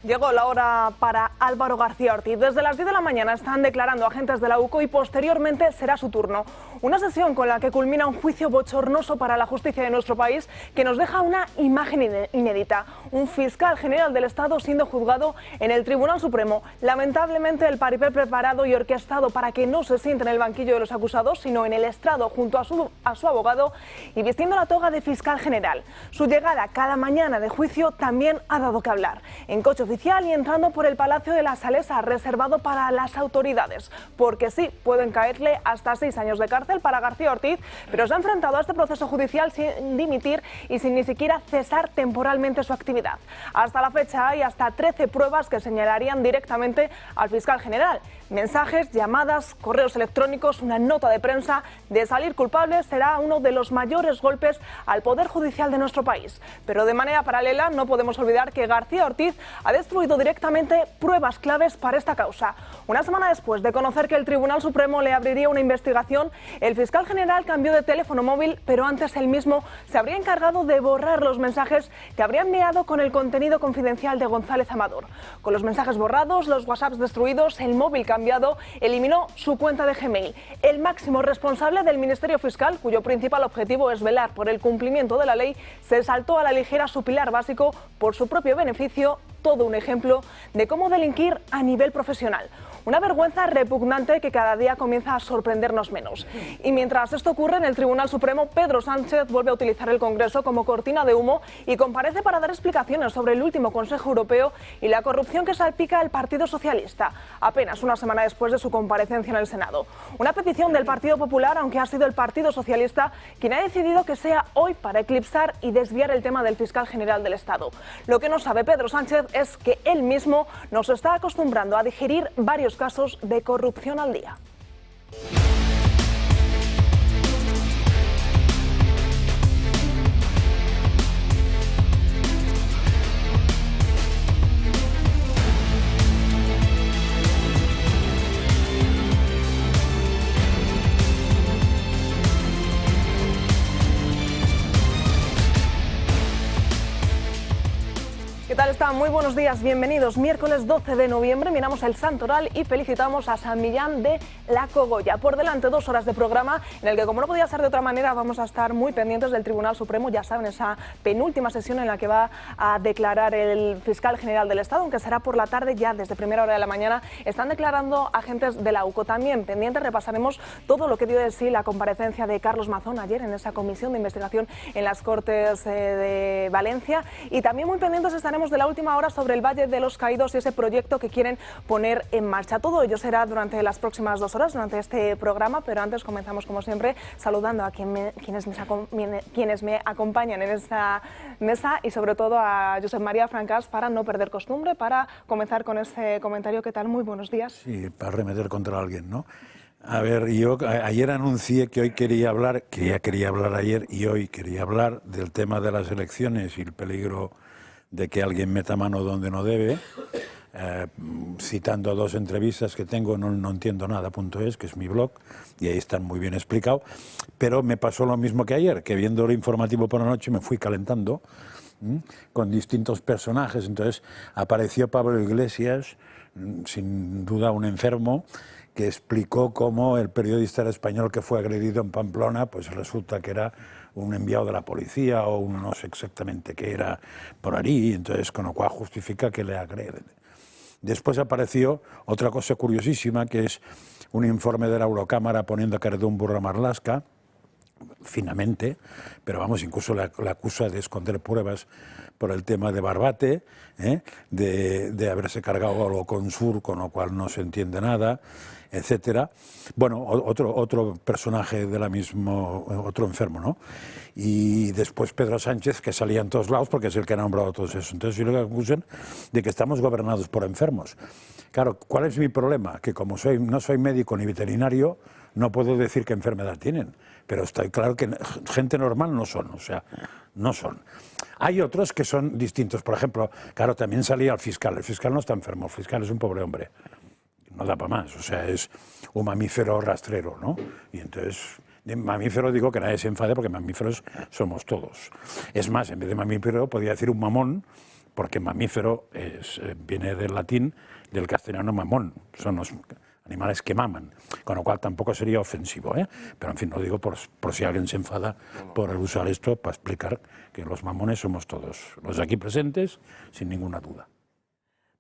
Llegó la hora para Álvaro García Ortiz. Desde las 10 de la mañana están declarando agentes de la UCO y posteriormente será su turno. Una sesión con la que culmina un juicio bochornoso para la justicia de nuestro país que nos deja una imagen inédita. Un fiscal general del Estado siendo juzgado en el Tribunal Supremo. Lamentablemente el paripé preparado y orquestado para que no se siente en el banquillo de los acusados, sino en el estrado junto a su abogado y vistiendo la toga de fiscal general. Su llegada cada mañana de juicio también ha dado que hablar. En coche oficial y entrando por el Palacio de la Salesa, reservado para las autoridades, porque sí, pueden caerle hasta 6 años de cárcel para García Ortiz, pero se ha enfrentado a este proceso judicial sin dimitir y sin ni siquiera cesar temporalmente su actividad. Hasta la fecha hay hasta 13 pruebas que señalarían directamente al fiscal general. Mensajes, llamadas, correos electrónicos, una nota de prensa. De salir culpable será uno de los mayores golpes al Poder Judicial de nuestro país. Pero de manera paralela no podemos olvidar que García Ortiz ha destruido directamente pruebas claves para esta causa. Una semana después de conocer que el Tribunal Supremo le abriría una investigación, el fiscal general cambió de teléfono móvil, pero antes él mismo se habría encargado de borrar los mensajes que habría enviado con el contenido confidencial de González Amador. Con los mensajes borrados, los WhatsApps destruidos, el móvil cambiado, eliminó su cuenta de Gmail. El máximo responsable del Ministerio Fiscal, cuyo principal objetivo es velar por el cumplimiento de la ley, se saltó a la ligera su pilar básico por su propio beneficio. Todo un ejemplo de cómo delinquir a nivel profesional. Una vergüenza repugnante que cada día comienza a sorprendernos menos. Y mientras esto ocurre en el Tribunal Supremo, Pedro Sánchez vuelve a utilizar el Congreso como cortina de humo y comparece para dar explicaciones sobre el último Consejo Europeo y la corrupción que salpica al Partido Socialista, apenas una semana después de su comparecencia en el Senado. Una petición del Partido Popular, aunque ha sido el Partido Socialista quien ha decidido que sea hoy para eclipsar y desviar el tema del fiscal general del Estado. Lo que no sabe Pedro Sánchez es que él mismo nos está acostumbrando a digerir varios casos de corrupción al día. ¿Qué tal están? Muy buenos días, bienvenidos. Miércoles 12 de noviembre miramos el santoral y felicitamos a San Millán de la Cogolla. Por delante 2 horas de programa en el que, como no podía ser de otra manera, vamos a estar muy pendientes del Tribunal Supremo. Ya saben, esa penúltima sesión en la que va a declarar el fiscal general del Estado, aunque será por la tarde, ya desde primera hora de la mañana están declarando agentes de la UCO. También pendientes repasaremos todo lo que dio de sí la comparecencia de Carlos Mazón ayer en esa comisión de investigación en las Cortes de Valencia, y también muy pendientes estaremos de la última hora sobre el Valle de los Caídos y ese proyecto que quieren poner en marcha. Todo ello será durante las próximas 2 horas, durante este programa, pero antes comenzamos como siempre saludando a quienes me acompañan en esta mesa y sobre todo a Josep María Francás, para no perder costumbre, para comenzar con este comentario. ¿Qué tal? Muy buenos días. Sí, para arremeter contra alguien, ¿no? A ver, yo ayer anuncié que hoy quería hablar, que ya quería hablar ayer y hoy quería hablar del tema de las elecciones y el peligro de que alguien meta mano donde no debe, citando 2 entrevistas que tengo, no entiendo nada.es, que es mi blog, y ahí están muy bien explicado, pero me pasó lo mismo que ayer, que viendo el informativo por la noche me fui calentando con distintos personajes. Entonces apareció Pablo Iglesias, sin duda un enfermo, que explicó cómo el periodista español que fue agredido en Pamplona, pues resulta que era un enviado de la policía o no sé exactamente qué era por allí, entonces con lo cual justifica que le agreden. Después apareció otra cosa curiosísima, que es un informe de la Eurocámara poniendo a Cardún burro a Marlaska, finamente, pero vamos, incluso la acusa de esconder pruebas por el tema de Barbate, de haberse cargado a lo Consur, con lo cual no se entiende nada, etcétera. Bueno, otro personaje de la misma, otro enfermo, ¿no? Y después Pedro Sánchez, que salía en todos lados porque es el que ha nombrado todo eso. Entonces yo llegué a la conclusión de que estamos gobernados por enfermos. Claro, ¿cuál es mi problema? Que como no soy médico ni veterinario, no puedo decir qué enfermedad tienen, pero está claro que gente normal no son, o sea, no son. Hay otros que son distintos, por ejemplo, claro, también salía el fiscal no está enfermo, el fiscal es un pobre hombre, no da para más, o sea, es un mamífero rastrero, ¿no? Y entonces, de mamífero digo que nadie se enfade porque mamíferos somos todos. Es más, en vez de mamífero podría decir un mamón, porque mamífero viene del latín, del castellano mamón, son los animales que maman, con lo cual tampoco sería ofensivo, ¿eh? Pero en fin, lo digo por si alguien se enfada por usar esto para explicar que los mamones somos todos los aquí presentes, sin ninguna duda.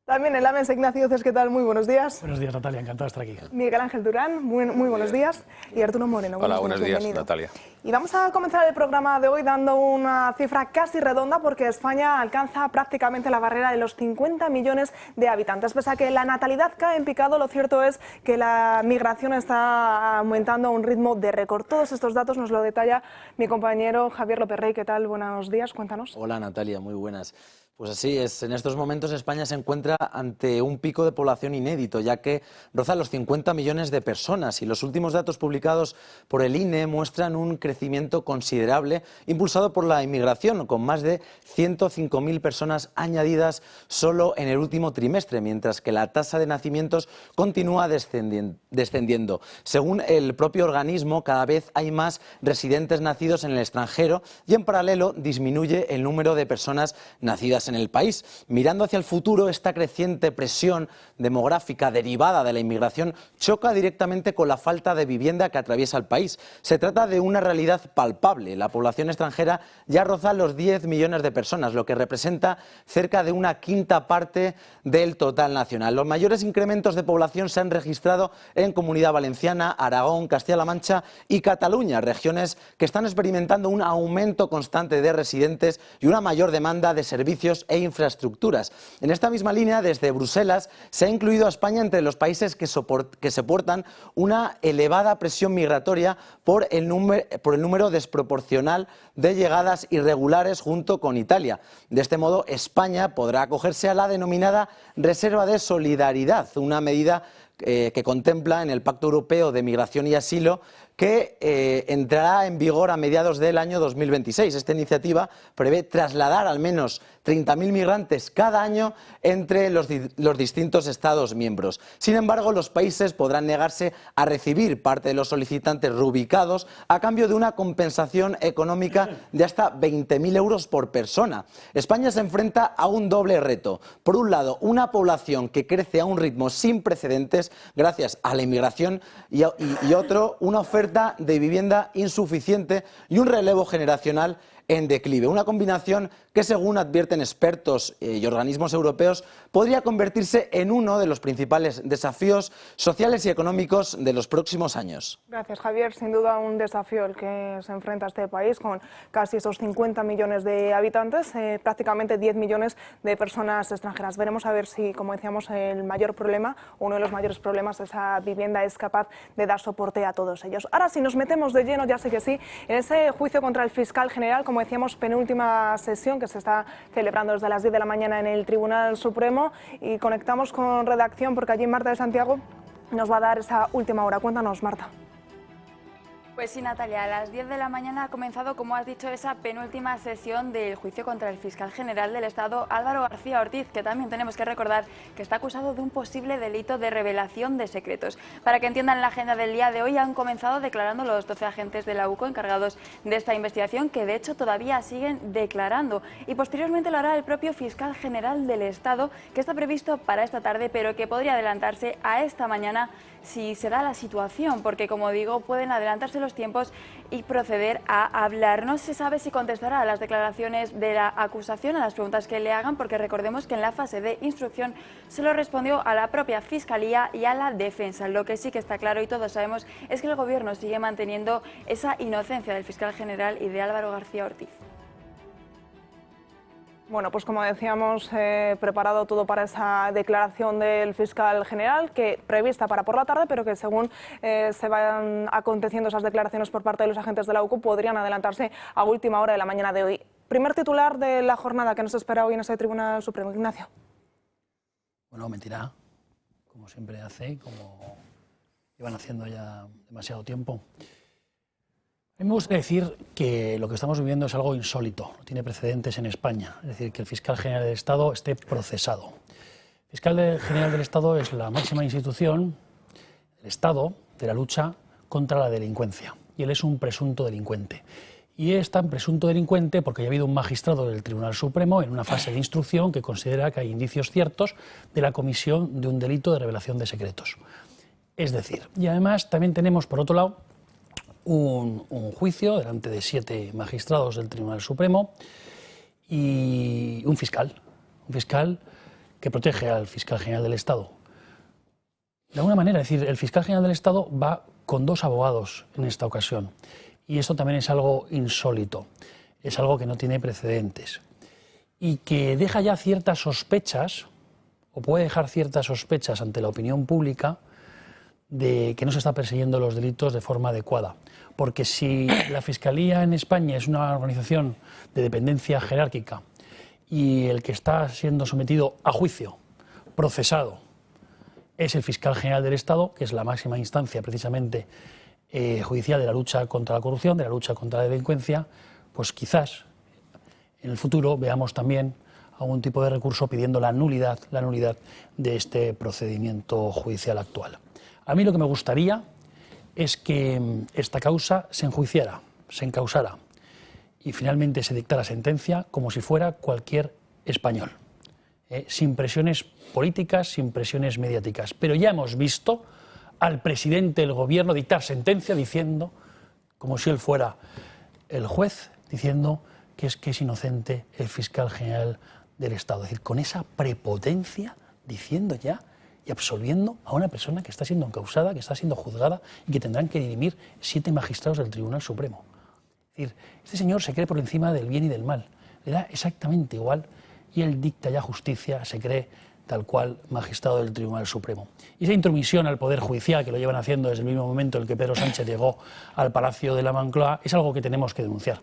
También en la mesa Ignacio Oces, ¿qué tal? Muy buenos días. Buenos días, Natalia, encantado de estar aquí. Miguel Ángel Durán, muy buenos días. Y Arturo Moreno. Hola, buenos días, Natalia. Y vamos a comenzar el programa de hoy dando una cifra casi redonda, porque España alcanza prácticamente la barrera de los 50 millones de habitantes. Pese a que la natalidad cae en picado, lo cierto es que la migración está aumentando a un ritmo de récord. Todos estos datos nos lo detalla mi compañero Javier López Rey. ¿Qué tal? Buenos días, cuéntanos. Hola, Natalia, muy buenas. Pues así es, en estos momentos España se encuentra ante un pico de población inédito, ya que roza los 50 millones de personas y los últimos datos publicados por el INE muestran un crecimiento considerable impulsado por la inmigración, con más de 105.000 personas añadidas solo en el último trimestre, mientras que la tasa de nacimientos continúa descendiendo. Según el propio organismo, cada vez hay más residentes nacidos en el extranjero y en paralelo disminuye el número de personas nacidas en el país. Mirando hacia el futuro, esta creciente presión demográfica derivada de la inmigración choca directamente con la falta de vivienda que atraviesa el país. Se trata de una realidad palpable. La población extranjera ya roza los 10 millones de personas, lo que representa cerca de una quinta parte del total nacional. Los mayores incrementos de población se han registrado en Comunidad Valenciana, Aragón, Castilla-La Mancha y Cataluña, regiones que están experimentando un aumento constante de residentes y una mayor demanda de servicios e infraestructuras. En esta misma línea, desde Bruselas, se ha incluido a España entre los países que soportan una elevada presión migratoria por el número desproporcional de llegadas irregulares junto con Italia. De este modo, España podrá acogerse a la denominada Reserva de Solidaridad, una medida que contempla en el Pacto Europeo de Migración y Asilo, que entrará en vigor a mediados del año 2026. Esta iniciativa prevé trasladar al menos 30.000 migrantes cada año entre los distintos Estados miembros. Sin embargo, los países podrán negarse a recibir parte de los solicitantes reubicados a cambio de una compensación económica de hasta 20.000 euros por persona. España se enfrenta a un doble reto. Por un lado, una población que crece a un ritmo sin precedentes gracias a la inmigración y otro, una oferta de vivienda insuficiente y un relevo generacional en declive. Una combinación que, según advierten expertos y organismos europeos, podría convertirse en uno de los principales desafíos sociales y económicos de los próximos años. Gracias, Javier. Sin duda un desafío el que se enfrenta este país, con casi esos 50 millones de habitantes, prácticamente 10 millones de personas extranjeras. Veremos a ver si, como decíamos, el mayor problema, uno de los mayores problemas, esa vivienda es capaz de dar soporte a todos ellos. Ahora, si nos metemos de lleno, ya sé que sí, en ese juicio contra el fiscal general, como decíamos, penúltima sesión que se está celebrando desde las 10 de la mañana en el Tribunal Supremo, y conectamos con redacción porque allí Marta de Santiago nos va a dar esa última hora. Cuéntanos, Marta. Pues sí, Natalia, a las 10 de la mañana ha comenzado, como has dicho, esa penúltima sesión del juicio contra el fiscal general del Estado, Álvaro García Ortiz, que también tenemos que recordar que está acusado de un posible delito de revelación de secretos. Para que entiendan la agenda del día de hoy, han comenzado declarando los 12 agentes de la UCO encargados de esta investigación, que de hecho todavía siguen declarando, y posteriormente lo hará el propio fiscal general del Estado, que está previsto para esta tarde, pero que podría adelantarse a esta mañana si se da la situación, porque, como digo, pueden adelantarse los tiempos y proceder a hablar. No se sabe si contestará a las declaraciones de la acusación, a las preguntas que le hagan, porque recordemos que en la fase de instrucción se lo respondió a la propia Fiscalía y a la defensa. Lo que sí que está claro y todos sabemos es que el Gobierno sigue manteniendo esa inocencia del fiscal general y de Álvaro García Ortiz. Bueno, pues como decíamos, preparado todo para esa declaración del fiscal general, que prevista para por la tarde, pero que según se vayan aconteciendo esas declaraciones por parte de los agentes de la UCO, podrían adelantarse a última hora de la mañana de hoy. Primer titular de la jornada que nos espera hoy en ese Tribunal Supremo. Ignacio. Bueno, mentirá, como siempre hace, como llevan haciendo ya demasiado tiempo. A mí me gusta decir que lo que estamos viviendo es algo insólito, no tiene precedentes en España, es decir, que el fiscal general del Estado esté procesado. El fiscal general del Estado es la máxima institución del Estado de la lucha contra la delincuencia, y él es un presunto delincuente. y es tan presunto delincuente porque ya ha habido un magistrado del Tribunal Supremo en una fase de instrucción que considera que hay indicios ciertos de la comisión de un delito de revelación de secretos. Es decir, y además también tenemos, por otro lado, un juicio delante de 7 magistrados del Tribunal Supremo y un fiscal que protege al fiscal general del Estado. De alguna manera, es decir, el fiscal general del Estado va con 2 abogados en esta ocasión. Y esto también es algo insólito, es algo que no tiene precedentes y que deja ya ciertas sospechas, o puede dejar ciertas sospechas ante la opinión pública de que no se está persiguiendo los delitos de forma adecuada. Porque si la Fiscalía en España es una organización de dependencia jerárquica y el que está siendo sometido a juicio, procesado, es el fiscal general del Estado, que es la máxima instancia precisamente judicial de la lucha contra la corrupción, de la lucha contra la delincuencia, pues quizás en el futuro veamos también algún tipo de recurso pidiendo la nulidad de este procedimiento judicial actual. A mí lo que me gustaría es que esta causa se enjuiciara, se encausara y finalmente se dictara sentencia como si fuera cualquier español, sin presiones políticas, sin presiones mediáticas. Pero ya hemos visto al presidente del gobierno dictar sentencia diciendo, como si él fuera el juez, diciendo que es inocente el fiscal general del Estado. Es decir, con esa prepotencia, diciendo ya y absolviendo a una persona que está siendo encausada, que está siendo juzgada y que tendrán que dirimir 7 magistrados del Tribunal Supremo. Es decir, este señor se cree por encima del bien y del mal, le da exactamente igual y él dicta ya justicia, se cree tal cual magistrado del Tribunal Supremo. Y esa intromisión al Poder Judicial, que lo llevan haciendo desde el mismo momento en el que Pedro Sánchez llegó al Palacio de la Moncloa, es algo que tenemos que denunciar.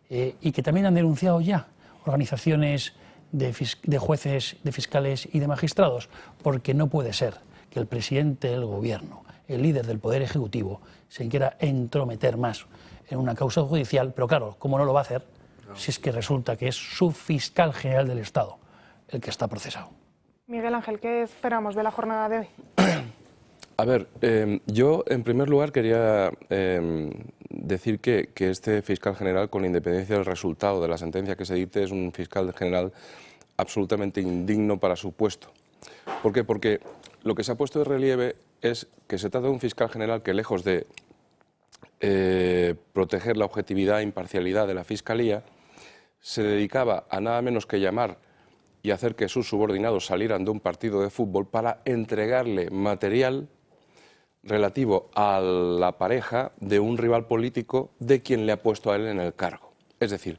Y que también han denunciado ya organizaciones de jueces, de fiscales y de magistrados, porque no puede ser que el presidente del Gobierno, el líder del Poder Ejecutivo, se quiera entrometer más en una causa judicial, pero claro, ¿cómo no lo va a hacer si es que resulta que es su fiscal general del Estado el que está procesado? Miguel Ángel, ¿qué esperamos de la jornada de hoy? A ver, yo en primer lugar quería decir que este fiscal general, con independencia del resultado de la sentencia que se dicte, es un fiscal general absolutamente indigno para su puesto. ¿Por qué? Porque lo que se ha puesto de relieve es que se trata de un fiscal general que, lejos de proteger la objetividad e imparcialidad de la Fiscalía, se dedicaba a nada menos que llamar y hacer que sus subordinados salieran de un partido de fútbol para entregarle material relativo a la pareja de un rival político de quien le ha puesto a él en el cargo. Es decir,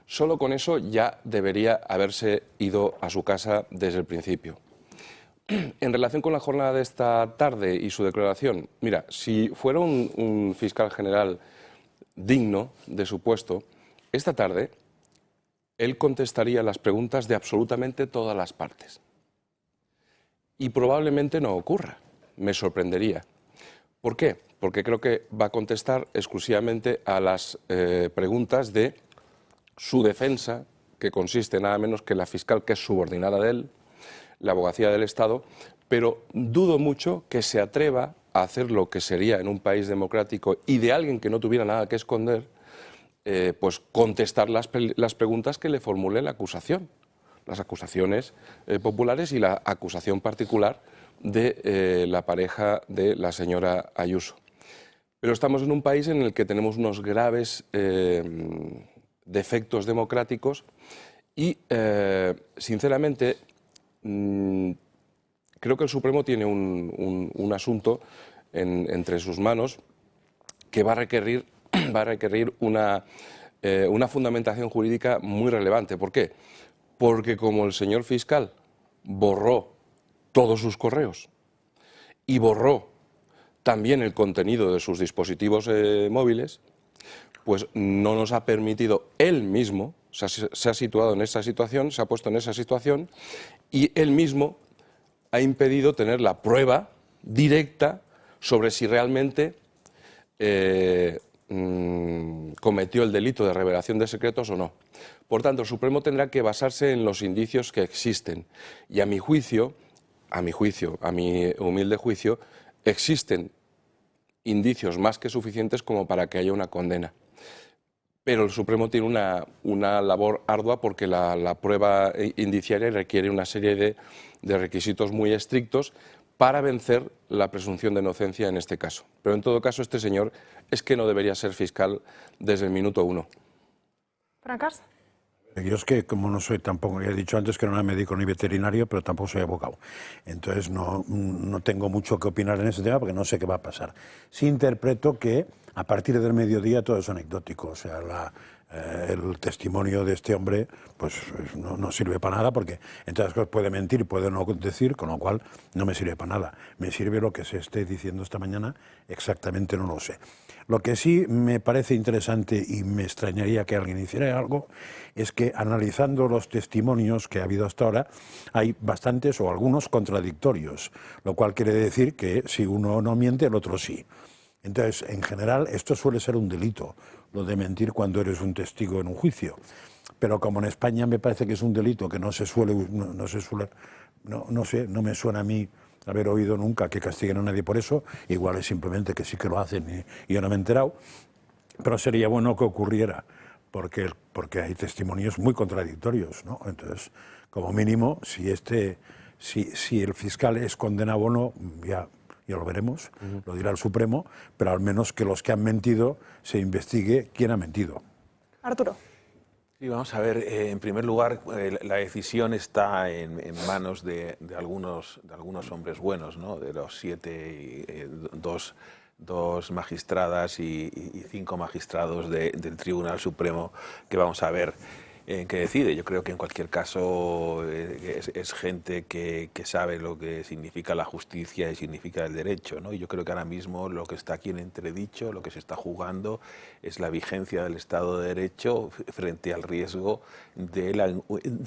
solo con eso ya debería haberse ido a su casa desde el principio. En relación con la jornada de esta tarde y su declaración, mira, si fuera un fiscal general digno de su puesto, esta tarde él contestaría las preguntas de absolutamente todas las partes. Y probablemente no ocurra, me sorprendería. ¿Por qué? Porque creo que va a contestar exclusivamente a las preguntas de su defensa, que consiste nada menos que la fiscal que es subordinada de él, la abogacía del Estado, pero dudo mucho que se atreva a hacer lo que sería en un país democrático y de alguien que no tuviera nada que esconder, pues contestar las preguntas que le formule la acusación, las acusaciones populares y la acusación particular de la pareja de la señora Ayuso. Pero estamos en un país en el que tenemos unos graves defectos democráticos y, sinceramente, creo que el Supremo tiene un asunto entre sus manos que va a requerir una fundamentación jurídica muy relevante. ¿Por qué? Porque como el señor fiscal borró todos sus correos y borró también el contenido de sus dispositivos móviles, pues no nos ha permitido él mismo, se ha situado en esa situación, se ha puesto en esa situación y él mismo ha impedido tener la prueba directa sobre si realmente cometió el delito de revelación de secretos o no. Por tanto, el Supremo tendrá que basarse en los indicios que existen y a mi humilde juicio, existen indicios más que suficientes como para que haya una condena. Pero el Supremo tiene una labor ardua porque la prueba indiciaria requiere una serie de requisitos muy estrictos para vencer la presunción de inocencia en este caso. Pero en todo caso, este señor es que no debería ser fiscal desde el minuto 1. ¿Francas? Yo es que, como no soy tampoco, ya he dicho antes que no era médico ni veterinario, pero tampoco soy abogado. Entonces no tengo mucho que opinar en ese tema porque no sé qué va a pasar. Sí interpreto que a partir del mediodía todo es anecdótico. O sea, el testimonio de este hombre pues no sirve para nada porque entre las cosas puede mentir, puede no decir, con lo cual no me sirve para nada. Me sirve lo que se esté diciendo esta mañana, exactamente no lo sé. Lo que sí me parece interesante y me extrañaría que alguien hiciera algo es que analizando los testimonios que ha habido hasta ahora hay bastantes o algunos contradictorios, lo cual quiere decir que si uno no miente el otro sí. Entonces, en general, esto suele ser un delito, lo de mentir cuando eres un testigo en un juicio. Pero como en España me parece que es un delito que no sé, no me suena a mí haber oído nunca que castiguen a nadie por eso, igual es simplemente que sí que lo hacen y yo no me he enterado, pero sería bueno que ocurriera, porque hay testimonios muy contradictorios, ¿no? Entonces, como mínimo, si el fiscal es condenado o no, ya lo veremos, lo dirá el Supremo, pero al menos que los que han mentido se investigue quién ha mentido. Arturo. Sí, vamos a ver, en primer lugar, la decisión está en manos de algunos hombres buenos, ¿no? De los 7, dos magistradas y 5 magistrados del Tribunal Supremo que vamos a ver qué decide. Yo creo que en cualquier caso es gente que sabe lo que significa la justicia y significa el derecho, ¿no? Y yo creo que ahora mismo lo que está aquí en entredicho, lo que se está jugando es la vigencia del Estado de Derecho frente al riesgo de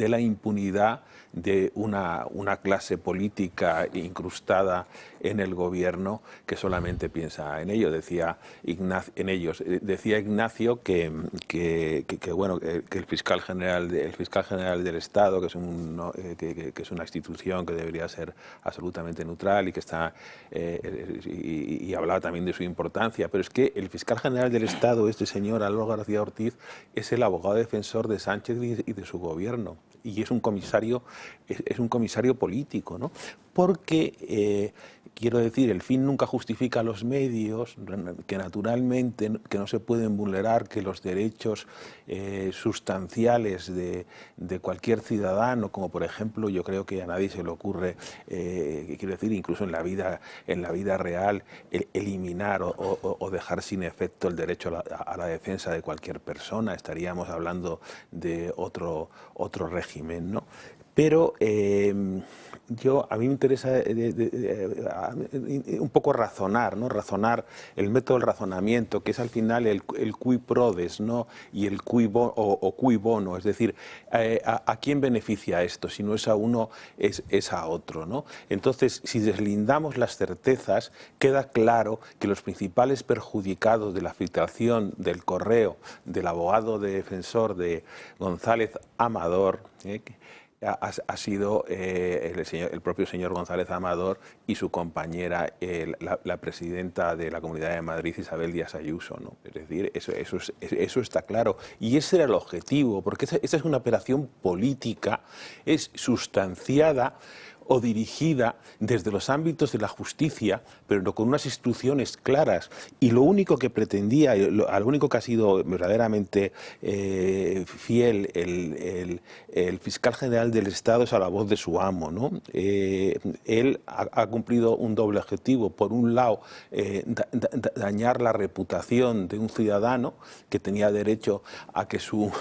la impunidad de una clase política incrustada en el gobierno que solamente piensa en ello. Decía Ignacio que el fiscal general del Estado, que es una institución que debería ser absolutamente neutral y que está y hablaba también de su importancia, pero es que el fiscal general del Estado, este señor Álvaro García Ortiz, es el abogado defensor de Sánchez y de su gobierno, y es un comisario político, ¿no? Porque quiero decir, el fin nunca justifica los medios, que naturalmente que no se pueden vulnerar, que los derechos sustanciales de cualquier ciudadano, como por ejemplo, yo creo que a nadie se le ocurre, quiero decir, incluso en la vida real, eliminar o dejar sin efecto el derecho a la defensa de cualquier persona. Estaríamos hablando de otro régimen, ¿no? Pero a mí me interesa un poco razonar, ¿no? Razonar el método del razonamiento, que es al final el cui prodest, ¿no? Y el cui bono, es decir, ¿a quién beneficia esto? Si no es a uno, es a otro, ¿no? Entonces, si deslindamos las certezas, queda claro que los principales perjudicados de la filtración del correo del abogado defensor de González Amador, ha sido el propio señor González Amador y su compañera, la presidenta de la Comunidad de Madrid, Isabel Díaz Ayuso, ¿no? Es decir, eso está claro. Y ese era el objetivo, porque esa es una operación política, es sustanciada o dirigida desde los ámbitos de la justicia, pero no con unas instrucciones claras. Y lo único que pretendía, lo único que ha sido verdaderamente fiel el fiscal general del Estado es a la voz de su amo, ¿no? Él ha cumplido un doble objetivo. Por un lado, dañar la reputación de un ciudadano que tenía derecho a que su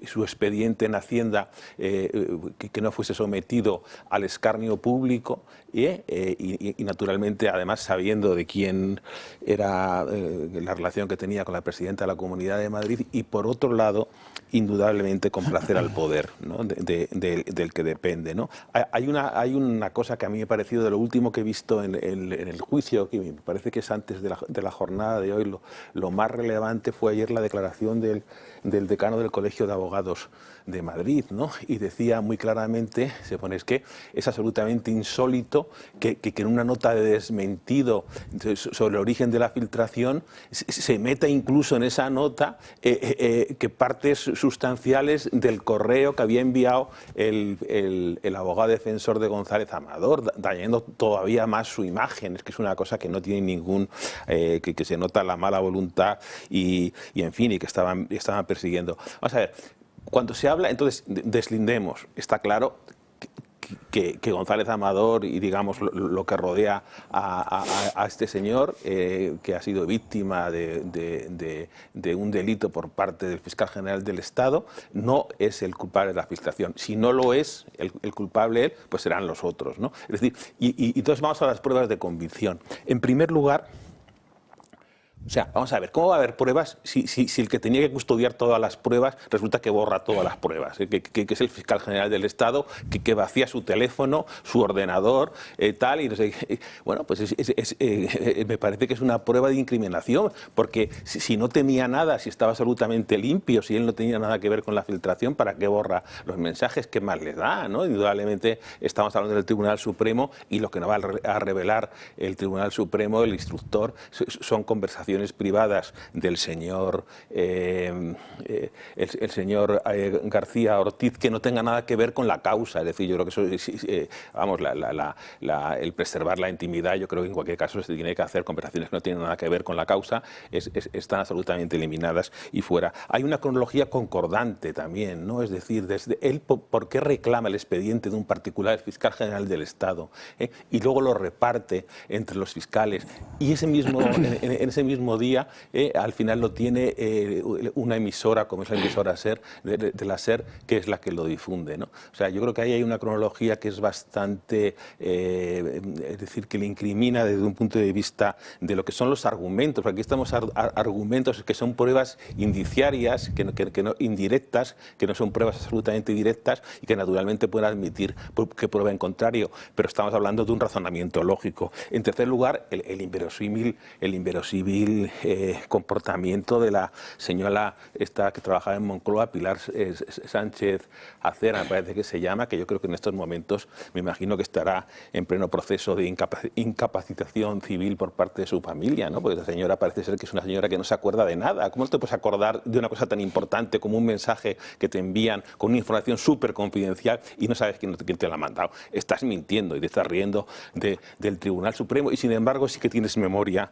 expediente en Hacienda que no fuese sometido al escarnio público y naturalmente además sabiendo de quién era la relación que tenía con la presidenta de la Comunidad de Madrid, y por otro lado indudablemente complacer al poder, ¿no? del que depende, ¿no? Hay una cosa que a mí me ha parecido de lo último que he visto en el juicio, que me parece que es antes de la jornada de hoy, lo más relevante fue ayer la declaración del decano del Colegio de Abogados de Madrid, ¿no? Y decía muy claramente, se pone, es que es absolutamente insólito que en una nota de desmentido sobre el origen de la filtración se meta incluso en esa nota que partes sustanciales del correo que había enviado el abogado defensor de González Amador, dañando todavía más su imagen. Es que es una cosa que no tiene ningún, que se nota la mala voluntad y en fin, y que estaban persiguiendo. Vamos a ver, cuando se habla, entonces deslindemos, está claro que González Amador y digamos lo que rodea a este señor que ha sido víctima de un delito por parte del fiscal general del Estado no es el culpable de la filtración. Si no lo es el culpable él, pues serán los otros, ¿no? Es decir, y entonces vamos a las pruebas de convicción. En primer lugar, o sea, vamos a ver, ¿cómo va a haber pruebas si el que tenía que custodiar todas las pruebas resulta que borra todas las pruebas? Que es el fiscal general del Estado, que vacía su teléfono, su ordenador, tal, y no sé. Bueno, pues me parece que es una prueba de incriminación, porque si no tenía nada, si estaba absolutamente limpio, si él no tenía nada que ver con la filtración, ¿para qué borra los mensajes? ¿Qué más le da, no? Indudablemente estamos hablando del Tribunal Supremo y lo que nos va a revelar el Tribunal Supremo, el instructor, son conversaciones privadas del señor el señor García Ortiz que no tenga nada que ver con la causa. Es decir, yo creo que eso vamos, el preservar la intimidad, yo creo que en cualquier caso se tiene que hacer. Conversaciones que no tienen nada que ver con la causa están absolutamente eliminadas y fuera. Hay una cronología concordante también, ¿no? Es decir, desde él, ¿por qué reclama el expediente de un particular, el fiscal general del Estado? Y luego lo reparte entre los fiscales, y ese mismo, en ese mismo día al final lo tiene una emisora, como es la emisora SER, de la SER, que es la que lo difunde, ¿no? O sea, yo creo que ahí hay una cronología que es bastante, es decir, que le incrimina desde un punto de vista de lo que son los argumentos, porque aquí estamos argumentos que son pruebas indiciarias, que no, indirectas, que no son pruebas absolutamente directas y que naturalmente pueden admitir que prueben contrario, pero estamos hablando de un razonamiento lógico. En tercer lugar, el inverosímil comportamiento de la señora esta que trabajaba en Moncloa, Pilar Sánchez Acera, me parece que se llama, que yo creo que en estos momentos me imagino que estará en pleno proceso de incapacitación civil por parte de su familia, ¿no? Porque la señora parece ser que es una señora que no se acuerda de nada. ¿Cómo te puedes acordar de una cosa tan importante como un mensaje que te envían con una información súper confidencial y no sabes quién te la ha mandado? Estás mintiendo y te estás riendo del Tribunal Supremo, y sin embargo sí que tienes memoria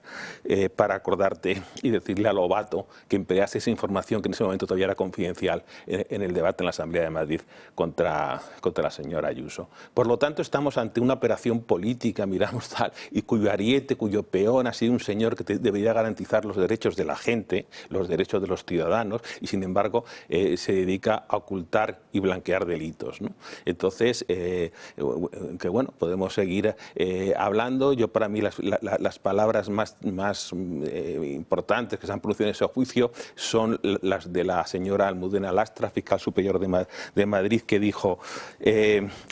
para acordarte y decirle a Lobato que emplease esa información que en ese momento todavía era confidencial en el debate en la Asamblea de Madrid contra la señora Ayuso. Por lo tanto, estamos ante una operación política, miramos tal, y cuyo ariete, cuyo peón ha sido un señor que debería garantizar los derechos de la gente, los derechos de los ciudadanos, y sin embargo se dedica a ocultar y blanquear delitos, ¿no? Entonces, que bueno, podemos seguir hablando. Yo, para mí, las palabras más importantes que se han producido en ese juicio son las de la señora Almudena Lastra, fiscal superior de Madrid, que dijo: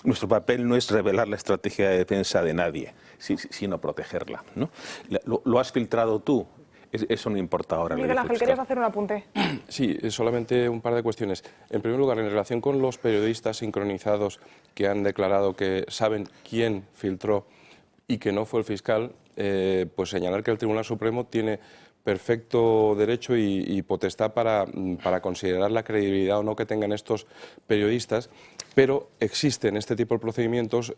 nuestro papel no es revelar la estrategia de defensa de nadie, sino protegerla, ¿no? ¿Lo has filtrado tú? Eso no importa ahora. Miguel Ángel, ¿querías hacer un apunte? Sí, solamente un par de cuestiones. En primer lugar, en relación con los periodistas sincronizados que han declarado que saben quién filtró y que no fue el fiscal, pues señalar que el Tribunal Supremo tiene perfecto derecho y potestad para considerar la credibilidad o no que tengan estos periodistas, pero existen este tipo de procedimientos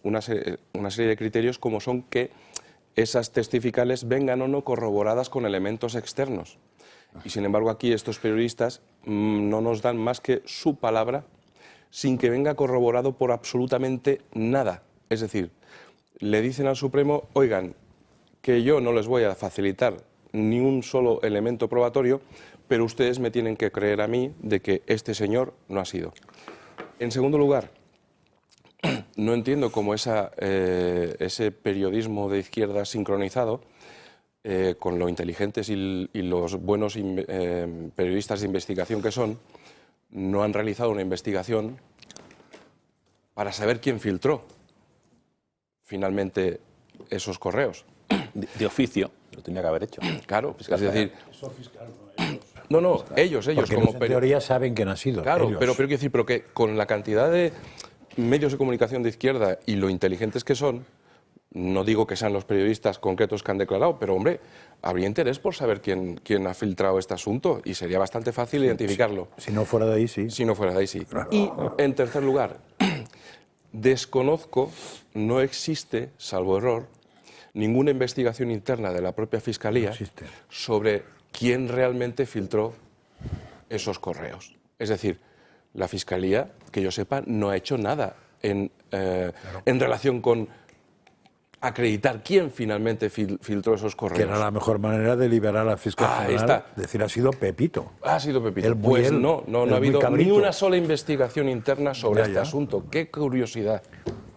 una serie de criterios, como son que esas testificales vengan o no corroboradas con elementos externos. Y sin embargo aquí estos periodistas no nos dan más que su palabra sin que venga corroborado por absolutamente nada. Es decir, le dicen al Supremo: oigan, que yo no les voy a facilitar ni un solo elemento probatorio, pero ustedes me tienen que creer a mí de que este señor no ha sido. En segundo lugar, no entiendo cómo ese periodismo de izquierda sincronizado, con lo inteligentes y los buenos periodistas de investigación que son, no han realizado una investigación para saber quién filtró finalmente esos correos. De oficio, lo tenía que haber hecho. Claro, es decir, No, no, ellos Porque como en teoría saben quién ha sido. Claro, ellos. pero quiero decir, pero que con la cantidad de medios de comunicación de izquierda y lo inteligentes que son, no digo que sean los periodistas concretos que han declarado, pero hombre, habría interés por saber quién ha filtrado este asunto y sería bastante fácil identificarlo. Si no fuera de ahí, sí. Si no fuera de ahí, sí. Claro. Y, en tercer lugar, desconozco, no existe, salvo error, ninguna investigación interna de la propia Fiscalía sobre quién realmente filtró esos correos. Es decir, la Fiscalía, que yo sepa, no ha hecho nada en relación con acreditar quién finalmente filtró esos correos. Que era la mejor manera de liberar a la fiscal general. Ahí está. Decir, ha sido Pepito. Ha sido Pepito. Pues no ha habido ni una sola investigación interna sobre este asunto. Qué curiosidad.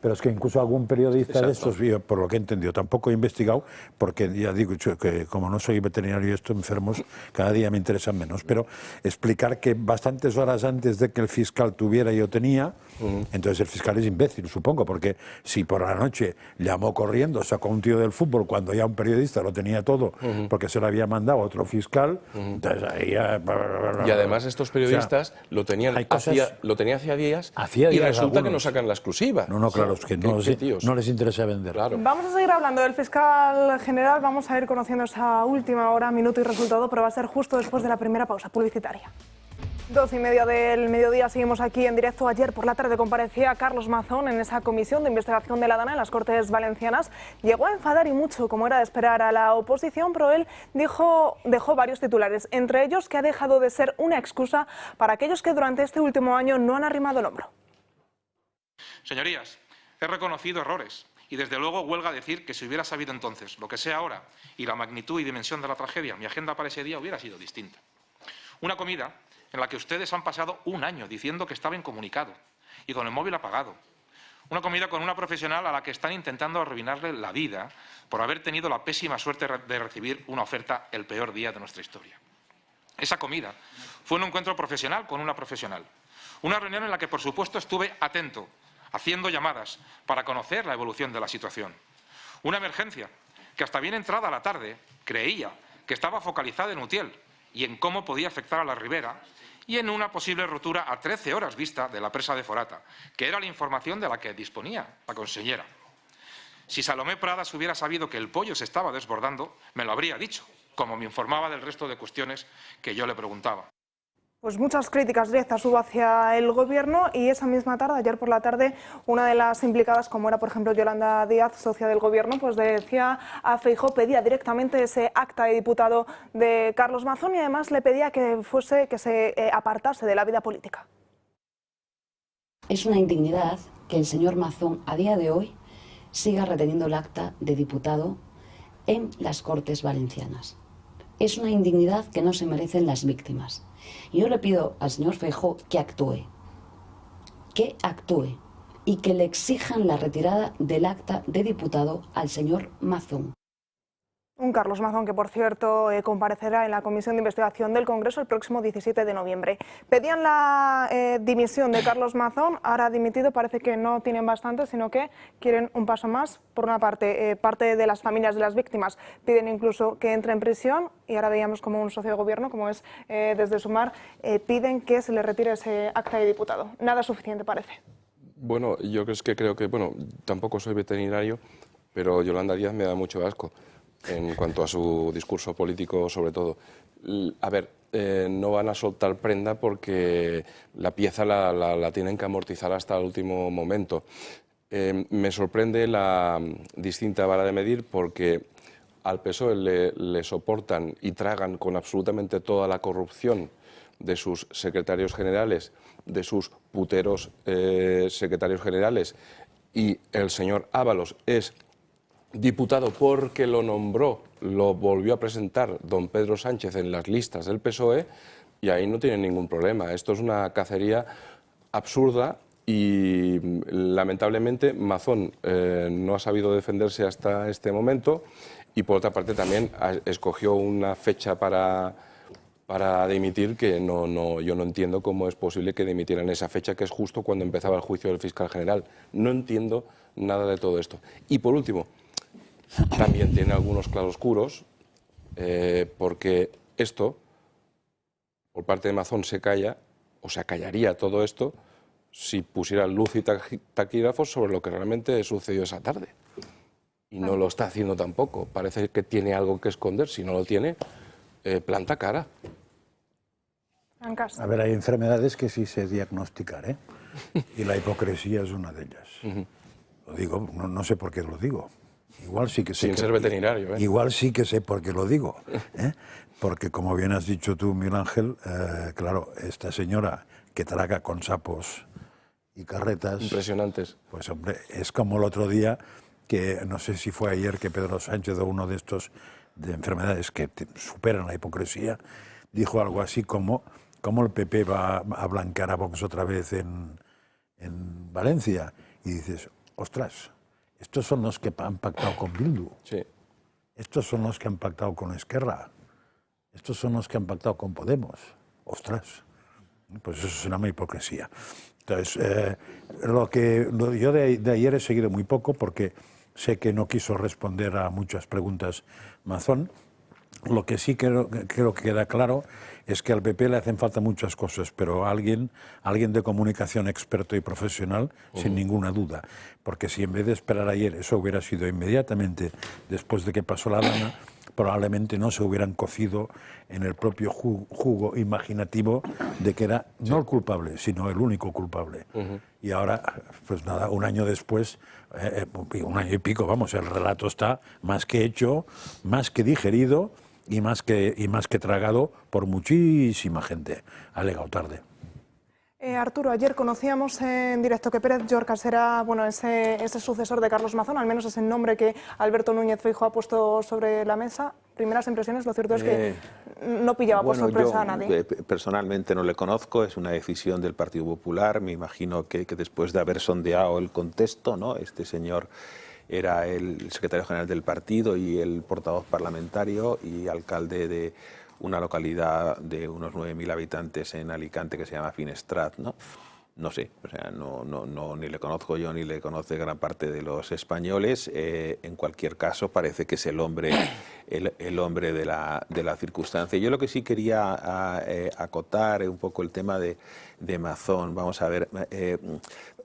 Pero es que incluso algún periodista de estos, yo, por lo que he entendido, tampoco he investigado, porque ya digo que como no soy veterinario y esto, enfermos cada día me interesan menos, pero explicar que bastantes horas antes de que el fiscal tuviera yo tenía, entonces el fiscal es imbécil, supongo, porque si por la noche llamó corriendo, sacó a un tío del fútbol cuando ya un periodista lo tenía todo, porque se lo había mandado a otro fiscal, entonces ahí ya... Y además estos periodistas lo tenían hacía días y resulta que no sacan la exclusiva. No, claro, es que no les interesa vender. Claro. Vamos a seguir hablando del fiscal general, vamos a ir conociendo esa última hora, minuto y resultado, pero va a ser justo después de la primera pausa publicitaria. 12:30 del mediodía, seguimos aquí en directo. Ayer por la tarde comparecía Carlos Mazón en esa comisión de investigación de la DANA en las Cortes Valencianas. Llegó a enfadar y mucho, como era de esperar, a la oposición, pero él dejó varios titulares, entre ellos que ha dejado de ser una excusa para aquellos que durante este último año no han arrimado el hombro. Señorías, he reconocido errores y desde luego huelga decir que si hubiera sabido entonces lo que sé ahora y la magnitud y dimensión de la tragedia, mi agenda para ese día hubiera sido distinta. Una comida en la que ustedes han pasado un año diciendo que estaba incomunicado y con el móvil apagado. Una comida con una profesional a la que están intentando arruinarle la vida por haber tenido la pésima suerte de recibir una oferta el peor día de nuestra historia. Esa comida fue un encuentro profesional con una profesional. Una reunión en la que, por supuesto, estuve atento, haciendo llamadas para conocer la evolución de la situación. Una emergencia que hasta bien entrada la tarde creía que estaba focalizada en Utiel y en cómo podía afectar a la Ribera y en una posible rotura a 13 horas vista de la presa de Forata, que era la información de la que disponía la consellera. Si Salomé Pradas hubiera sabido que el pollo se estaba desbordando, me lo habría dicho, como me informaba del resto de cuestiones que yo le preguntaba. Pues muchas críticas directas hubo hacia el Gobierno y esa misma tarde, ayer por la tarde, una de las implicadas, como era por ejemplo Yolanda Díaz, socia del Gobierno, pues decía a Feijóo, pedía directamente ese acta de diputado de Carlos Mazón y además le pedía que se apartase de la vida política. Es una indignidad que el señor Mazón a día de hoy siga reteniendo el acta de diputado en las Cortes Valencianas. Es una indignidad que no se merecen las víctimas. Y yo le pido al señor Feijóo que actúe y que le exijan la retirada del acta de diputado al señor Mazón. Un Carlos Mazón que, por cierto, comparecerá en la Comisión de Investigación del Congreso el próximo 17 de noviembre. Pedían la dimisión de Carlos Mazón, ahora ha dimitido, parece que no tienen bastante, sino que quieren un paso más. Por una parte, parte de las familias de las víctimas piden incluso que entre en prisión y ahora veíamos como un socio de gobierno, como es desde Sumar, piden que se le retire ese acta de diputado. Nada suficiente, parece. Bueno, yo creo que, tampoco soy veterinario, pero Yolanda Díaz me da mucho asco en cuanto a su discurso político, sobre todo. A ver, no van a soltar prenda porque la pieza la tienen que amortizar hasta el último momento. Me sorprende la distinta vara de medir porque al PSOE le soportan y tragan con absolutamente toda la corrupción de sus secretarios generales, de sus puteros secretarios generales, y el señor Ábalos es diputado porque lo nombró, lo volvió a presentar don Pedro Sánchez en las listas del PSOE y ahí no tienen ningún problema. Esto es una cacería absurda y lamentablemente Mazón no ha sabido defenderse hasta este momento y por otra parte también escogió una fecha para dimitir que yo no entiendo cómo es posible que dimitieran en esa fecha, que es justo cuando empezaba el juicio del fiscal general. No entiendo nada de todo esto. Y por último, también tiene algunos claroscuros, porque esto por parte de Mazón se calla, o se acallaría todo esto, si pusiera luz y taquígrafos sobre lo que realmente sucedió esa tarde. Y no lo está haciendo tampoco. Parece que tiene algo que esconder. Si no lo tiene, planta cara. A ver, hay enfermedades que sí se diagnostican, ¿eh? Y la hipocresía es una de ellas. Lo digo, no sé por qué lo digo. Igual sí que sé. Sin ser veterinario, ¿eh? Igual sí que sé por qué lo digo, ¿eh? Porque como bien has dicho tú, Miguel Ángel, claro, esta señora que traga con sapos y carretas... Impresionantes. Pues hombre, es como el otro día, que no sé si fue ayer, que Pedro Sánchez, o uno de estos de enfermedades que superan la hipocresía, dijo algo así como el PP va a blanquear a Vox otra vez en Valencia. Y dices, ostras, estos son los que han pactado con Bildu. Sí. Estos son los que han pactado con Esquerra. Estos son los que han pactado con Podemos. Ostras, pues eso es una hipocresía. Entonces, yo de ayer he seguido muy poco porque sé que no quiso responder a muchas preguntas Mazón. Lo que sí creo que queda claro es que al PP le hacen falta muchas cosas, pero alguien de comunicación experto y profesional, sin ninguna duda. Porque si en vez de esperar ayer eso hubiera sido inmediatamente después de que pasó la lana, probablemente no se hubieran cocido en el propio jugo imaginativo de que era no el culpable, sino el único culpable. Y ahora, pues nada, un año después, un año y pico, vamos, el relato está más que hecho, más que digerido y más que tragado por muchísima gente. Ha llegado tarde. Arturo, ayer conocíamos en directo que Pérez Llorcas era ese sucesor de Carlos Mazón, al menos es el nombre que Alberto Núñez Feijóo ha puesto sobre la mesa. Primeras impresiones, lo cierto es que no pillaba por sorpresa a nadie. Personalmente no le conozco, es una decisión del Partido Popular. Me imagino que después de haber sondeado el contexto, ¿no? Este señor era el secretario general del partido y el portavoz parlamentario y alcalde de una localidad de unos 9.000 habitantes en Alicante que se llama Finestrat, ¿no? No sé, o sea, ni le conozco yo ni le conoce gran parte de los españoles. En cualquier caso, parece que es el hombre de la circunstancia. Yo lo que sí quería acotar un poco el tema de Mazón. Vamos a ver,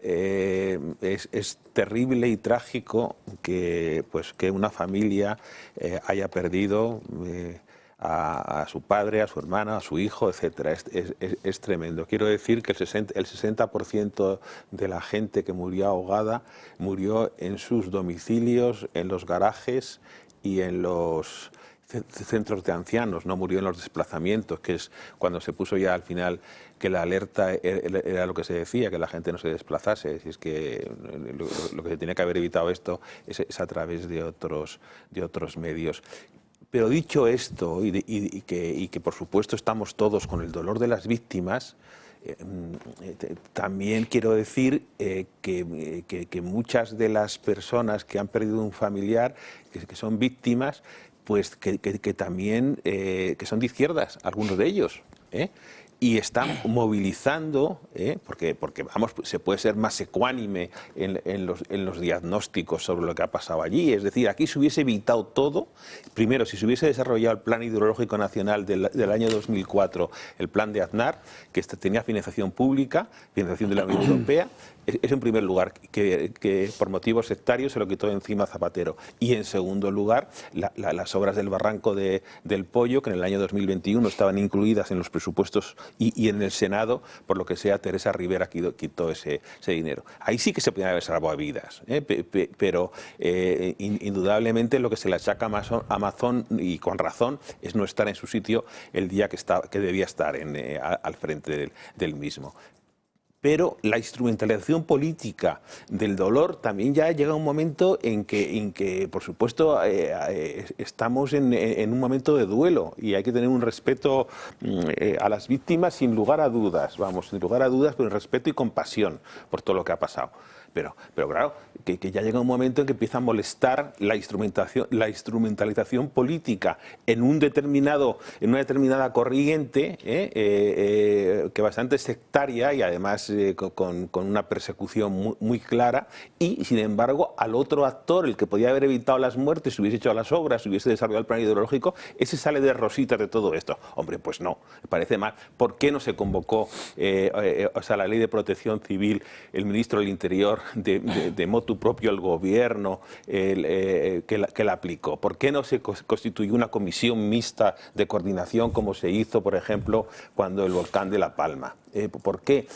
es terrible y trágico que una familia haya perdido a su padre, a su hermana, a su hijo, etcétera. Es tremendo. Quiero decir que el 60% de la gente que murió ahogada murió en sus domicilios, en los garajes y en los centros de ancianos, no murió en los desplazamientos, que es cuando se puso ya al final que la alerta era lo que se decía, que la gente no se desplazase. Si es que lo que se tenía que haber evitado esto es a través de otros medios. Pero dicho esto, y que por supuesto estamos todos con el dolor de las víctimas, también quiero decir que muchas de las personas que han perdido un familiar, que son víctimas, pues que también que son de izquierdas, algunos de ellos, y están movilizando, porque vamos, se puede ser más ecuánime en los diagnósticos sobre lo que ha pasado allí. Es decir, aquí se hubiese evitado todo. Primero, si se hubiese desarrollado el Plan Hidrológico Nacional del año 2004, el plan de Aznar, que tenía financiación pública, financiación de la Unión Europea, es en primer lugar que por motivos sectarios se lo quitó encima Zapatero. Y en segundo lugar, las obras del Barranco del Pollo, que en el año 2021 estaban incluidas en los presupuestos y en el Senado, por lo que sea, Teresa Rivera quitó ese dinero. Ahí sí que se podían haber salvado vidas, pero indudablemente lo que se le achaca a Mazón, y con razón, es no estar en su sitio el día que debía estar al frente del mismo. Pero la instrumentalización política del dolor también ya llega un momento en que por supuesto, estamos en un momento de duelo y hay que tener un respeto a las víctimas sin lugar a dudas, pero respeto y compasión por todo lo que ha pasado. Pero claro, que ya llega un momento en que empieza a molestar la instrumentalización política en una determinada corriente que bastante sectaria y además con una persecución muy clara, y sin embargo al otro actor, el que podía haber evitado las muertes, si hubiese hecho las obras, si hubiese desarrollado el plan hidrológico, ese sale de rositas de todo esto. Hombre, pues no, me parece mal. ¿Por qué no se convocó la ley de protección civil, el ministro del Interior de motu propio el gobierno que la aplicó? ¿Por qué no se constituyó una comisión mixta de coordinación como se hizo, por ejemplo, cuando el volcán de La Palma? ¿Por qué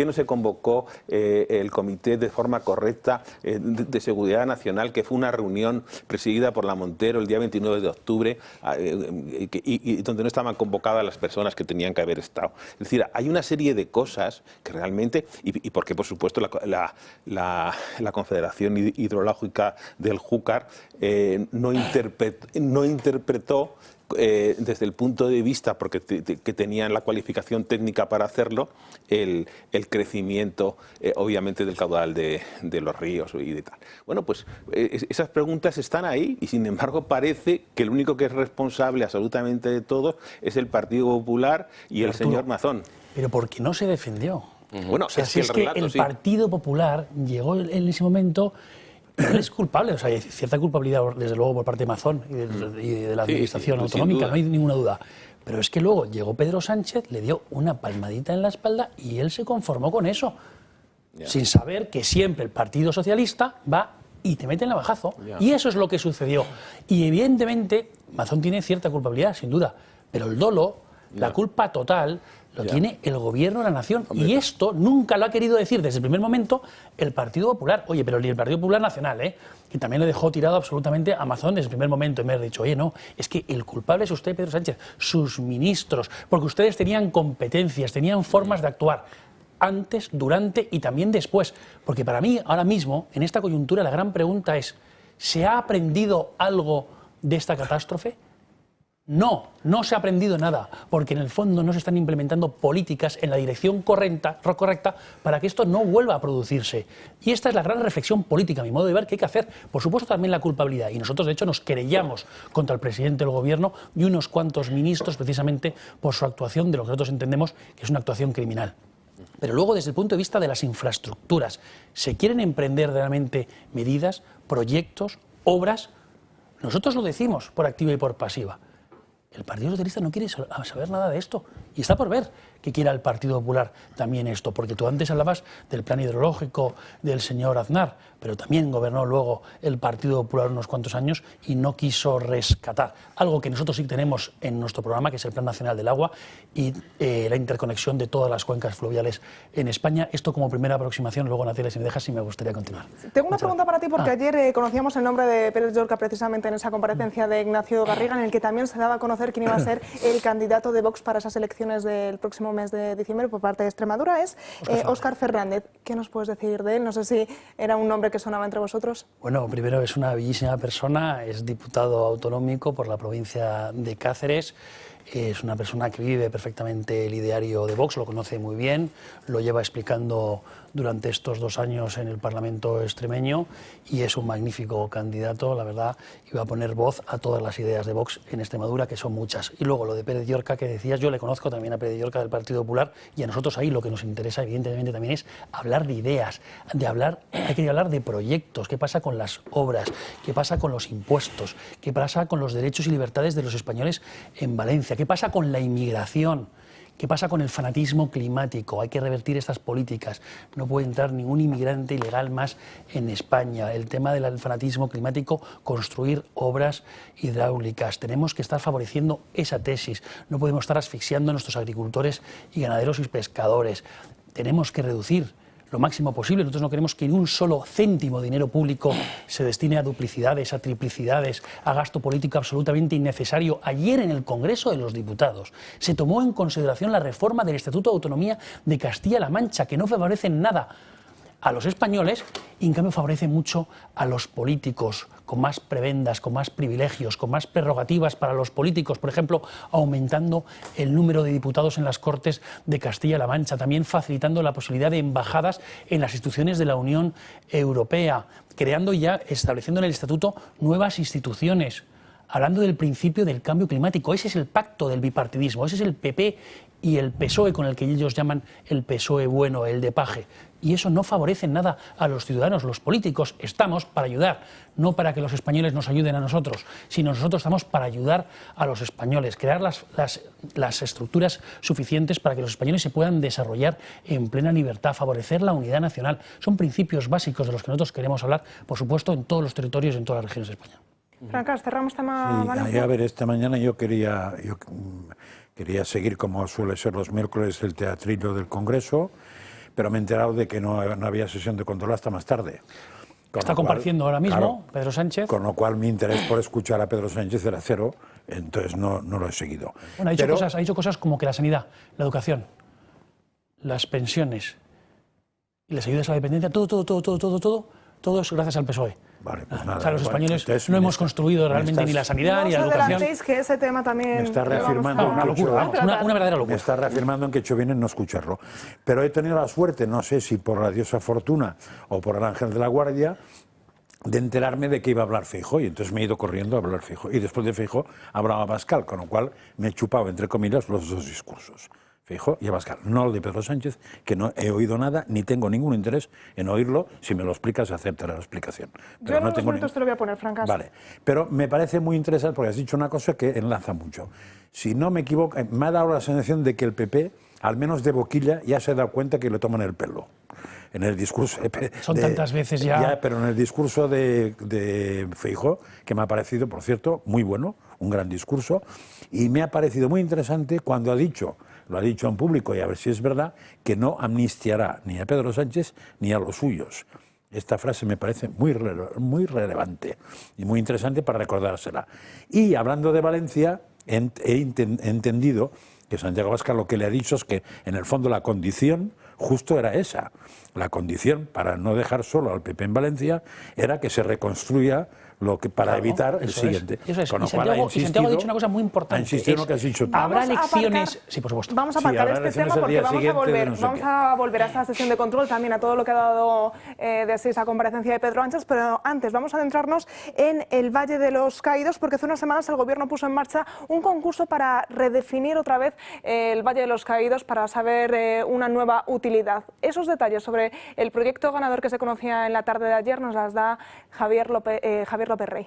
no se convocó el comité de forma correcta de seguridad nacional, que fue una reunión presidida por la Montero el día 29 de octubre y donde no estaban convocadas las personas que tenían que haber estado? Es decir, hay una serie de cosas que realmente, y porque por supuesto la Confederación Hidrológica del Júcar no interpretó desde el punto de vista, porque que tenían la cualificación técnica para hacerlo, el crecimiento obviamente del caudal de los ríos y de tal. Bueno, pues esas preguntas están ahí y sin embargo parece que el único que es responsable absolutamente de todo es el Partido Popular y el señor Mazón. Pero porque no se defendió. Bueno, o sea, es que el Partido Popular llegó en ese momento. Él es culpable, o sea, hay cierta culpabilidad, desde luego, por parte de Mazón y de la administración autonómica, no hay ninguna duda. Pero es que luego llegó Pedro Sánchez, le dio una palmadita en la espalda y él se conformó con eso, sin saber que siempre el Partido Socialista va y te mete en navajazo. Y eso es lo que sucedió. Y evidentemente Mazón tiene cierta culpabilidad, sin duda, pero el dolo, la culpa total, lo tiene el gobierno de la nación. Hombre, y esto nunca lo ha querido decir desde el primer momento el Partido Popular. Oye, pero ni el Partido Popular Nacional, que también le dejó tirado absolutamente a Mazón desde el primer momento. Y me ha dicho, oye, no, es que el culpable es usted, Pedro Sánchez, sus ministros, porque ustedes tenían competencias, tenían formas de actuar antes, durante y también después. Porque para mí, ahora mismo, en esta coyuntura, la gran pregunta es, ¿se ha aprendido algo de esta catástrofe? No, no se ha aprendido nada, porque en el fondo no se están implementando políticas en la dirección correcta para que esto no vuelva a producirse. Y esta es la gran reflexión política, a mi modo de ver, que hay que hacer. Por supuesto también la culpabilidad. Y nosotros, de hecho, nos querellamos contra el presidente del gobierno y unos cuantos ministros, precisamente por su actuación, de lo que nosotros entendemos que es una actuación criminal. Pero luego, desde el punto de vista de las infraestructuras, ¿se quieren emprender realmente medidas, proyectos, obras? Nosotros lo decimos por activa y por pasiva. El Partido Socialista no quiere saber nada de esto. Y está por ver que quiera el Partido Popular también esto. Porque tú antes hablabas del plan hidrológico del señor Aznar, pero también gobernó luego el Partido Popular unos cuantos años y no quiso rescatar algo que nosotros sí tenemos en nuestro programa, que es el Plan Nacional del Agua y la interconexión de todas las cuencas fluviales en España. Esto como primera aproximación. Luego, Natalia, si me dejas, sí me gustaría continuar. Tengo una pregunta para ti, porque ayer conocíamos el nombre de Pérez Llorca precisamente en esa comparecencia de Ignacio Garriga, en el que también se daba a conocer quién iba a ser el candidato de Vox para esas elecciones del próximo mes de diciembre por parte de Extremadura. Es Óscar Fernández. ¿Qué nos puedes decir de él? No sé si era un nombre que sonaba entre vosotros. Bueno, primero es una bellísima persona, es diputado autonómico por la provincia de Cáceres. Es una persona que vive perfectamente el ideario de Vox, lo conoce muy bien, lo lleva explicando durante estos 2 años en el Parlamento extremeño y es un magnífico candidato, la verdad, y va a poner voz a todas las ideas de Vox en Extremadura, que son muchas. Y luego lo de Pérez Llorca, que decías, yo le conozco también a Pérez Llorca del Partido Popular, y a nosotros ahí lo que nos interesa evidentemente también es hablar de ideas, hay que hablar de proyectos, qué pasa con las obras, qué pasa con los impuestos, qué pasa con los derechos y libertades de los españoles en Valencia, qué pasa con la inmigración. ¿Qué pasa con el fanatismo climático? Hay que revertir estas políticas. No puede entrar ningún inmigrante ilegal más en España. El tema del fanatismo climático, construir obras hidráulicas. Tenemos que estar favoreciendo esa tesis. No podemos estar asfixiando a nuestros agricultores y ganaderos y pescadores. Tenemos que reducir lo máximo posible. Nosotros no queremos que ni un solo céntimo de dinero público se destine a duplicidades, a triplicidades, a gasto político absolutamente innecesario. Ayer en el Congreso de los Diputados se tomó en consideración la reforma del Estatuto de Autonomía de Castilla-La Mancha, que no favorece en nada a los españoles y en cambio favorece mucho a los políticos con más prebendas, con más privilegios, con más prerrogativas para los políticos, por ejemplo, aumentando el número de diputados en las Cortes de Castilla-La Mancha, también facilitando la posibilidad de embajadas en las instituciones de la Unión Europea, estableciendo en el Estatuto nuevas instituciones, hablando del principio del cambio climático. Ese es el pacto del bipartidismo, ese es el PP y el PSOE, con el que ellos llaman el PSOE bueno, el de paje. Y eso no favorece en nada a los ciudadanos. Los políticos estamos para ayudar, no para que los españoles nos ayuden a nosotros, sino nosotros estamos para ayudar a los españoles, crear las estructuras suficientes para que los españoles se puedan desarrollar en plena libertad, favorecer la unidad nacional. Son principios básicos de los que nosotros queremos hablar, por supuesto, en todos los territorios y en todas las regiones de España. Francas, cerramos tema Sí, Valencia. a ver, esta mañana yo quería seguir, como suele ser los miércoles, el teatrillo del Congreso, pero me he enterado de que no había sesión de control hasta más tarde. Está compareciendo ahora mismo Pedro Sánchez. Con lo cual mi interés por escuchar a Pedro Sánchez era cero, entonces no lo he seguido. Bueno, ha dicho cosas como que la sanidad, la educación, las pensiones y las ayudas a la dependencia, todo es gracias al PSOE. Vale, pues nada. O sea, los españoles entonces no hemos construido realmente ni la sanidad ni la educación. No os adelantéis, que ese tema también... Me está reafirmando lo vamos a- Una locura, vamos, una verdadera locura. Me está reafirmando en que he hecho bien en no escucharlo. Pero he tenido la suerte, no sé si por la diosa Fortuna o por el ángel de la guardia, de enterarme de que iba a hablar Feijóo, y entonces me he ido corriendo a hablar Feijóo. Y después de Feijóo hablaba Abascal, con lo cual me he chupado, entre comillas, los dos discursos. Feijóo y Abascal, no el de Pedro Sánchez, que no he oído nada, ni tengo ningún interés en oírlo. Si me lo explicas, aceptaré la explicación. Pero Yo en unos tengo minutos te lo voy a poner, Francas. Vale, pero me parece muy interesante porque has dicho una cosa que enlaza mucho. Si no me equivoco, me ha dado la sensación de que el PP, al menos de boquilla, ya se ha dado cuenta que le toman el pelo. En el discurso Son tantas veces ya. Pero en el discurso de Feijóo, que me ha parecido, por cierto, muy bueno, un gran discurso, y me ha parecido muy interesante cuando ha dicho, lo ha dicho en público y a ver si es verdad, que no amnistiará ni a Pedro Sánchez ni a los suyos. Esta frase me parece muy relevante y muy interesante para recordársela. Y hablando de Valencia, he entendido que Santiago Abascal lo que le ha dicho es que en el fondo la condición justo era esa. La condición para no dejar solo al PP en Valencia era que se reconstruya lo que para evitar el siguiente. Eso es. Con lo Y cual Santiago ha dicho una cosa muy importante. Ha insistido en lo que has dicho tú. Habrá Vamos a elecciones. aparcar- Sí, por supuesto. Vamos a Sí, aparcar habrá este tema elecciones el porque día vamos siguiente de no sé a volver a esta sesión de control, también a todo lo que ha dado de sí esa comparecencia de Pedro Sánchez, pero antes vamos a adentrarnos en el Valle de los Caídos, porque hace unas semanas el Gobierno puso en marcha un concurso para redefinir otra vez el Valle de los Caídos, para saber una nueva utilidad. Esos detalles sobre el proyecto ganador que se conocía en la tarde de ayer nos las da Javier López Rey.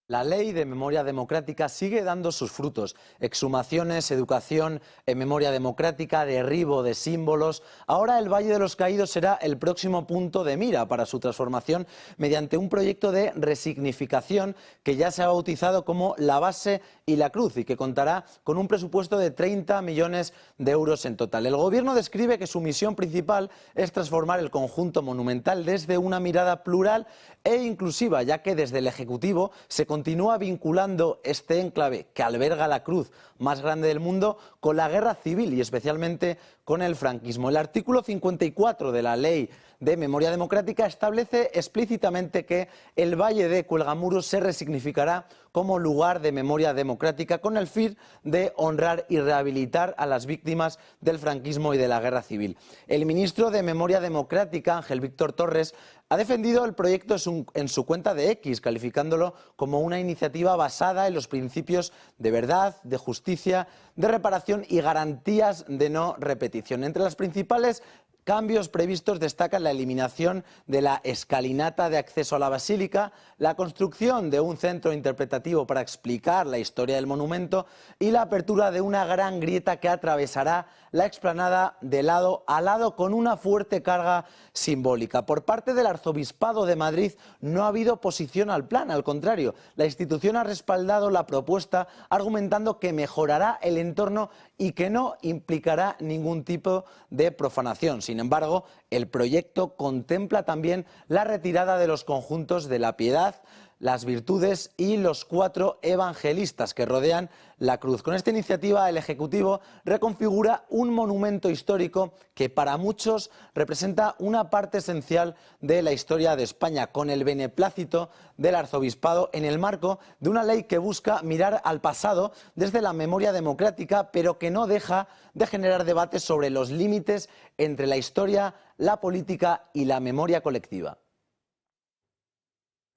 La ley de memoria democrática sigue dando sus frutos. Exhumaciones, educación en memoria democrática, derribo de símbolos. Ahora el Valle de los Caídos será el próximo punto de mira para su transformación mediante un proyecto de resignificación que ya se ha bautizado como La Base y la Cruz y que contará con un presupuesto de 30 millones de euros en total. El Gobierno describe que su misión principal es transformar el conjunto monumental desde una mirada plural e inclusiva, ya que desde el Ejecutivo se continúa vinculando este enclave que alberga la cruz más grande del mundo con la guerra civil y especialmente con el franquismo. El artículo 54 de la Ley de Memoria Democrática establece explícitamente que el Valle de Cuelgamuros se resignificará como lugar de memoria democrática con el fin de honrar y rehabilitar a las víctimas del franquismo y de la guerra civil. El ministro de Memoria Democrática, Ángel Víctor Torres, ha defendido el proyecto en su cuenta de X, calificándolo como una iniciativa basada en los principios de verdad, de justicia, de reparación y garantías de no repetición. Entre las principales cambios previstos destacan la eliminación de la escalinata de acceso a la basílica, la construcción de un centro interpretativo para explicar la historia del monumento y la apertura de una gran grieta que atravesará la explanada de lado a lado con una fuerte carga simbólica. Por parte del Arzobispado de Madrid no ha habido oposición al plan, al contrario, la institución ha respaldado la propuesta argumentando que mejorará el entorno y que no implicará ningún tipo de profanación. Sin embargo, el proyecto contempla también la retirada de los conjuntos de la Piedad, las virtudes y los 4 evangelistas que rodean la cruz. Con esta iniciativa, el Ejecutivo reconfigura un monumento histórico que para muchos representa una parte esencial de la historia de España, con el beneplácito del arzobispado en el marco de una ley que busca mirar al pasado desde la memoria democrática, pero que no deja de generar debates sobre los límites entre la historia, la política y la memoria colectiva.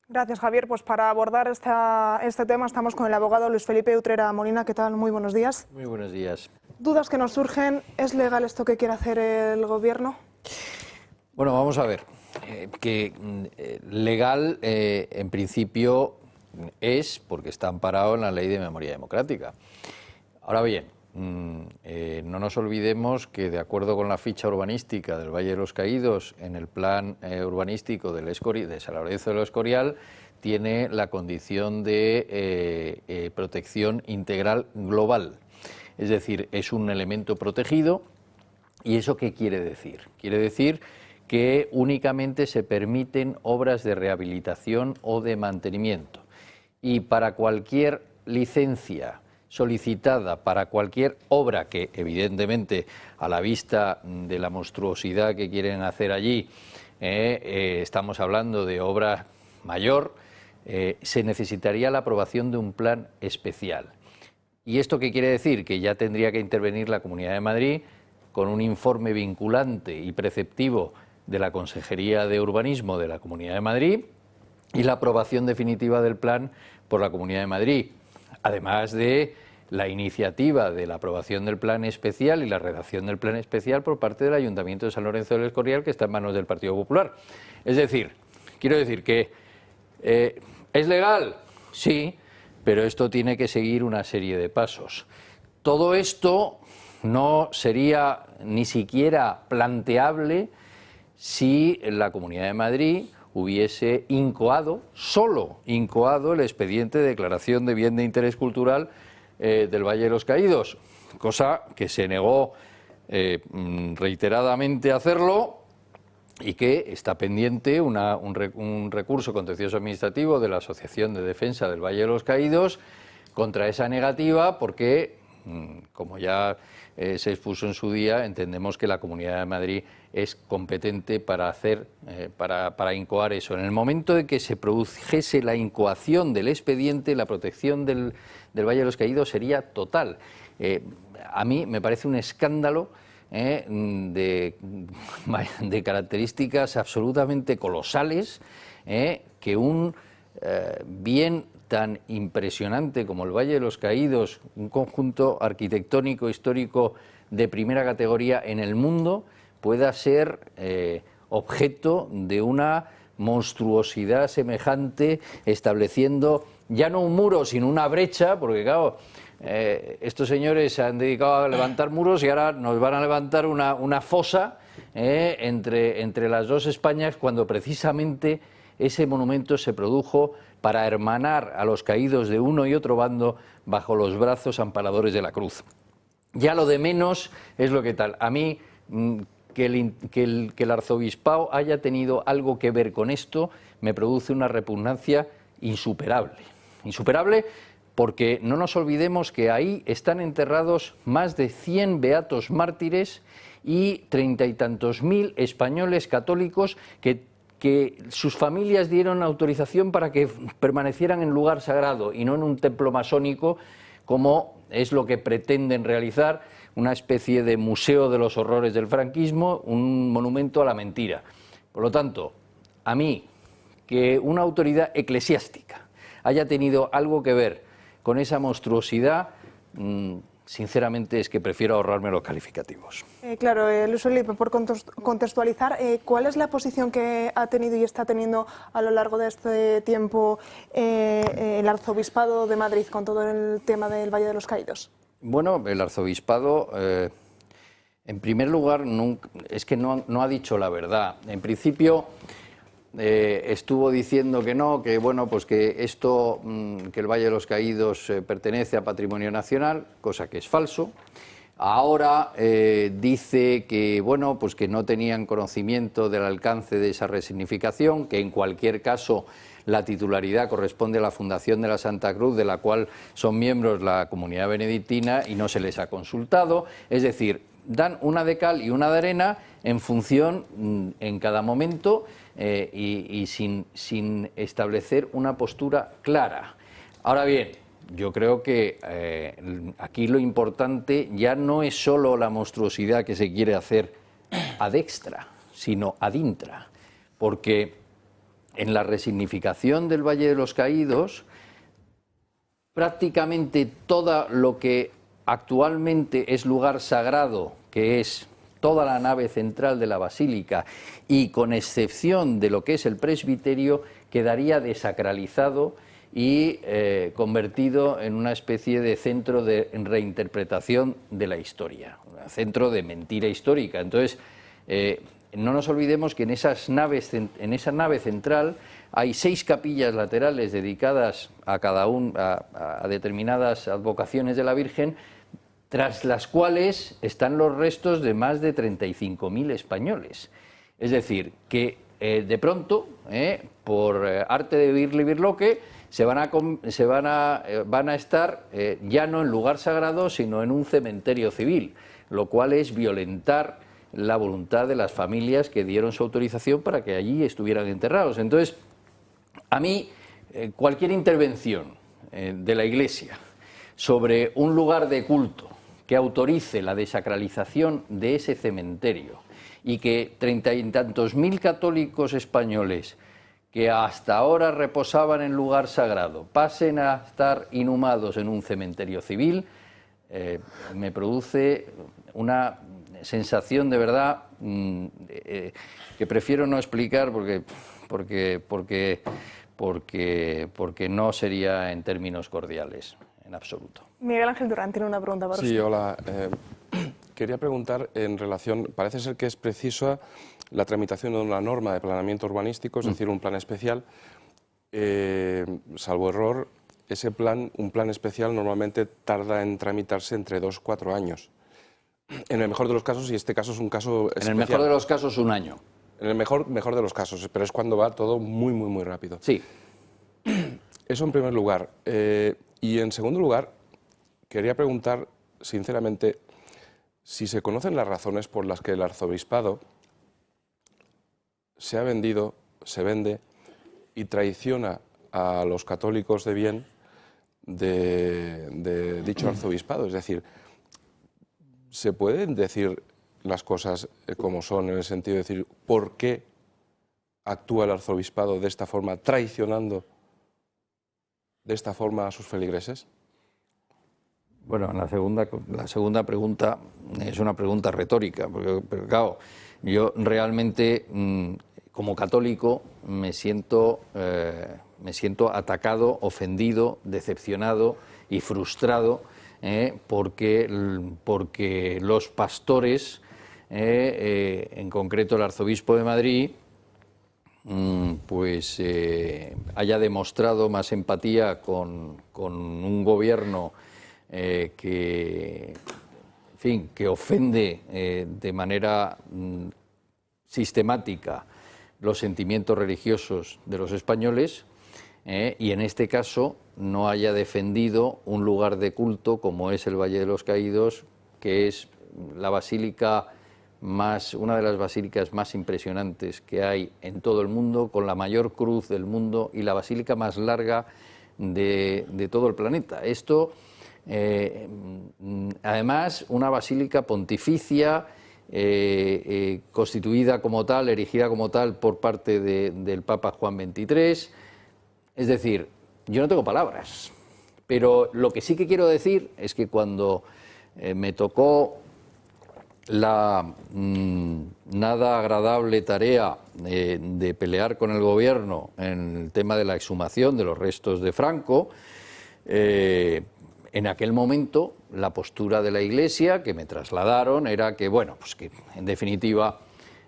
Gracias, Javier. Pues para abordar este tema estamos con el abogado Luis Felipe Utrera Molina. ¿Qué tal? Muy buenos días. Muy buenos días. Dudas que nos surgen. ¿Es legal esto que quiere hacer el Gobierno? Bueno, vamos a ver. Legal, en principio, es porque está amparado en la Ley de Memoria Democrática. Ahora bien, no nos olvidemos que, de acuerdo con la ficha urbanística del Valle de los Caídos, en el plan urbanístico de San Lorenzo del Escorial, tiene la condición de protección integral global. Es decir, es un elemento protegido. ¿Y eso qué quiere decir? Quiere decir que únicamente se permiten obras de rehabilitación o de mantenimiento. Y para cualquier licencia solicitada, para cualquier obra que, evidentemente, a la vista de la monstruosidad que quieren hacer allí, estamos hablando de obra mayor, se necesitaría la aprobación de un plan especial. ¿Y esto qué quiere decir? Que ya tendría que intervenir la Comunidad de Madrid con un informe vinculante y preceptivo de la Consejería de Urbanismo de la Comunidad de Madrid y la aprobación definitiva del plan por la Comunidad de Madrid, además de la iniciativa de la aprobación del plan especial y la redacción del plan especial por parte del Ayuntamiento de San Lorenzo del Escorial, que está en manos del Partido Popular. Es decir, quiero decir que ¿es legal? Sí, pero esto tiene que seguir una serie de pasos. Todo esto no sería ni siquiera planteable si la Comunidad de Madrid hubiese solo incoado el expediente de declaración de bien de interés cultural del Valle de los Caídos, cosa que se negó reiteradamente a hacerlo y que está pendiente un recurso contencioso administrativo de la Asociación de Defensa del Valle de los Caídos contra esa negativa, porque, como ya se expuso en su día, entendemos que la Comunidad de Madrid es competente para para incoar eso. En el momento de que se produjese la incoación del expediente, la protección del Valle de los Caídos sería total. A mí me parece un escándalo de características absolutamente colosales, que un bien tan impresionante como el Valle de los Caídos, un conjunto arquitectónico histórico de primera categoría en el mundo, pueda ser objeto de una monstruosidad semejante, estableciendo ya no un muro, sino una brecha, porque claro, estos señores se han dedicado a levantar muros y ahora nos van a levantar una fosa entre las dos Españas, cuando precisamente ese monumento se produjo para hermanar a los caídos de uno y otro bando bajo los brazos amparadores de la cruz. Ya lo de menos es lo que tal. A mí, que el arzobispado haya tenido algo que ver con esto, me produce una repugnancia insuperable. Insuperable porque no nos olvidemos que ahí están enterrados más de 100 beatos mártires y 30 y tantos mil españoles católicos que sus familias dieron autorización para que permanecieran en lugar sagrado y no en un templo masónico, como es lo que pretenden realizar, una especie de museo de los horrores del franquismo, un monumento a la mentira. Por lo tanto, a mí, que una autoridad eclesiástica haya tenido algo que ver con esa monstruosidad, sinceramente es que prefiero ahorrarme los calificativos. Claro, Luis Felipe, por contextualizar, ¿cuál es la posición que ha tenido y está teniendo a lo largo de este tiempo el Arzobispado de Madrid con todo el tema del Valle de los Caídos? Bueno, el Arzobispado, en primer lugar, es que no ha dicho la verdad. En principio estuvo diciendo que no, que bueno, pues que esto, que el Valle de los Caídos pertenece a Patrimonio Nacional, cosa que es falso. Ahora dice que bueno, pues que no tenían conocimiento del alcance de esa resignificación, que en cualquier caso la titularidad corresponde a la Fundación de la Santa Cruz, de la cual son miembros la comunidad benedictina, y no se les ha consultado. Es decir, dan una de cal y una de arena en función en cada momento y sin establecer una postura clara. Ahora bien, yo creo que aquí lo importante ya no es solo la monstruosidad que se quiere hacer ad extra, sino ad intra, porque en la resignificación del Valle de los Caídos, prácticamente todo lo que actualmente es lugar sagrado, que es toda la nave central de la basílica, y con excepción de lo que es el presbiterio, quedaría desacralizado y convertido en una especie de centro de reinterpretación de la historia, un centro de mentira histórica. Entonces, no nos olvidemos que en esa nave central hay 6 capillas laterales dedicadas a determinadas advocaciones de la Virgen, tras las cuales están los restos de más de 35.000 españoles. Es decir, que de pronto, por arte de birlibirloque, van a estar ya no en lugar sagrado, sino en un cementerio civil, lo cual es violentar la voluntad de las familias que dieron su autorización para que allí estuvieran enterrados. Entonces, a mí, cualquier intervención de la Iglesia sobre un lugar de culto que autorice la desacralización de ese cementerio y que 30 y tantos mil católicos españoles que hasta ahora reposaban en lugar sagrado pasen a estar inhumados en un cementerio civil, me produce una sensación de verdad que prefiero no explicar porque no sería en términos cordiales, en absoluto. Miguel Ángel Durán tiene una pregunta para usted. Sí, hola. Quería preguntar en relación, parece ser que es precisa la tramitación de una norma de planeamiento urbanístico, es decir, un plan especial. Salvo error, un plan especial normalmente tarda en tramitarse entre 2 y 4 años. En el mejor de los casos, y este caso es un caso especial. En el mejor de los casos, 1 año. En el mejor de los casos, pero es cuando va todo muy rápido. Sí. Eso en primer lugar. Y en segundo lugar, quería preguntar, sinceramente, si se conocen las razones por las que el arzobispado se vende y traiciona a los católicos de bien de dicho arzobispado. Es decir, ¿se pueden decir las cosas como son, en el sentido de decir por qué actúa el arzobispado de esta forma, traicionando de esta forma a sus feligreses? Bueno, la segunda pregunta es una pregunta retórica, pero claro, yo realmente, como católico, me siento atacado, ofendido, decepcionado y frustrado, porque los pastores, en concreto el arzobispo de Madrid, haya demostrado más empatía con un gobierno que ofende de manera sistemática los sentimientos religiosos de los españoles, y en este caso no haya defendido un lugar de culto como es el Valle de los Caídos, que es la basílica una de las basílicas más impresionantes que hay en todo el mundo, con la mayor cruz del mundo y la basílica más larga de todo el planeta. Esto, además, una basílica pontificia, constituida como tal, erigida como tal por parte del Papa Juan XXIII. Es decir, yo no tengo palabras, pero lo que sí que quiero decir es que cuando me tocó la nada agradable tarea de pelear con el gobierno en el tema de la exhumación de los restos de Franco, en aquel momento la postura de la Iglesia que me trasladaron era que, bueno, pues que en definitiva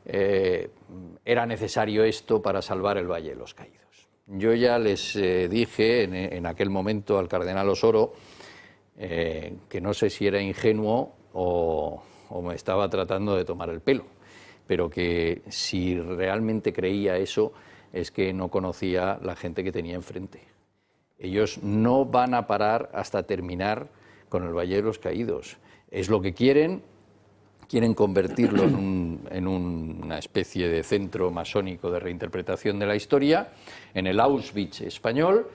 era necesario esto para salvar el Valle de los Caídos. Yo ya les dije en aquel momento al cardenal Osoro que no sé si era ingenuo o me estaba tratando de tomar el pelo, pero que si realmente creía eso, es que no conocía la gente que tenía enfrente. Ellos no van a parar hasta terminar con el Valle de los Caídos. Es lo que quieren convertirlo en una especie de centro masónico de reinterpretación de la historia, en el Auschwitz español,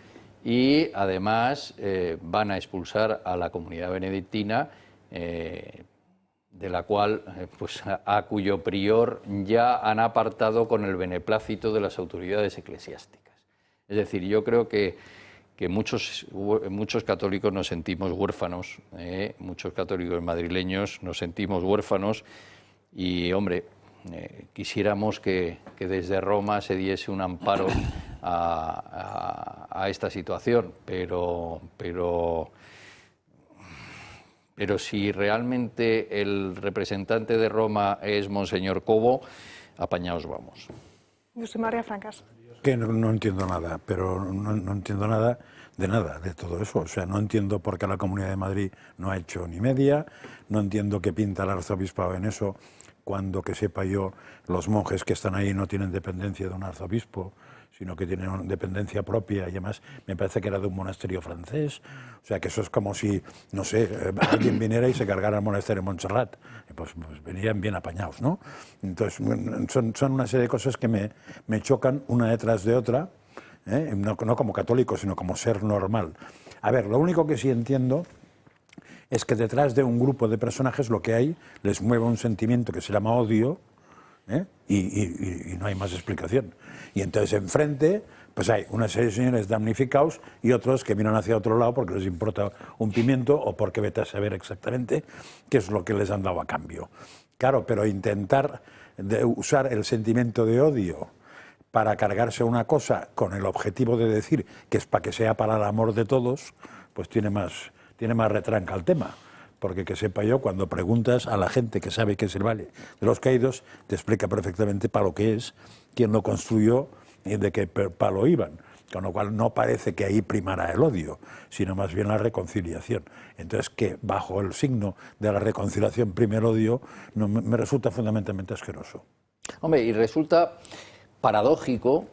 y además van a expulsar a la comunidad benedictina, de la cual, a cuyo prior ya han apartado con el beneplácito de las autoridades eclesiásticas. Es decir, yo creo que muchos católicos nos sentimos huérfanos, muchos católicos madrileños nos sentimos huérfanos y, hombre, quisiéramos que desde Roma se diese un amparo a esta situación, pero si realmente el representante de Roma es Monseñor Cobo, apañaos vamos. José María Francas. Que no entiendo nada, pero no entiendo nada, de todo eso. O sea, no entiendo por qué la Comunidad de Madrid no ha hecho ni media, no entiendo qué pinta el arzobispado en eso, cuando, que sepa yo, los monjes que están ahí no tienen dependencia de un arzobispo, sino que tienen una dependencia propia, y además me parece que era de un monasterio francés. O sea, que eso es como si, no sé, alguien viniera y se cargara el monasterio de Montserrat. Pues venían bien apañados, ¿no? Entonces, son una serie de cosas que me chocan una detrás de otra, no como católico, sino como ser normal. A ver, lo único que sí entiendo es que detrás de un grupo de personajes lo que hay les mueve un sentimiento que se llama odio, y no hay más explicación. Y entonces enfrente pues hay una serie de señores damnificados y otros que miran hacia otro lado porque les importa un pimiento o porque vete a saber exactamente qué es lo que les han dado a cambio. Claro, pero intentar usar el sentimiento de odio para cargarse una cosa con el objetivo de decir que es para que sea para el amor de todos, pues tiene más retranca el tema. Porque que sepa yo, cuando preguntas a la gente que sabe qué es el Valle de los Caídos, te explica perfectamente para lo que es, quién lo construyó y de qué palo iban. Con lo cual no parece que ahí primara el odio, sino más bien la reconciliación. Entonces, que bajo el signo de la reconciliación prime el odio, me resulta fundamentalmente asqueroso. Hombre, y resulta paradójico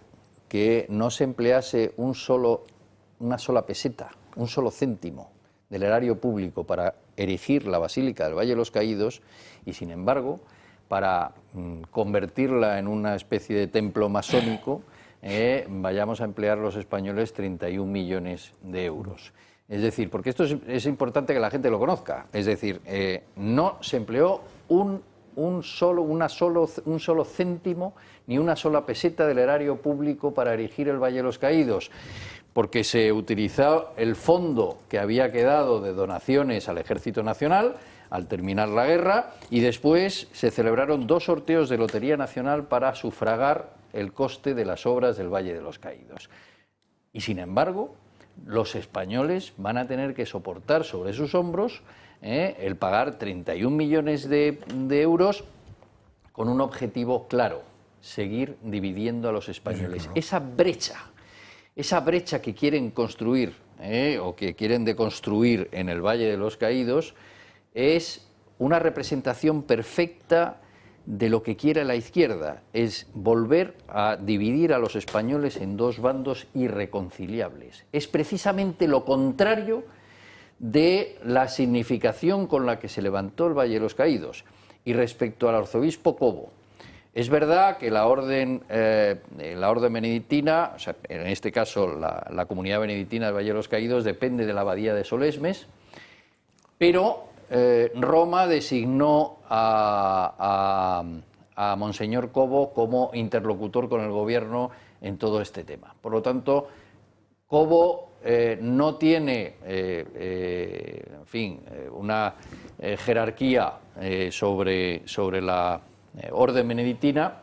que no se emplease una sola peseta, un solo céntimo del erario público para erigir la Basílica del Valle de los Caídos y, sin embargo, para convertirla en una especie de templo masónico, vayamos a emplear los españoles 31 millones de euros. Es decir, porque esto es importante que la gente lo conozca, es decir, no se empleó un solo céntimo ni una sola peseta del erario público para erigir el Valle de los Caídos, porque se utilizó el fondo que había quedado de donaciones al Ejército Nacional al terminar la guerra y después se celebraron 2 sorteos de Lotería Nacional para sufragar el coste de las obras del Valle de los Caídos. Y sin embargo, los españoles van a tener que soportar sobre sus hombros el pagar 31 millones de euros con un objetivo claro: seguir dividiendo a los españoles. Sí, claro. Esa brecha que quieren construir o que quieren deconstruir en el Valle de los Caídos es una representación perfecta de lo que quiere la izquierda, es volver a dividir a los españoles en 2 bandos irreconciliables. Es precisamente lo contrario de la significación con la que se levantó el Valle de los Caídos. Y respecto al arzobispo Cobo, es verdad que la orden benedictina, o sea, en este caso la comunidad benedictina del Valle de los Caídos, depende de la abadía de Solesmes, pero Roma designó a Monseñor Cobo como interlocutor con el gobierno en todo este tema. Por lo tanto, Cobo no tiene, una jerarquía sobre la orden benedictina,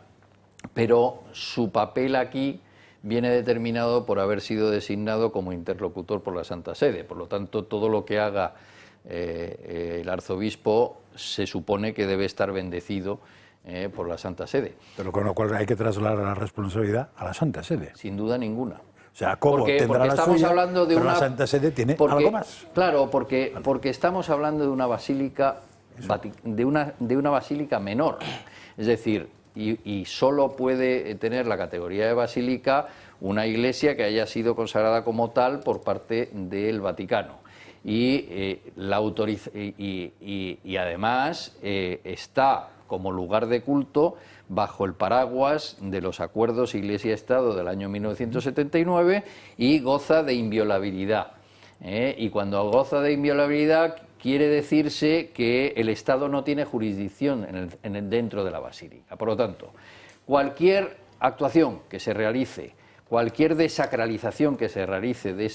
pero su papel aquí viene determinado por haber sido designado como interlocutor por la Santa Sede. Por lo tanto, todo lo que haga el arzobispo se supone que debe estar bendecido por la Santa Sede. Pero con lo cual hay que trasladar la responsabilidad a la Santa Sede. Sin duda ninguna. O sea, Cobo tendrá la estamos suya, hablando de pero la Santa Sede tiene algo más. Claro, porque estamos hablando de una basílica, de una basílica menor. Es decir, y solo puede tener la categoría de basílica una iglesia que haya sido consagrada como tal por parte del Vaticano. Y además está como lugar de culto bajo el paraguas de los acuerdos Iglesia-Estado del año 1979 y goza de inviolabilidad. Y cuando goza de inviolabilidad quiere decirse que el Estado no tiene jurisdicción dentro de la basílica. Por lo tanto, cualquier actuación que se realice, cualquier desacralización que se realice de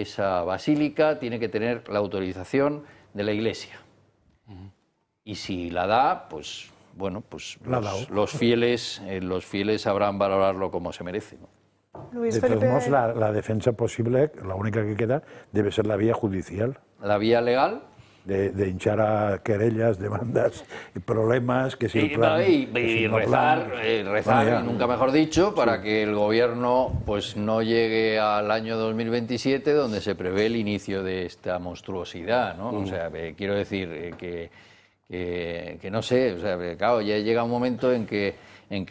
esa basílica tiene que tener la autorización de la Iglesia. Y si la da, pues bueno, pues los fieles sabrán valorarlo como se merece, ¿no? Luis De todos Felipe... modos, la defensa posible, la única que queda, debe ser la vía judicial. La vía legal. De hinchar a querellas, demandas y problemas, que si el plan... Y rezar, y nunca mejor dicho, para que el gobierno pues no llegue al año 2027, donde se prevé el inicio de esta monstruosidad, ¿no? O sea, quiero decir que no sé, o sea, claro, ya llega un momento en que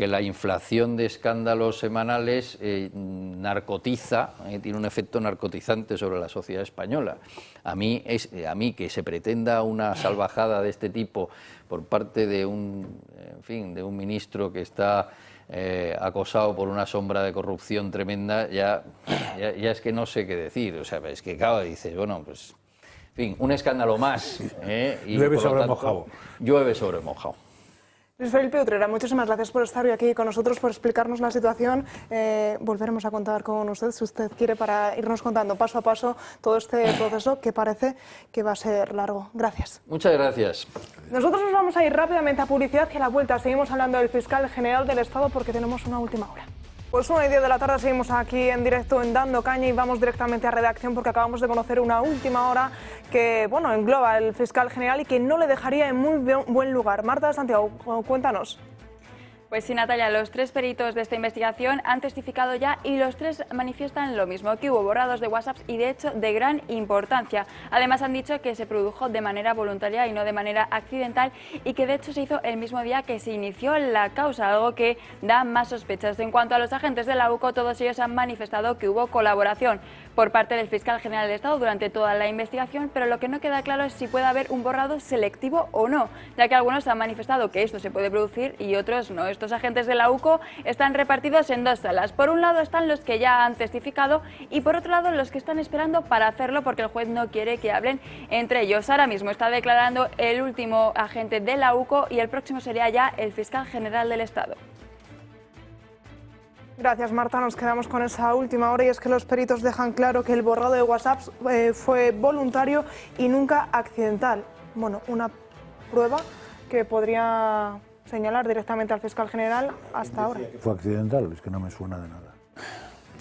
la inflación de escándalos semanales narcotiza, tiene un efecto narcotizante sobre la sociedad española. A mí que se pretenda una salvajada de este tipo por parte de un ministro que está acosado por una sombra de corrupción tremenda, ya es que no sé qué decir. O sea, es que claro, dices, bueno, pues, en fin, un escándalo más. Y llueve sobre mojado. Llueve sobre mojado. Luis Felipe Utrera, muchísimas gracias por estar hoy aquí con nosotros, por explicarnos la situación. Volveremos a contar con usted, si usted quiere, para irnos contando paso a paso todo este proceso que parece que va a ser largo. Gracias. Muchas gracias. Nosotros nos vamos a ir rápidamente a publicidad y a la vuelta seguimos hablando del fiscal general del Estado porque tenemos una última hora. Pues 1:10 de la tarde seguimos aquí en directo en Dando Caña y vamos directamente a redacción porque acabamos de conocer una última hora que, bueno, engloba el fiscal general y que no le dejaría en muy buen lugar. Marta de Santiago, cuéntanos. Pues sí, Natalia, los 3 peritos de esta investigación han testificado ya y los 3 manifiestan lo mismo, que hubo borrados de WhatsApp y de hecho de gran importancia. Además han dicho que se produjo de manera voluntaria y no de manera accidental y que de hecho se hizo el mismo día que se inició la causa, algo que da más sospechas. En cuanto a los agentes de la UCO, todos ellos han manifestado que hubo colaboración por parte del fiscal general del Estado durante toda la investigación, pero lo que no queda claro es si puede haber un borrado selectivo o no, ya que algunos han manifestado que esto se puede producir y otros no. Estos agentes de la UCO están repartidos en 2 salas. Por un lado están los que ya han testificado y por otro lado los que están esperando para hacerlo porque el juez no quiere que hablen entre ellos. Ahora mismo está declarando el último agente de la UCO y el próximo sería ya el fiscal general del Estado. Gracias, Marta. Nos quedamos con esa última hora y es que los peritos dejan claro que el borrado de WhatsApp fue voluntario y nunca accidental. Bueno, una prueba que podría señalar directamente al fiscal general hasta ahora. ¿Fue accidental? Es que no me suena de nada.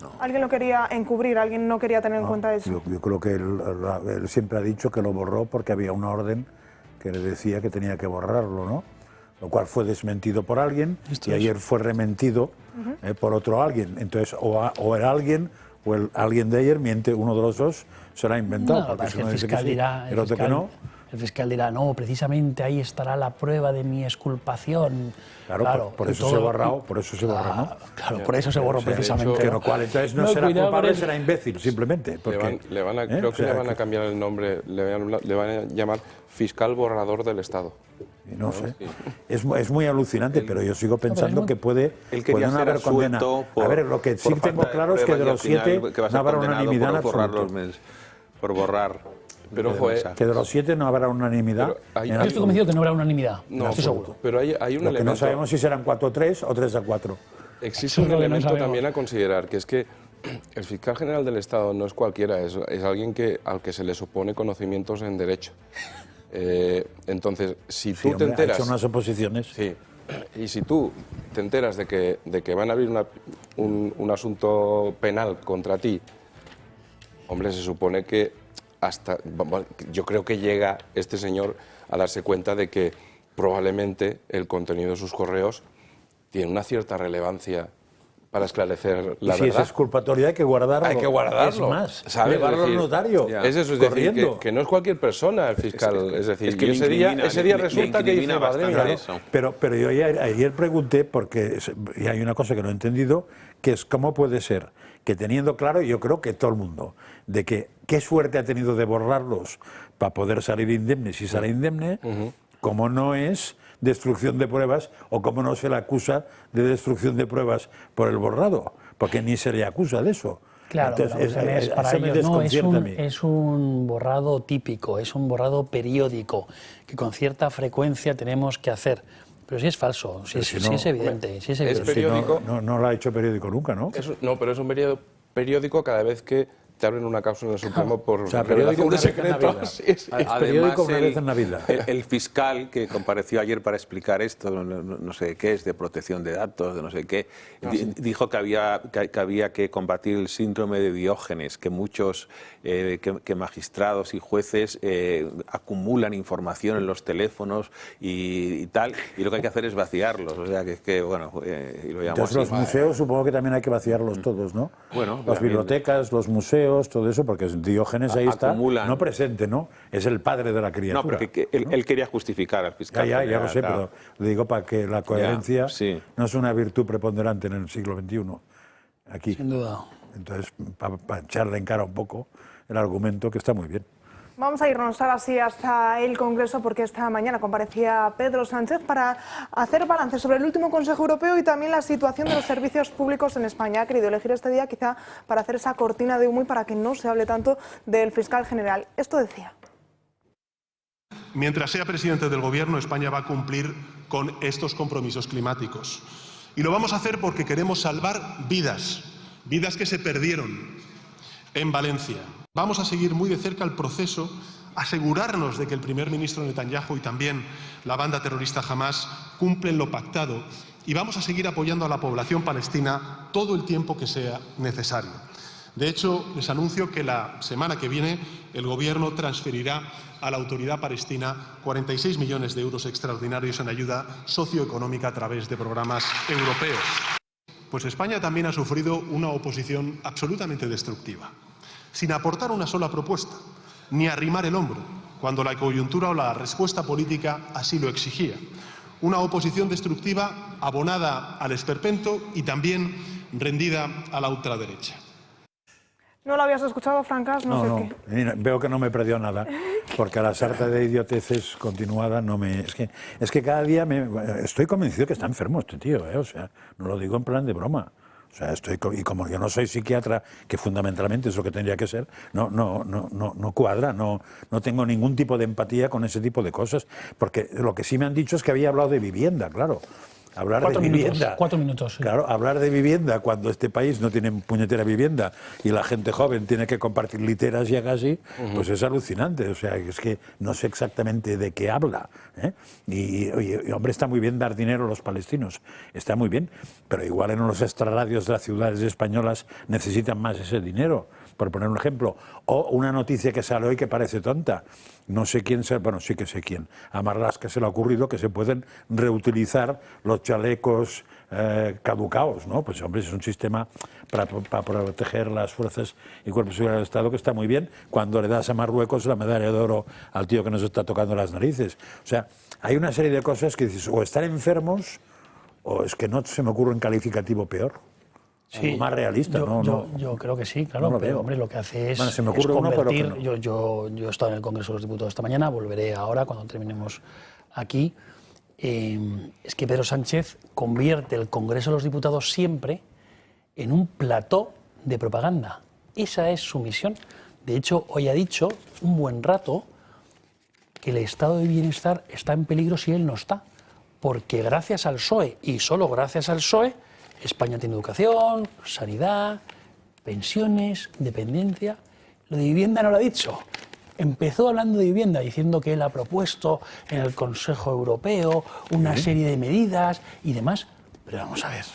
No. Alguien lo quería encubrir, alguien no quería tener en cuenta eso. Yo creo que él siempre ha dicho que lo borró porque había una orden que le decía que tenía que borrarlo, ¿no? Lo cual fue desmentido por alguien y ayer fue rementido por otro alguien. Entonces, o el alguien o el alguien de ayer miente, uno de los dos se lo ha inventado. No, porque si el fiscal dirá, el otro que no. El fiscal dirá, no, precisamente ahí estará la prueba de mi exculpación. Claro, por eso se ha borrado, por eso se borró, ¿no? Claro, por eso se borró precisamente. Que lo cual entonces no será culpable, será imbécil, simplemente. Porque, creo que le van a cambiar el nombre, le van a llamar fiscal borrador del Estado. No sé. Es muy alucinante, pero yo sigo pensando que puede no haber condena. A ver, lo que sí tengo claro es que de los 7 no habrá unanimidad en absoluto. Por borrar. Pero, que de los 7 no habrá unanimidad. Yo estoy convencido que no habrá unanimidad. No, estoy seguro. Pero hay un lo elemento. Que no sabemos si serán 4-3 o 3-4. Existe un elemento también a considerar, que es que el fiscal general del Estado no es cualquiera, es alguien al que se le supone conocimientos en derecho. Entonces, si tú te enteras... Ha hecho unas oposiciones. Sí. Y si tú te enteras de que van a abrir un asunto penal contra ti, hombre, se supone que yo creo que llega este señor a darse cuenta de que probablemente el contenido de sus correos tiene una cierta relevancia para esclarecer la si verdad. es exculpatorio hay que guardarlo. Hay que guardarlo. Es más, ¿sabes? llevarlo al notario. Es eso, es decir, que no es cualquier persona el fiscal. Es decir, que ese día resulta que dice, madre mía, eso. Pero yo ayer pregunté, porque y hay una cosa que no he entendido, que es cómo puede ser que teniendo claro, yo creo que todo el mundo, de que qué suerte ha tenido de borrarlos para poder salir indemne si sale indemne, como no es destrucción de pruebas o como no se le acusa de destrucción de pruebas por el borrado, porque ni se le acusa de eso. Claro, entonces, para ellos no, es un borrado típico, es un borrado periódico que con cierta frecuencia tenemos que hacer. Pero sí es falso, sí es evidente. Sí es evidente. Es periódico. No lo ha hecho periódico nunca, ¿no? No, pero es un periódico cada vez que te abren una causa en el Supremo por revelación de secretos. Es periódico una vez en la vida. El fiscal que compareció ayer para explicar esto, no sé qué es, de protección de datos, de no sé qué, dijo que había que combatir el síndrome de Diógenes, que muchos que magistrados y jueces acumulan información en los teléfonos y tal, y lo que hay que hacer es vaciarlos. O sea, que bueno, y lo llamamos. Entonces los museos supongo que también hay que vaciarlos todos, ¿no? Bueno, las bibliotecas, los museos, todo eso, porque Diógenes ahí acumulan. Está, no presente, ¿no? Es el padre de la criatura. No, pero que él quería justificar al fiscal. Ya lo sé, pero le digo para que la coherencia no es una virtud preponderante en el siglo XXI. Aquí. Sin duda. Entonces, para echarle en cara un poco el argumento, que está muy bien. Vamos a irnos ahora sí hasta el Congreso, porque esta mañana comparecía Pedro Sánchez para hacer balance sobre el último Consejo Europeo y también la situación de los servicios públicos en España. Ha querido elegir este día quizá para hacer esa cortina de humo y para que no se hable tanto del fiscal general. Esto decía. Mientras sea presidente del Gobierno, España va a cumplir con estos compromisos climáticos. Y lo vamos a hacer porque queremos salvar vidas que se perdieron en Valencia. Vamos a seguir muy de cerca el proceso, asegurarnos de que el primer ministro Netanyahu y también la banda terrorista Hamás cumplen lo pactado y vamos a seguir apoyando a la población palestina todo el tiempo que sea necesario. De hecho, les anuncio que la semana que viene el Gobierno transferirá a la Autoridad Palestina 46 millones de euros extraordinarios en ayuda socioeconómica a través de programas europeos. Pues España también ha sufrido una oposición absolutamente destructiva, sin aportar una sola propuesta, ni arrimar el hombro, cuando la coyuntura o la respuesta política así lo exigía. Una oposición destructiva abonada al esperpento y también rendida a la ultraderecha. ¿No lo habías escuchado, Francas? No. Mira, veo que no me perdió nada, porque a la sarta de idioteces continuada no me... Es que cada día estoy convencido que está enfermo este tío, o sea, no lo digo en plan de broma. O sea, y como yo no soy psiquiatra, que fundamentalmente es lo que tendría que ser, no cuadra, no tengo ningún tipo de empatía con ese tipo de cosas, porque lo que sí me han dicho es que había hablado de vivienda, claro. Hablar de vivienda. 4 minutos. Sí. Claro, hablar de vivienda cuando este país no tiene puñetera vivienda y la gente joven tiene que compartir literas y casi, pues es alucinante. O sea, es que no sé exactamente de qué habla. Y hombre, está muy bien dar dinero a los palestinos, está muy bien, pero igual en los extrarradios de las ciudades españolas necesitan más ese dinero, por poner un ejemplo. O una noticia que sale hoy que parece tonta. No sé quién, bueno, sí que sé quién. A Marlaska se le ha ocurrido que se pueden reutilizar los chalecos caducados, ¿no? Pues hombre, es un sistema para proteger las fuerzas y cuerpos de seguridad del Estado que está muy bien cuando le das a Marruecos la medalla de oro al tío que nos está tocando las narices. O sea, hay una serie de cosas que dices, o están enfermos, o es que no se me ocurre un calificativo peor. Sí, más realista, yo creo que sí, claro, pero veo. hombre, lo que hace es, se me ocurre convertir... uno, pero yo he estado en el Congreso de los Diputados esta mañana, volveré ahora cuando terminemos aquí. Es que Pedro Sánchez convierte el Congreso de los Diputados siempre en un plató de propaganda. Esa es su misión. De hecho, hoy ha dicho un buen rato que el estado de bienestar está en peligro si él no está, porque gracias al PSOE, y solo gracias al PSOE, España tiene educación, sanidad, pensiones, dependencia. Lo de vivienda no lo ha dicho. Empezó hablando de vivienda, diciendo que él ha propuesto en el Consejo Europeo una serie de medidas y demás. Pero vamos a ver,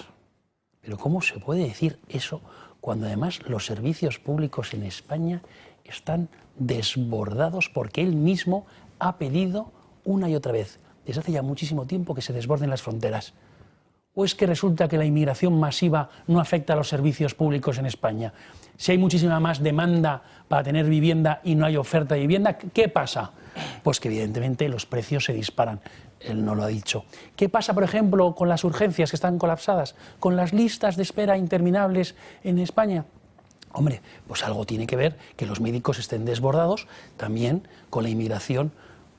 ¿pero cómo se puede decir eso cuando además los servicios públicos en España están desbordados porque él mismo ha pedido una y otra vez, desde hace ya muchísimo tiempo, que se desborden las fronteras? ¿O es que resulta que la inmigración masiva no afecta a los servicios públicos en España? Si hay muchísima más demanda para tener vivienda y no hay oferta de vivienda, ¿qué pasa? Pues que evidentemente los precios se disparan. Él no lo ha dicho. ¿Qué pasa, por ejemplo, con las urgencias que están colapsadas? ¿Con las listas de espera interminables en España? Hombre, pues algo tiene que ver que los médicos estén desbordados también con la inmigración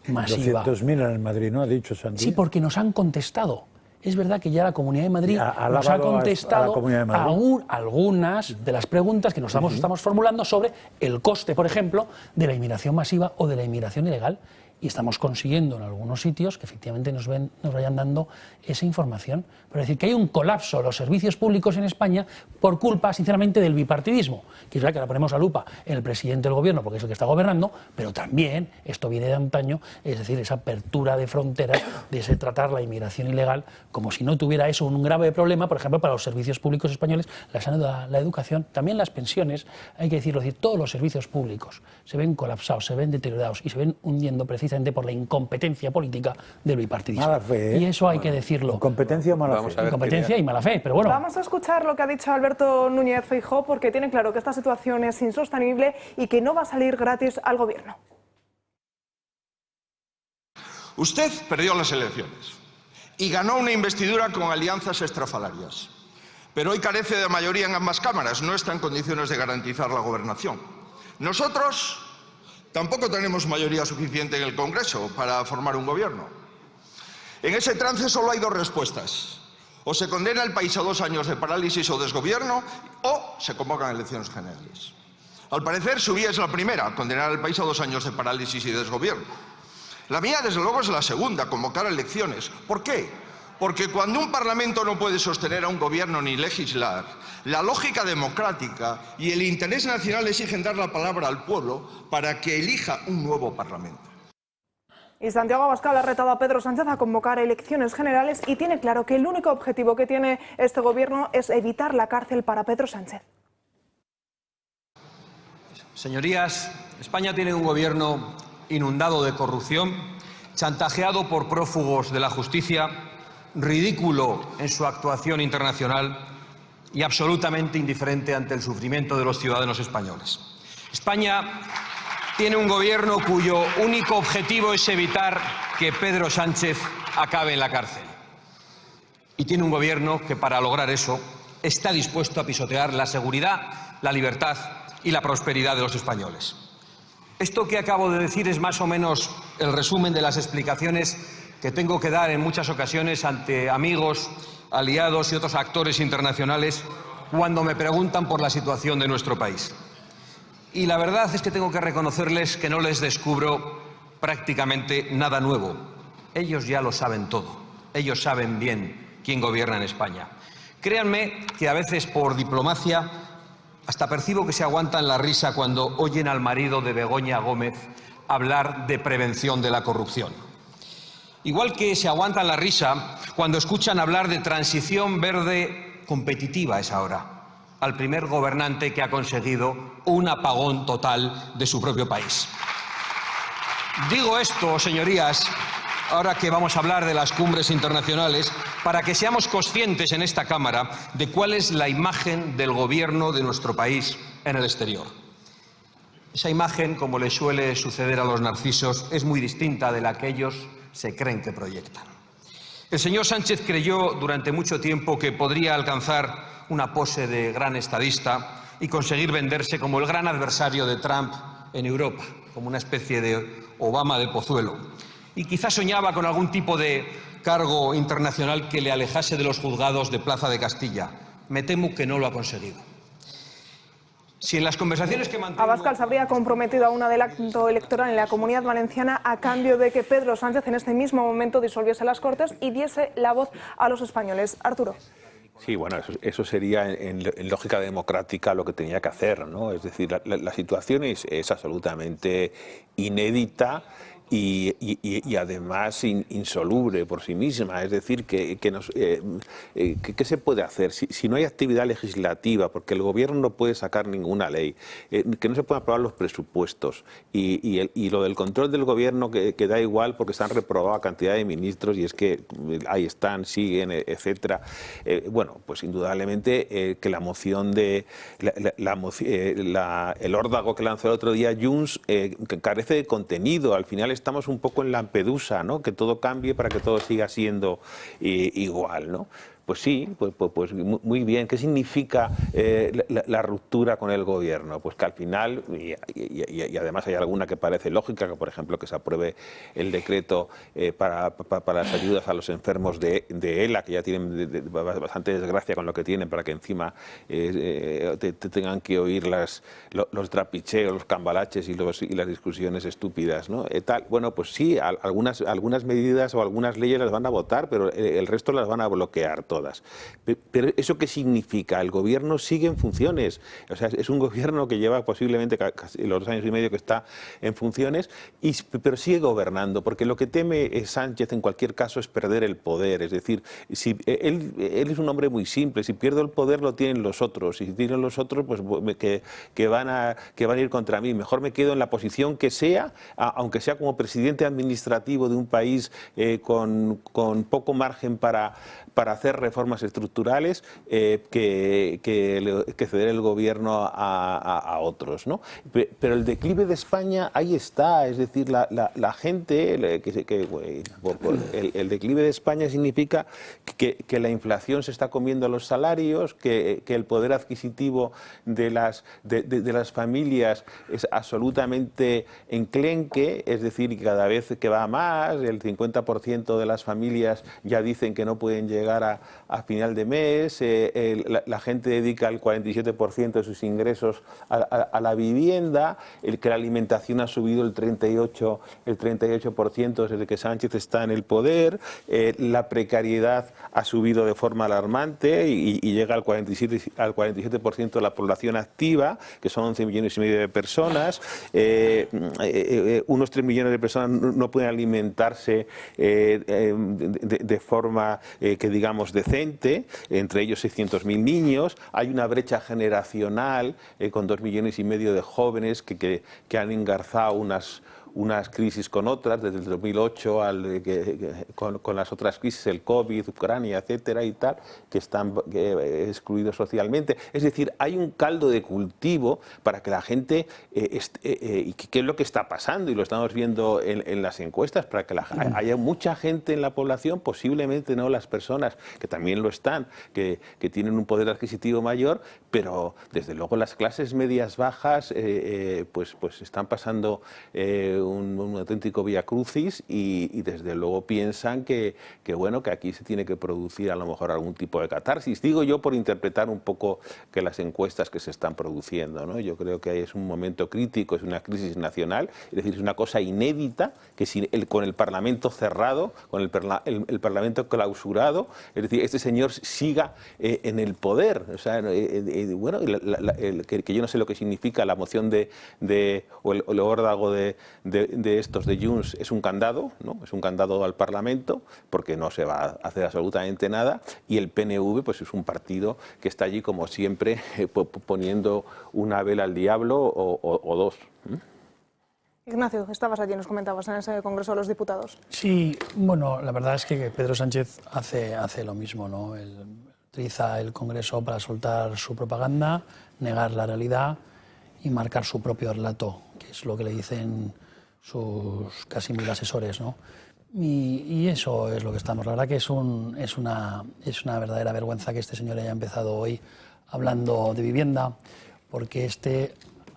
masiva. 200.000 en el Madrid, ¿no? Ha dicho Santi. Sí, porque nos han contestado. Es verdad que ya la Comunidad de Madrid nos ha contestado algunas de las preguntas que nos estamos formulando sobre el coste, por ejemplo, de la inmigración masiva o de la inmigración ilegal. Y estamos consiguiendo en algunos sitios que efectivamente nos vayan dando esa información. Pero es decir, que hay un colapso de los servicios públicos en España por culpa, sinceramente, del bipartidismo. Que es verdad que ahora ponemos la lupa en el presidente del gobierno porque es el que está gobernando, pero también esto viene de antaño, es decir, esa apertura de fronteras, de ese tratar la inmigración ilegal como si no tuviera eso un grave problema, por ejemplo, para los servicios públicos españoles, la sanidad, la educación, también las pensiones, hay que decirlo, es decir, todos los servicios públicos se ven colapsados, se ven deteriorados y se ven hundiendo precisamente por la incompetencia política del bipartidismo. Mala fe, ¿eh? Y eso hay que decirlo. ¿Incompetencia o mala fe? Incompetencia y mala fe, pero bueno. Vamos a escuchar lo que ha dicho Alberto Núñez Feijóo, porque tiene claro que esta situación es insostenible y que no va a salir gratis al gobierno. Usted perdió las elecciones y ganó una investidura con alianzas estrafalarias, pero hoy carece de mayoría en ambas cámaras, no está en condiciones de garantizar la gobernación. Nosotros tampoco tenemos mayoría suficiente en el Congreso para formar un gobierno. En ese trance solo hay dos respuestas. O se condena el país a 2 años de parálisis o desgobierno, o se convocan elecciones generales. Al parecer, su vía es la primera, condenar al país a 2 años de parálisis y desgobierno. La mía, desde luego, es la segunda, convocar elecciones. ¿Por qué? Porque cuando un Parlamento no puede sostener a un gobierno ni legislar, la lógica democrática y el interés nacional exigen dar la palabra al pueblo para que elija un nuevo Parlamento. Y Santiago Abascal ha retado a Pedro Sánchez a convocar elecciones generales y tiene claro que el único objetivo que tiene este gobierno es evitar la cárcel para Pedro Sánchez. Señorías, España tiene un gobierno inundado de corrupción, chantajeado por prófugos de la justicia, ridículo en su actuación internacional y absolutamente indiferente ante el sufrimiento de los ciudadanos españoles. España tiene un gobierno cuyo único objetivo es evitar que Pedro Sánchez acabe en la cárcel. Y tiene un gobierno que, para lograr eso, está dispuesto a pisotear la seguridad, la libertad y la prosperidad de los españoles. Esto que acabo de decir es más o menos el resumen de las explicaciones que tengo que dar en muchas ocasiones ante amigos, aliados y otros actores internacionales cuando me preguntan por la situación de nuestro país. Y la verdad es que tengo que reconocerles que no les descubro prácticamente nada nuevo. Ellos ya lo saben todo. Ellos saben bien quién gobierna en España. Créanme que a veces, por diplomacia, hasta percibo que se aguantan la risa cuando oyen al marido de Begoña Gómez hablar de prevención de la corrupción. Igual que se aguantan la risa cuando escuchan hablar de transición verde competitiva, es ahora, al primer gobernante que ha conseguido un apagón total de su propio país. Digo esto, señorías, ahora que vamos a hablar de las cumbres internacionales, para que seamos conscientes en esta Cámara de cuál es la imagen del gobierno de nuestro país en el exterior. Esa imagen, como le suele suceder a los narcisos, es muy distinta de la que ellos se creen que proyectan. El señor Sánchez creyó durante mucho tiempo que podría alcanzar una pose de gran estadista y conseguir venderse como el gran adversario de Trump en Europa, como una especie de Obama de Pozuelo. Y quizás soñaba con algún tipo de cargo internacional que le alejase de los juzgados de Plaza de Castilla. Me temo que no lo ha conseguido. Si en las conversaciones que mantengo... Abascal se habría comprometido a un adelanto electoral en la Comunidad Valenciana a cambio de que Pedro Sánchez en este mismo momento disolviese las Cortes y diese la voz a los españoles. Arturo. Sí, bueno, eso sería en lógica democrática lo que tenía que hacer, ¿no? Es decir, la situación es absolutamente inédita y además insoluble por sí misma. Es decir, ¿qué se puede hacer? Si no hay actividad legislativa, porque el gobierno no puede sacar ninguna ley, que no se pueden aprobar los presupuestos y lo del control del gobierno que da igual porque se han reprobado a cantidad de ministros y es que ahí están, siguen, etcétera. Bueno, pues indudablemente que la moción de el órdago que lanzó el otro día Junts que carece de contenido. Al final estamos un poco en Lampedusa, ¿no? Que todo cambie para que todo siga siendo igual, ¿no? Pues sí, pues muy bien. ¿Qué significa la ruptura con el gobierno? Pues que al final, y además hay alguna que parece lógica, que por ejemplo que se apruebe el decreto para las ayudas a los enfermos de ELA, que ya tienen bastante desgracia con lo que tienen, para que encima te tengan que oír los trapicheos, los cambalaches y las discusiones estúpidas, ¿no? Bueno, pues sí, algunas medidas o algunas leyes las van a votar, pero el resto las van a bloquear todas. Pero ¿eso qué significa? El gobierno sigue en funciones. O sea, es un gobierno que lleva posiblemente casi los 2 años y medio que está en funciones, pero sigue gobernando, porque lo que teme Sánchez en cualquier caso es perder el poder. Es decir, si él es un hombre muy simple. Si pierdo el poder lo tienen los otros. Y si tienen los otros, pues que van a ir contra mí. Mejor me quedo en la posición que sea, aunque sea como presidente administrativo de un país con poco margen para hacer reformas estructurales, que ceder el gobierno a otros, ¿no? Pero el declive de España ahí está. Es decir, la gente, el declive de España significa que la inflación se está comiendo los salarios, que el poder adquisitivo de las familias es absolutamente enclenque, es decir, cada vez que va más, el 50% de las familias ya dicen que no pueden llegar a final de mes, la gente dedica el 47% de sus ingresos a la vivienda, que la alimentación ha subido el 38% desde que Sánchez está en el poder, la precariedad ha subido de forma alarmante y llega al 47% de la población activa, que son 11,5 millones de personas, unos 3 millones de personas no pueden alimentarse de forma que digamos decente, entre ellos 600.000 niños. Hay una brecha generacional con 2,5 millones de jóvenes que han engarzado unas crisis con otras, desde el 2008 con las otras crisis, el COVID, Ucrania, etcétera y tal, que están excluidos socialmente. Es decir, hay un caldo de cultivo para que la gente, y qué es lo que está pasando, y lo estamos viendo en las encuestas, para que haya mucha gente en la población, posiblemente no las personas, que también lo están, que tienen un poder adquisitivo mayor, pero desde luego las clases medias bajas pues están pasando un auténtico viacrucis y desde luego piensan que aquí se tiene que producir a lo mejor algún tipo de catarsis. Digo yo por interpretar un poco que las encuestas que se están produciendo, ¿no? Yo creo que es un momento crítico, es una crisis nacional, es decir, es una cosa inédita que con el Parlamento cerrado, con el Parlamento clausurado, es decir, este señor siga en el poder. O sea, bueno, que yo no sé lo que significa la moción o el órdago de estos de Junts, es un candado, ¿no? Es un candado al Parlamento, porque no se va a hacer absolutamente nada, y el PNV pues es un partido que está allí como siempre poniendo una vela al diablo o dos. Ignacio, estabas allí, nos comentabas en ese Congreso de los Diputados. Sí, bueno, la verdad es que Pedro Sánchez hace lo mismo, ¿no? Él utiliza el Congreso para soltar su propaganda, negar la realidad y marcar su propio relato, que es lo que le dicen sus casi 1.000 asesores, ¿no? Y eso es lo que estamos. La verdad que es una verdadera vergüenza que este señor haya empezado hoy hablando de vivienda, porque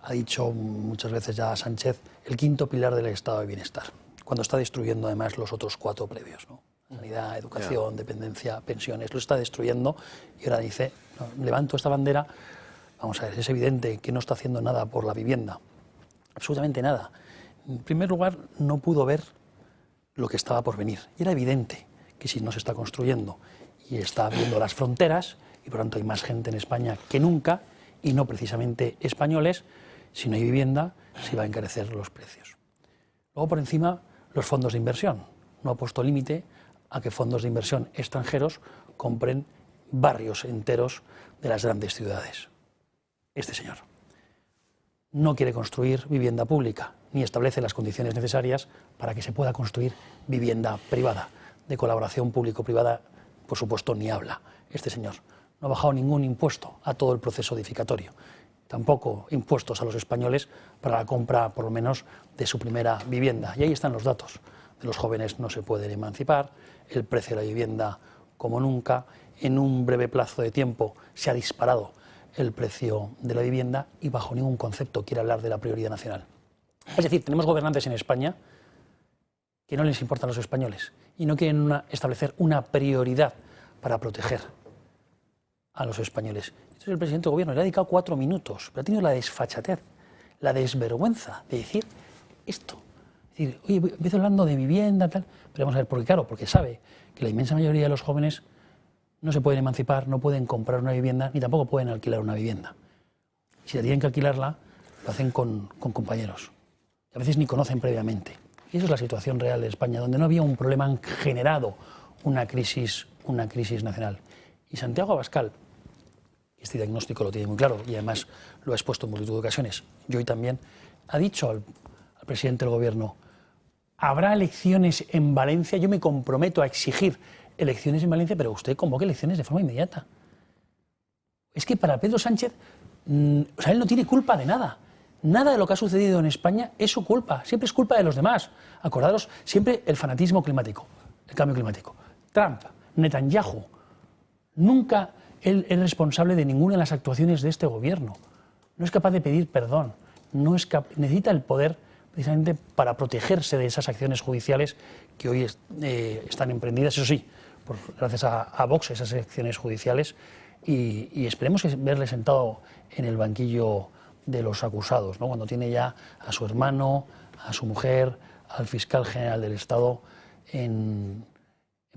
ha dicho muchas veces ya a Sánchez el 5.º pilar del estado de bienestar, cuando está destruyendo además los otros 4 previos, ¿no? Sanidad, educación, dependencia, pensiones, lo está destruyendo y ahora dice, no, levanto esta bandera. Vamos a ver, es evidente que no está haciendo nada por la vivienda, absolutamente nada. En primer lugar, no pudo ver lo que estaba por venir. Y era evidente que si no se está construyendo y está abriendo las fronteras, y por tanto hay más gente en España que nunca, y no precisamente españoles, si no hay vivienda, se va a encarecer los precios. Luego, por encima, los fondos de inversión. No ha puesto límite a que fondos de inversión extranjeros compren barrios enteros de las grandes ciudades. Este señor no quiere construir vivienda pública, ni establece las condiciones necesarias para que se pueda construir vivienda privada. De colaboración público-privada, por supuesto, ni habla. Este señor no ha bajado ningún impuesto a todo el proceso edificatorio, tampoco impuestos a los españoles para la compra, por lo menos, de su primera vivienda. Y ahí están los datos. De los jóvenes no se pueden emancipar, el precio de la vivienda como nunca, en un breve plazo de tiempo se ha disparado el precio de la vivienda y bajo ningún concepto quiere hablar de la prioridad nacional. Es decir, tenemos gobernantes en España que no les importan los españoles y no quieren establecer una prioridad para proteger a los españoles. Entonces el presidente del gobierno le ha dedicado 4 minutos, pero ha tenido la desfachatez, la desvergüenza de decir esto. Es decir, oye, empiezo hablando de vivienda, tal, pero vamos a ver, porque sabe que la inmensa mayoría de los jóvenes no se pueden emancipar, no pueden comprar una vivienda, ni tampoco pueden alquilar una vivienda. Si la tienen que alquilarla, lo hacen con compañeros, que a veces ni conocen previamente. Y esa es la situación real de España, donde no había un problema generado, una crisis nacional. Y Santiago Abascal, este diagnóstico lo tiene muy claro y además lo ha expuesto en multitud de ocasiones, y hoy también, ha dicho al presidente del gobierno: habrá elecciones en Valencia, yo me comprometo a exigir elecciones en Valencia, pero usted convoque elecciones de forma inmediata. Es que para Pedro Sánchez, él no tiene culpa de nada. Nada de lo que ha sucedido en España es su culpa, siempre es culpa de los demás. Acordaros, siempre el fanatismo climático, el cambio climático. Trump, Netanyahu, nunca él es responsable de ninguna de las actuaciones de este gobierno. No es capaz de pedir perdón, necesita el poder precisamente para protegerse de esas acciones judiciales que hoy están emprendidas, eso sí, gracias a Vox, esas acciones judiciales, y esperemos verle sentado en el banquillo de los acusados, ¿no? Cuando tiene ya a su hermano, a su mujer, al fiscal general del Estado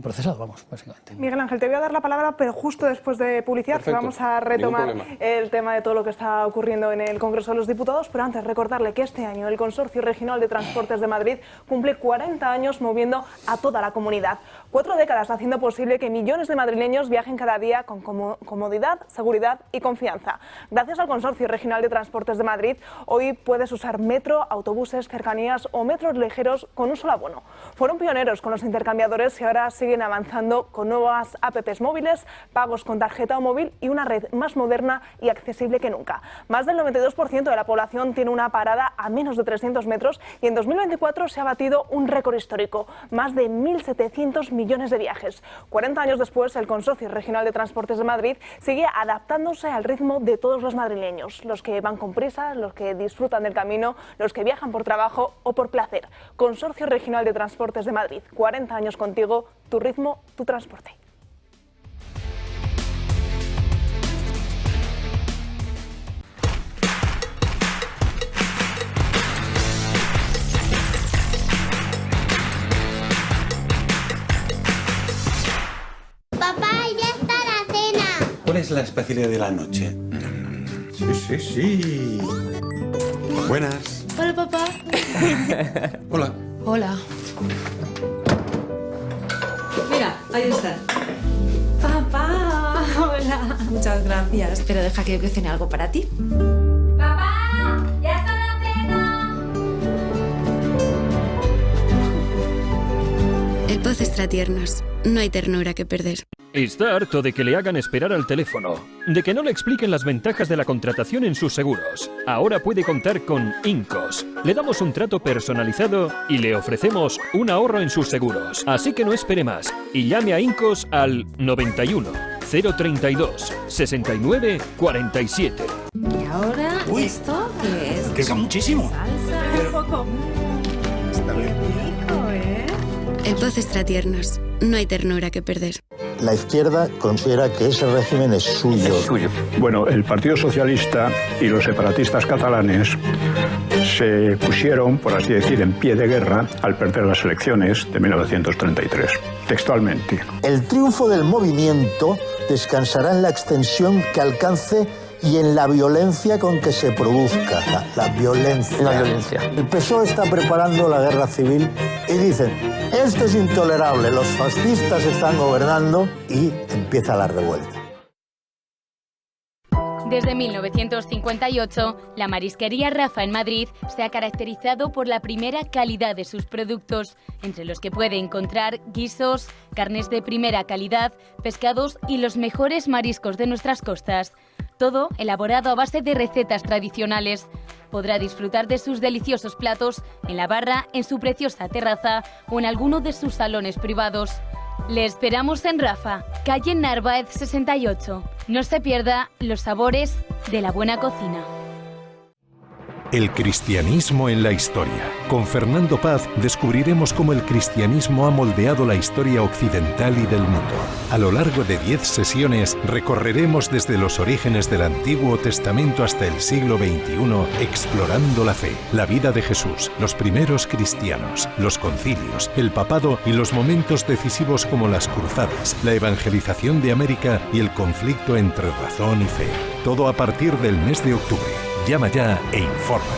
procesado, vamos, básicamente. Miguel Ángel, te voy a dar la palabra, pero justo después de publicidad. Perfecto. Vamos a retomar el tema de todo lo que está ocurriendo en el Congreso de los Diputados, pero antes recordarle que este año el Consorcio Regional de Transportes de Madrid cumple 40 años moviendo a toda la comunidad. 4 décadas haciendo posible que millones de madrileños viajen cada día con comodidad, seguridad y confianza. Gracias al Consorcio Regional de Transportes de Madrid, hoy puedes usar metro, autobuses, cercanías o metros ligeros con un solo abono. Fueron pioneros con los intercambiadores y ahora siguen avanzando con nuevas apps móviles, pagos con tarjeta o móvil y una red más moderna y accesible que nunca. Más del 92% de la población tiene una parada a menos de 300 metros y en 2024 se ha batido un récord histórico, más de 1.700 millones de viajes. 40 años después, el Consorcio Regional de Transportes de Madrid sigue adaptándose al ritmo de todos los madrileños, los que van con prisa, los que disfrutan del camino, los que viajan por trabajo o por placer. Consorcio Regional de Transportes de Madrid, 40 años contigo, tu ritmo, tu transporte. Papá, ya está la cena. ¿Cuál es la especialidad de la noche? Sí. Buenas. Hola, papá. Hola. Hola. Mira, ahí está. Papá, hola. Muchas gracias. Pero deja que yo cocine algo para ti. Papá, ya está la cena. El Pozo Extratiernos. No hay ternura que perder. Está harto de que le hagan esperar al teléfono, de que no le expliquen las ventajas de la contratación en sus seguros. Ahora puede contar con Incos. Le damos un trato personalizado y le ofrecemos un ahorro en sus seguros. Así que no espere más y llame a Incos al 91 032 69 47. Y ahora, ¿esto qué es? Que es muchísimo. Salsa. Un poco. Está bien rico, ¿eh? El Pozo Extratiernos. No hay ternura que perder. La izquierda considera que ese régimen es suyo. Bueno, el Partido Socialista y los separatistas catalanes se pusieron, por así decir, en pie de guerra al perder las elecciones de 1933, textualmente. El triunfo del movimiento descansará en la extensión que alcance y en la violencia con que se produzca. La violencia. La violencia. El PSOE está preparando la guerra civil y dicen, esto es intolerable, los fascistas están gobernando y empieza la revuelta. Desde 1958, la marisquería Rafa en Madrid se ha caracterizado por la primera calidad de sus productos, entre los que puede encontrar guisos, carnes de primera calidad, pescados y los mejores mariscos de nuestras costas. Todo elaborado a base de recetas tradicionales. Podrá disfrutar de sus deliciosos platos en la barra, en su preciosa terraza o en alguno de sus salones privados. Le esperamos en Rafa, calle Narváez 68. No se pierda los sabores de la buena cocina. El cristianismo en la historia. Con Fernando Paz descubriremos cómo el cristianismo ha moldeado la historia occidental y del mundo. A lo largo de 10 sesiones recorreremos desde los orígenes del Antiguo Testamento hasta el siglo XXI, explorando la fe, la vida de Jesús, los primeros cristianos, los concilios, el papado y los momentos decisivos como las cruzadas, la evangelización de América y el conflicto entre razón y fe. Todo a partir del mes de octubre. Llama ya e infórmate.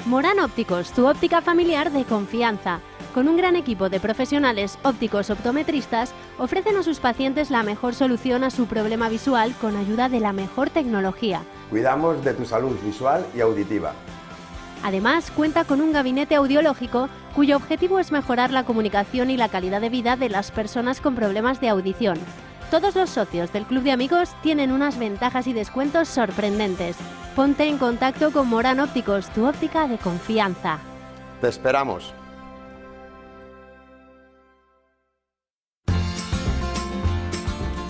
Morán Ópticos, tu óptica familiar de confianza. Con un gran equipo de profesionales ópticos optometristas, ofrecen a sus pacientes la mejor solución a su problema visual con ayuda de la mejor tecnología. Cuidamos de tu salud visual y auditiva. Además, cuenta con un gabinete audiológico cuyo objetivo es mejorar la comunicación y la calidad de vida de las personas con problemas de audición. Todos los socios del Club de Amigos tienen unas ventajas y descuentos sorprendentes. Ponte en contacto con Morán Ópticos, tu óptica de confianza. Te esperamos.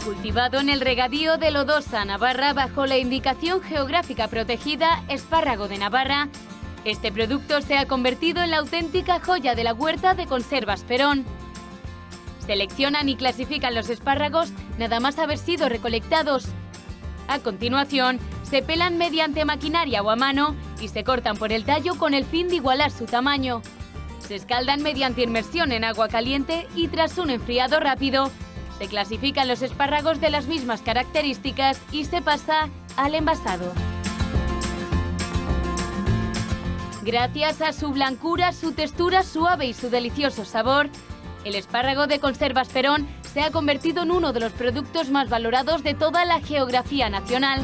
Cultivado en el regadío de Lodosa, Navarra, bajo la indicación geográfica protegida Espárrago de Navarra, este producto se ha convertido en la auténtica joya de la huerta de Conservas Perón. Seleccionan y clasifican los espárragos nada más haber sido recolectados. A continuación, se pelan mediante maquinaria o a mano y se cortan por el tallo con el fin de igualar su tamaño. Se escaldan mediante inmersión en agua caliente y tras un enfriado rápido, se clasifican los espárragos de las mismas características y se pasa al envasado. Gracias a su blancura, su textura suave y su delicioso sabor, el espárrago de Conservas Perón se ha convertido en uno de los productos más valorados de toda la geografía nacional.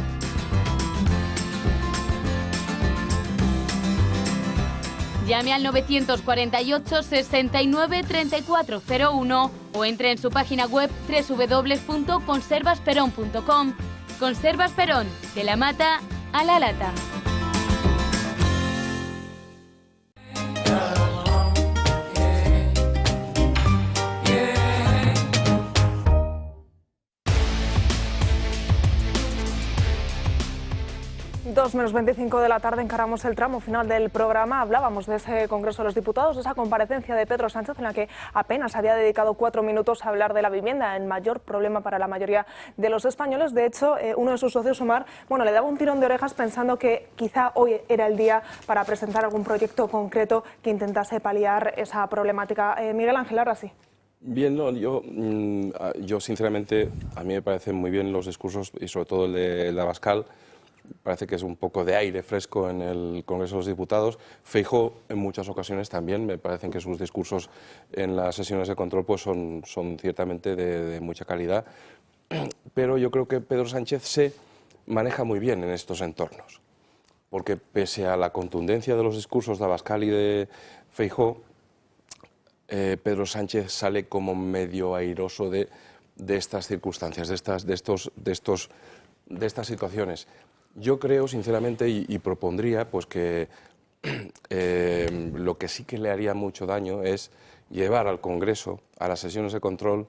Llame al 948 69 3401 o entre en su página web www.conservasperón.com. Conservas Perón, de la mata a la lata. Menos 25 de la tarde encaramos el tramo final del programa. Hablábamos de ese Congreso de los Diputados, de esa comparecencia de Pedro Sánchez en la que apenas había dedicado 4 minutos a hablar de la vivienda, el mayor problema para la mayoría de los españoles. De hecho, uno de sus socios, Sumar, le daba un tirón de orejas pensando que quizá hoy era el día para presentar algún proyecto concreto que intentase paliar esa problemática. Miguel Ángel, ahora sí. Bien, no, yo sinceramente, a mí me parecen muy bien los discursos y sobre todo el de Abascal. Parece que es un poco de aire fresco en el Congreso de los Diputados. Feijóo en muchas ocasiones también, me parecen que sus discursos en las sesiones de control pues son ciertamente de mucha calidad, pero yo creo que Pedro Sánchez se maneja muy bien en estos entornos, porque pese a la contundencia de los discursos de Abascal y de Feijóo, Pedro Sánchez sale como medio airoso de estas circunstancias, de estas situaciones. Yo creo, sinceramente, y propondría pues que lo que sí que le haría mucho daño es llevar al Congreso, a las sesiones de control,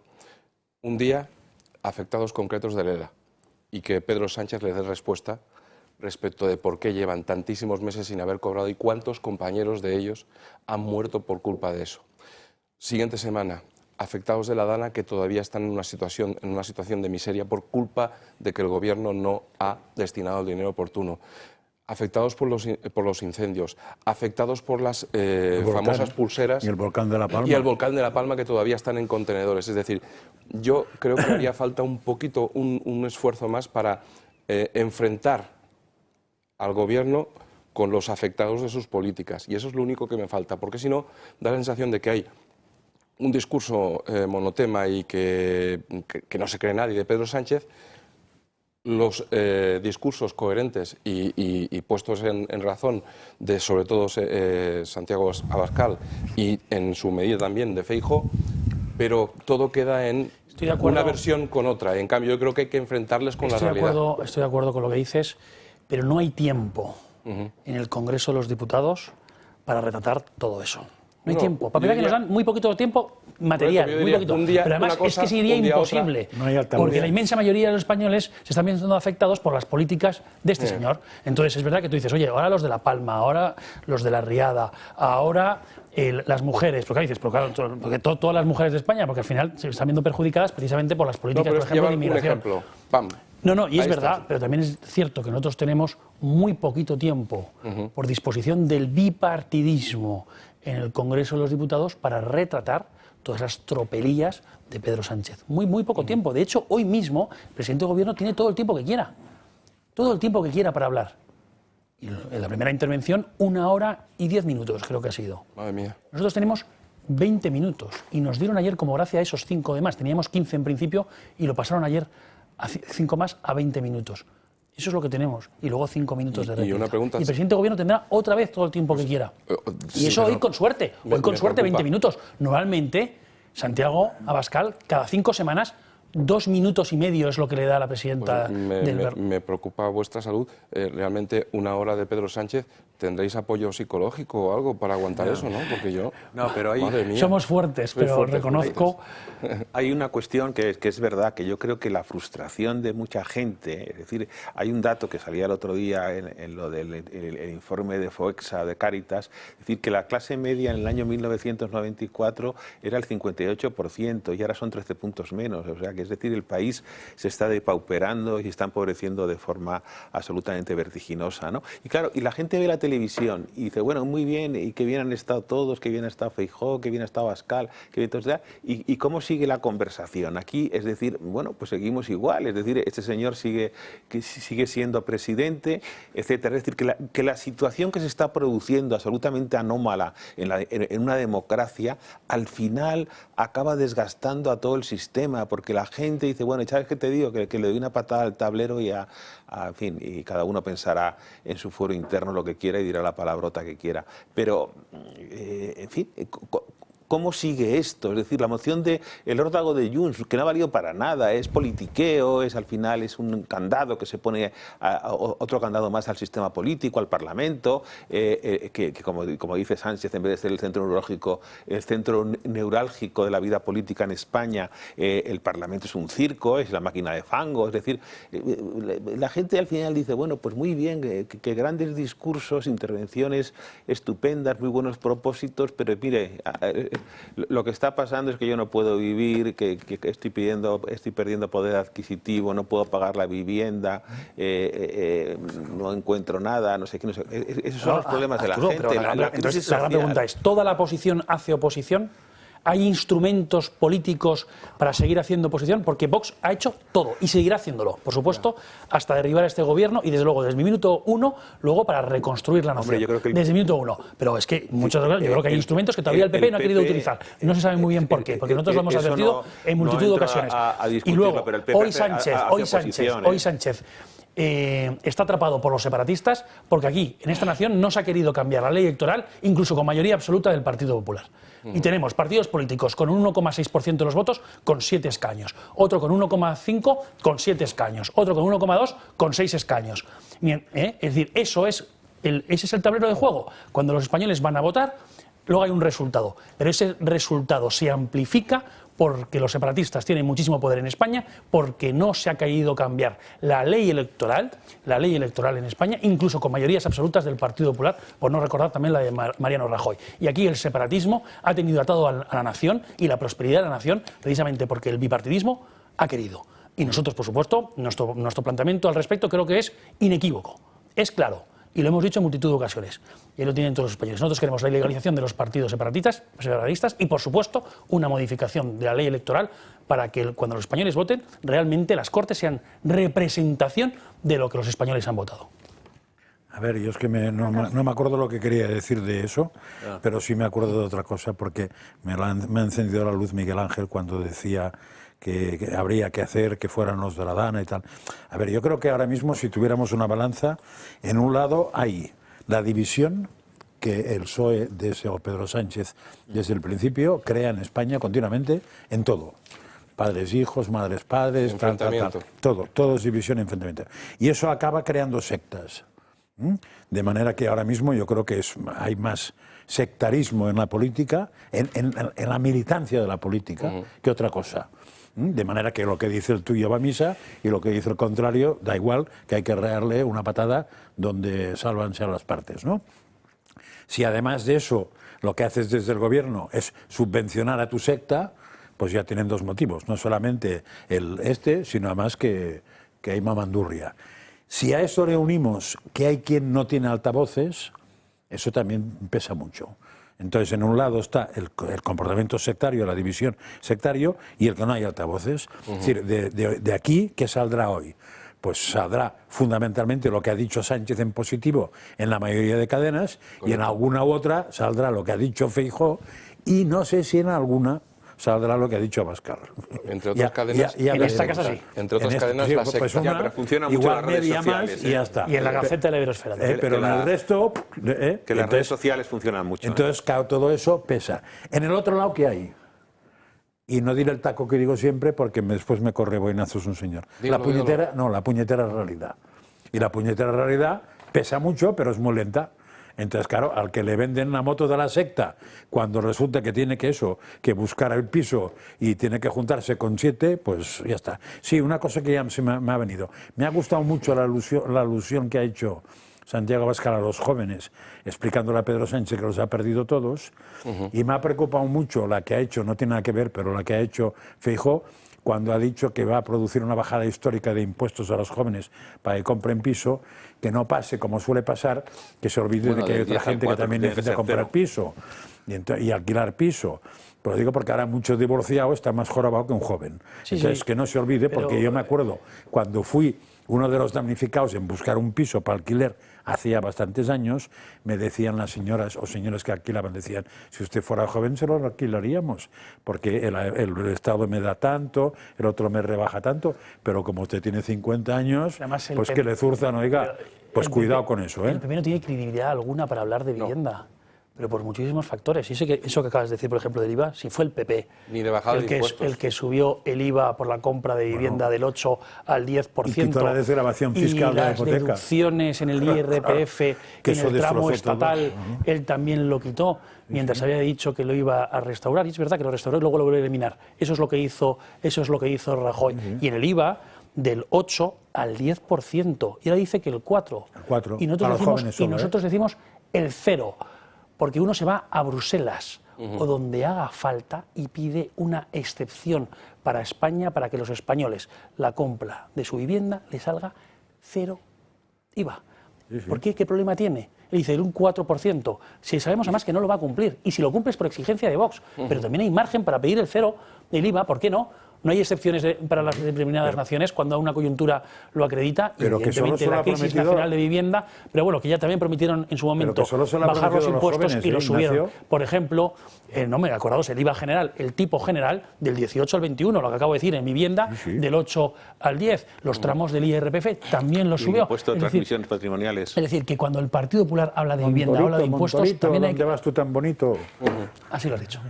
un día afectados concretos del ELA y que Pedro Sánchez le dé respuesta respecto de por qué llevan tantísimos meses sin haber cobrado y cuántos compañeros de ellos han muerto por culpa de eso. Siguiente semana, afectados de la Dana que todavía están en una situación de miseria por culpa de que el Gobierno no ha destinado el dinero oportuno. afectados por los incendios, afectados por las volcán, famosas pulseras y el volcán de La Palma. Y el volcán de La Palma, que todavía están en contenedores. Es decir, yo creo que haría falta un poquito, un esfuerzo más para enfrentar al gobierno con los afectados de sus políticas. Y eso es lo único que me falta, porque si no, da la sensación de que hay un discurso monotema y que no se cree nadie de Pedro Sánchez. Los discursos coherentes y puestos en razón de, sobre todo, Santiago Abascal y en su medida también de Feijóo, pero todo queda en una versión con otra. En cambio, yo creo que hay que enfrentarles con la realidad. Estoy de acuerdo con lo que dices, pero no hay tiempo en el Congreso de los Diputados para retratar todo eso. No hay tiempo. Para que nos dan muy poquito tiempo material, muy poquito. Pero además es que sería imposible, porque la inmensa mayoría de los españoles se están viendo afectados por las políticas de este señor. Entonces es verdad que tú dices, oye, ahora los de La Palma, ahora los de La Riada, ahora las mujeres, porque dices, porque todas las mujeres de España, porque al final se están viendo perjudicadas precisamente por las políticas, por ejemplo, de inmigración. Y es verdad, pero también es cierto que nosotros tenemos muy poquito tiempo por disposición del bipartidismo en el Congreso de los Diputados para retratar todas las tropelías de Pedro Sánchez. Muy poco tiempo. De hecho, hoy mismo el presidente del Gobierno tiene todo el tiempo que quiera. Todo el tiempo que quiera para hablar. Y en la primera intervención, 1 hora y 10 minutos creo que ha sido. Madre mía. Nosotros tenemos 20 minutos y nos dieron ayer como gracia esos 5 de más. Teníamos 15 en principio y lo pasaron ayer a 5 más a 20 minutos. Eso es lo que tenemos. Y luego 5 minutos de réplica. Y una pregunta. Y el presidente del Gobierno tendrá otra vez todo el tiempo que quiera. Y eso hoy con suerte. Hoy con suerte 20 minutos. Normalmente, Santiago Abascal, cada 5 semanas, 2 minutos y medio es lo que le da a la presidenta del Me preocupa vuestra salud. Realmente 1 hora de Pedro Sánchez, ¿tendréis apoyo psicológico o algo para aguantar eso, no? Porque yo... No, pero hay... Madre mía. Somos fuertes, pero reconozco... Hay una cuestión que es verdad, que yo creo que la frustración de mucha gente, es decir, hay un dato que salía el otro día en lo del el informe de FOEXA, de Cáritas, es decir, que la clase media en el año 1994 era el 58% y ahora son 13 puntos menos, o sea que es decir, el país se está depauperando y se está empobreciendo de forma absolutamente vertiginosa, ¿no? Y claro, y la gente ve la televisión y dice, bueno, muy bien, y que bien han estado todos, que bien ha estado Feijóo, que bien ha estado Abascal, que bien todo sea, y cómo sigue la conversación. Aquí, es decir, bueno, pues seguimos igual, es decir, este señor sigue siendo presidente, etcétera. Es decir, que la situación que se está produciendo absolutamente anómala en una democracia, al final acaba desgastando a todo el sistema, porque la gente dice, bueno, ¿sabes qué te digo? Que le doy una patada al tablero y en fin, y cada uno pensará en su fuero interno lo que quiera y dirá la palabrota que quiera. Pero, en fin, ¿cómo sigue esto? Es decir, la moción de el órdago de Junts, que no ha valido para nada, es politiqueo, al final es un candado que se pone otro candado más al sistema político, al Parlamento, que como dice Sánchez, en vez de ser el centro neurálgico, el centro neurálgico de la vida política en España, el Parlamento es un circo, es la máquina de fango, es decir, la gente al final dice, bueno, pues muy bien, que grandes discursos, intervenciones estupendas, muy buenos propósitos, pero mire, lo que está pasando es que yo no puedo vivir, que estoy perdiendo poder adquisitivo, no puedo pagar la vivienda, no encuentro nada, no sé qué. No sé. Esos son los problemas de la gente. Entonces, la gran pregunta es, ¿toda la oposición hace oposición? ¿Hay instrumentos políticos para seguir haciendo oposición? Porque Vox ha hecho todo y seguirá haciéndolo, por supuesto, hasta derribar a este gobierno y desde luego desde el minuto 1, luego para reconstruir la nación. Desde el minuto 1. Pero es que yo creo que hay instrumentos que todavía el PP no ha querido utilizar. No se sabe muy bien por qué, porque nosotros lo hemos advertido en multitud de ocasiones. Y luego, hoy Sánchez está atrapado por los separatistas porque aquí, en esta nación, no se ha querido cambiar la ley electoral, incluso con mayoría absoluta del Partido Popular. Y tenemos partidos políticos con un 1,6% de los votos con 7 escaños, otro con 1,5 con 7 escaños, otro con 1,2 con 6 escaños. Es decir, ese es el tablero de juego. Cuando los españoles van a votar, luego hay un resultado, pero ese resultado se amplifica porque los separatistas tienen muchísimo poder en España, porque no se ha querido cambiar la ley electoral en España, incluso con mayorías absolutas del Partido Popular, por no recordar también la de Mariano Rajoy. Y aquí el separatismo ha tenido atado a la nación y la prosperidad de la nación precisamente porque el bipartidismo ha querido. Y nosotros, por supuesto, nuestro planteamiento al respecto creo que es inequívoco, es claro. y lo hemos dicho en multitud de ocasiones, y lo tienen todos los españoles. Nosotros queremos la ilegalización de los partidos separatistas y, por supuesto, una modificación de la ley electoral para que cuando los españoles voten, realmente las Cortes sean representación de lo que los españoles han votado. A ver, yo es que no me acuerdo lo que quería decir de eso, pero sí me acuerdo de otra cosa, porque me ha encendido la luz Miguel Ángel cuando decía que habría que hacer que fueran los de la Dana y tal. A ver, yo creo que ahora mismo, si tuviéramos una balanza, en un lado hay la división que el PSOE de ese Pedro Sánchez desde el principio crea en España continuamente en todo. Padres, hijos, madres, padres, todo es división y enfrentamiento. Y eso acaba creando sectas. De manera que ahora mismo yo creo que hay más sectarismo en la política, en la militancia de la política, que otra cosa. De manera que lo que dice el tuyo va a misa y lo que dice el contrario da igual, que hay que darle una patada donde sálvanse a las partes, ¿no? Si además de eso lo que haces desde el gobierno es subvencionar a tu secta, pues ya tienen dos motivos, no solamente sino además que hay mamandurria. Si a eso le unimos que hay quien no tiene altavoces, eso también pesa mucho. Entonces, en un lado está el comportamiento sectario, la división sectario, y el que no hay altavoces. Es decir, de aquí, ¿qué saldrá hoy? Pues saldrá fundamentalmente lo que ha dicho Sánchez en positivo en la mayoría de cadenas, y en alguna u otra saldrá lo que ha dicho Feijóo, y no sé si en alguna saldrá lo que ha dicho Abascal. Entre otras cadenas, en esta casa sí. Entre otras cadenas, la secta. Ya, pero funciona mucho las redes sociales. Y ya está. Y en la Gaceta de la Iberosfera. Pero en el resto... que las redes sociales funcionan mucho. Entonces, claro, todo eso pesa. En el otro lado, ¿qué hay? Y no diré el taco que digo siempre, porque después me corre boinazos un señor. La puñetera realidad. Y la puñetera realidad pesa mucho, pero es muy lenta. Entonces, claro, al que le venden la moto de la secta, cuando resulta que tiene que buscar el piso y tiene que juntarse con 7, pues ya está. Sí, una cosa que ya se me ha venido. Me ha gustado mucho la alusión que ha hecho Santiago Abascal a los jóvenes, explicándole a Pedro Sánchez que los ha perdido todos, y me ha preocupado mucho la que ha hecho, no tiene nada que ver, pero la que ha hecho Feijóo, cuando ha dicho que va a producir una bajada histórica de impuestos a los jóvenes para que compren piso, que no pase como suele pasar, que se olvide de que hay otra gente que también necesita comprar piso y alquilar piso. Pues digo porque ahora muchos divorciados están más jorobados que un joven. Entonces, que no se olvide, porque yo me acuerdo cuando fui uno de los damnificados en buscar un piso para alquiler hacía bastantes años, me decían las señoras o señores que alquilaban, decían, si usted fuera joven se lo alquilaríamos, porque el Estado me da tanto, el otro me rebaja tanto, pero como usted tiene 50 años, además, pues que le zurzan, oiga, pues cuidado con eso. El PP no tiene credibilidad alguna para hablar de vivienda. Pero por muchísimos factores. Y eso que acabas de decir, por ejemplo, del IVA, si fue el PP ni de bajada de impuestos, el que subió el IVA por la compra de vivienda del 8 al 10%, y quitó la desgravación fiscal y de la las hipoteca, deducciones en el IRPF, que en el tramo estatal, él también lo quitó, mientras había dicho que lo iba a restaurar. Y es verdad que lo restauró y luego lo volvió a eliminar. Eso es lo que hizo Rajoy. Y en el IVA, del 8 al 10%. Y ahora dice que el 4. Y nosotros decimos el 0. Porque uno se va a Bruselas o donde haga falta y pide una excepción para España para que los españoles la compra de su vivienda le salga 0 IVA. ¿Por qué? ¿Qué problema tiene? Le dice un 4%. Si sabemos además que no lo va a cumplir y si lo cumple es por exigencia de Vox. Pero también hay margen para pedir el 0 del IVA, ¿por qué no? No hay excepciones para las determinadas naciones cuando una coyuntura lo acredita, y evidentemente la crisis nacional de vivienda, pero bueno, que ya también prometieron en su momento bajar los impuestos y los subieron. Por ejemplo, acordaos, el IVA general, el tipo general del 18 al 21, lo que acabo de decir, en vivienda, del 8 al 10, los tramos del IRPF también los subió. Impuesto de transmisiones patrimoniales. Es decir, que cuando el Partido Popular habla de vivienda, habla de impuestos, también hay que... ¿Dónde vas tú tan bonito? Así lo has dicho.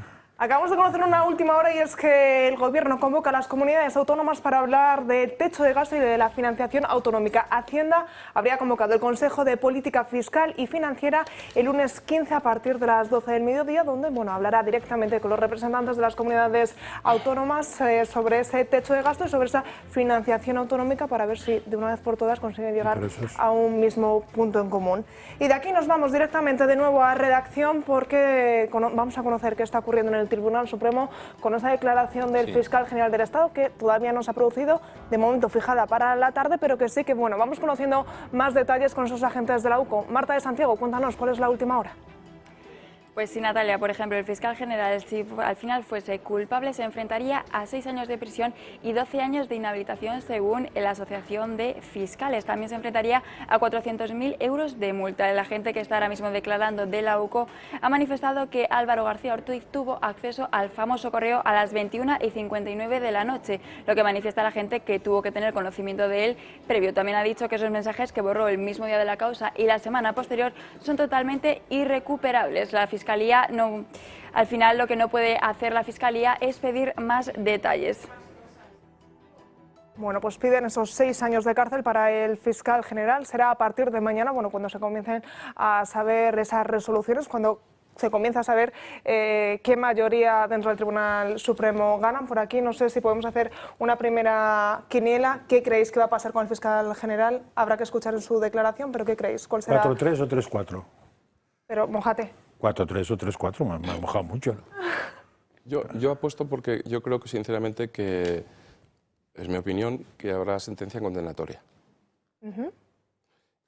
Acabamos de conocer una última hora y es que el Gobierno convoca a las comunidades autónomas para hablar del techo de gasto y de la financiación autonómica. Hacienda habría convocado el Consejo de Política Fiscal y Financiera el lunes 15 a partir de las 12 del mediodía, donde hablará directamente con los representantes de las comunidades autónomas sobre ese techo de gasto y sobre esa financiación autonómica para ver si de una vez por todas consiguen llegar a un mismo punto en común. Y de aquí nos vamos directamente de nuevo a redacción porque vamos a conocer qué está ocurriendo en el el Tribunal Supremo con esa declaración del fiscal general del Estado que todavía no se ha producido, de momento fijada para la tarde, pero que sí que, bueno, vamos conociendo más detalles con esos agentes de la UCO. Marta de Santiago, cuéntanos, ¿cuál es la última hora? Pues sí, Natalia, por ejemplo, el fiscal general, si al final fuese culpable, se enfrentaría a 6 años de prisión y 12 años de inhabilitación según la Asociación de Fiscales. También se enfrentaría a 400.000 euros de multa. El agente que está ahora mismo declarando de la UCO ha manifestado que Álvaro García Ortiz tuvo acceso al famoso correo a las 21:59 de la noche, lo que manifiesta la gente que tuvo que tener conocimiento de él previo. También ha dicho que esos mensajes que borró el mismo día de la causa y la semana posterior son totalmente irrecuperables. La Fiscalía no, al final lo que no puede hacer la Fiscalía es pedir más detalles. Bueno, pues piden esos 6 años de cárcel para el fiscal general. Será a partir de mañana, bueno, cuando se comiencen a saber esas resoluciones, cuando se comienza a saber qué mayoría dentro del Tribunal Supremo ganan. Por aquí no sé si podemos hacer una primera quiniela. ¿Qué creéis que va a pasar con el fiscal general? Habrá que escuchar en su declaración, pero ¿qué creéis? ¿Cuál será? 4-3 o 3-4. Pero mojate. 4-3 o 3-4, me ha mojado mucho. Yo apuesto porque yo creo que sinceramente que, es mi opinión, que habrá sentencia condenatoria.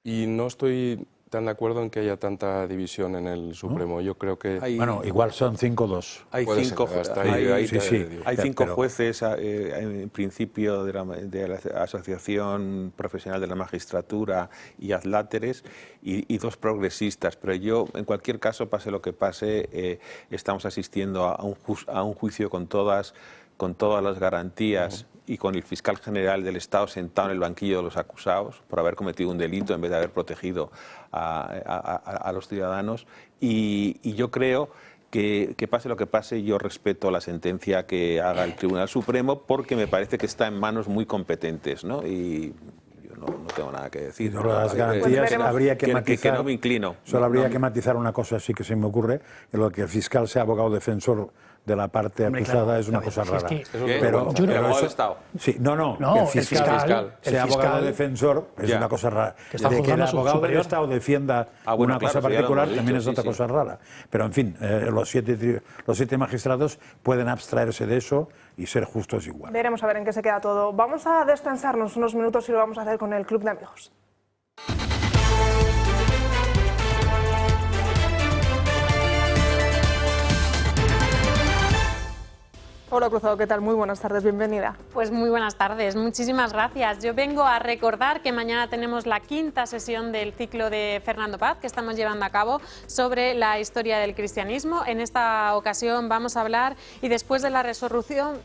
Y no estoy tan de acuerdo en que haya tanta división en el Supremo. Yo creo que... Bueno, igual son 5-2. Hay cinco jueces, en principio, de la Asociación Profesional de la Magistratura y adláteres, y 2 progresistas. Pero yo, en cualquier caso, pase lo que pase, estamos asistiendo a un juicio con todas las garantías y con el fiscal general del Estado sentado en el banquillo de los acusados por haber cometido un delito en vez de haber protegido a los ciudadanos. Y yo creo que pase lo que pase, yo respeto la sentencia que haga el Tribunal Supremo porque me parece que está en manos muy competentes, ¿no? Y yo no tengo nada que decir. Sobre las garantías habría que matizar, que no me inclino. Solo habría que matizar una cosa, sí que se me ocurre, en lo que el fiscal sea abogado defensor de la parte acusada es una cosa rara. Pero abogado de Estado. Sí, no, que el fiscal sea abogado defensor es una cosa rara. De que el abogado del Estado defienda una cosa particular también es otra cosa rara. Pero en fin, los siete magistrados pueden abstraerse de eso y ser justos igual. Veremos a ver en qué se queda todo. Vamos a descansarnos unos minutos y lo vamos a hacer con el Club de Amigos. Hola Cruzado, ¿qué tal? Muy buenas tardes, bienvenida. Pues muy buenas tardes, muchísimas gracias. Yo vengo a recordar que mañana tenemos la 5ª sesión del ciclo de Fernando Paz que estamos llevando a cabo sobre la historia del cristianismo. En esta ocasión vamos a hablar, y después de la resurrección,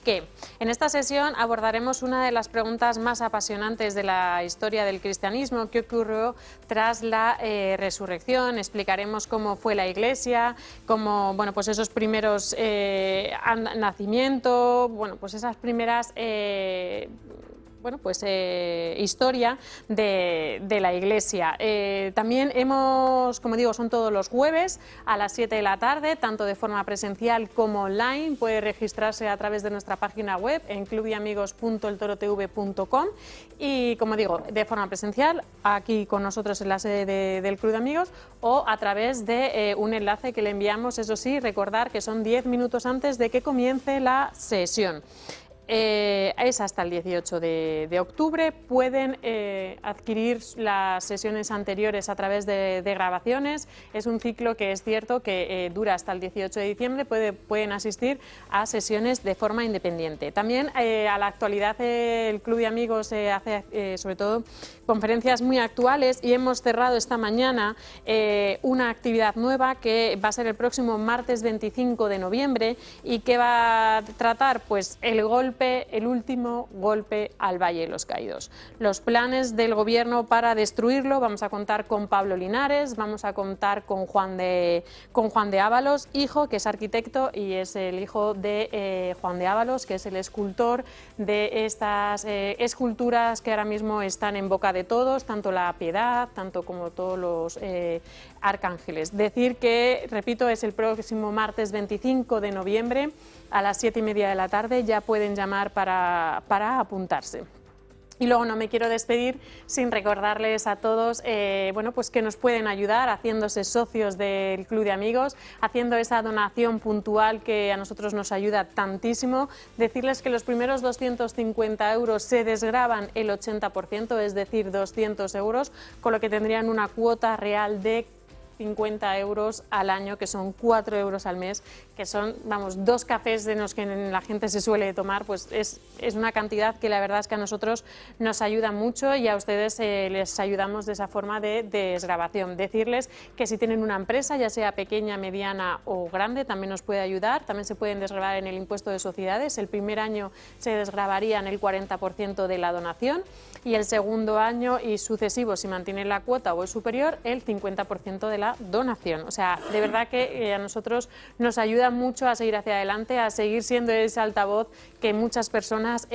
¿qué? En esta sesión abordaremos una de las preguntas más apasionantes de la historia del cristianismo, ¿qué ocurrió tras la resurrección? Explicaremos cómo fue la Iglesia, cómo, bueno, pues esos primeros nacimiento, bueno, pues esas primeras historia de la Iglesia. También hemos, como digo, son todos los jueves a las 7 de la tarde, tanto de forma presencial como online. Puede registrarse a través de nuestra página web en clubyamigos.eltorotv.com y, como digo, de forma presencial aquí con nosotros en la sede del Club de Amigos o a través de un enlace que le enviamos. Eso sí, recordar que son 10 minutos antes de que comience la sesión. Es hasta el 18 de octubre. Pueden adquirir las sesiones anteriores a través de grabaciones. Es un ciclo que es cierto que dura hasta el 18 de diciembre. Pueden asistir a sesiones de forma independiente. También a la actualidad el Club de Amigos hace sobre todo conferencias muy actuales y hemos cerrado esta mañana una actividad nueva que va a ser el próximo martes 25 de noviembre y que va a tratar pues el último golpe al Valle de los Caídos. Los planes del gobierno para destruirlo. Vamos a contar con Pablo Linares, vamos a contar con Juan de Ábalos, hijo, que es arquitecto y es el hijo de Juan de Ábalos, que es el escultor de estas esculturas que ahora mismo están en boca de todos, tanto la Piedad, tanto como todos los arcángeles. Decir que, repito, es el próximo martes 25 de noviembre a las 7:30 de la tarde. Ya pueden llamar para apuntarse. Y luego no me quiero despedir sin recordarles a todos bueno, pues que nos pueden ayudar haciéndose socios del Club de Amigos, haciendo esa donación puntual que a nosotros nos ayuda tantísimo. Decirles que los primeros 250 euros se desgravan el 80%, es decir, 200 euros, con lo que tendrían una cuota real de 50 euros al año, que son 4 euros al mes, que son, vamos, 2 cafés de los que la gente se suele tomar, pues es una cantidad que la verdad es que a nosotros nos ayuda mucho y a ustedes les ayudamos de esa forma de desgravación. Decirles que si tienen una empresa, ya sea pequeña, mediana o grande, también nos puede ayudar, también se pueden desgravar en el impuesto de sociedades. El primer año se desgravaría en el 40% de la donación y el segundo año y sucesivo, si mantienen la cuota o es superior, el 50% de la donación. O sea, de verdad que a nosotros nos ayuda mucho a seguir hacia adelante, a seguir siendo ese altavoz que muchas personas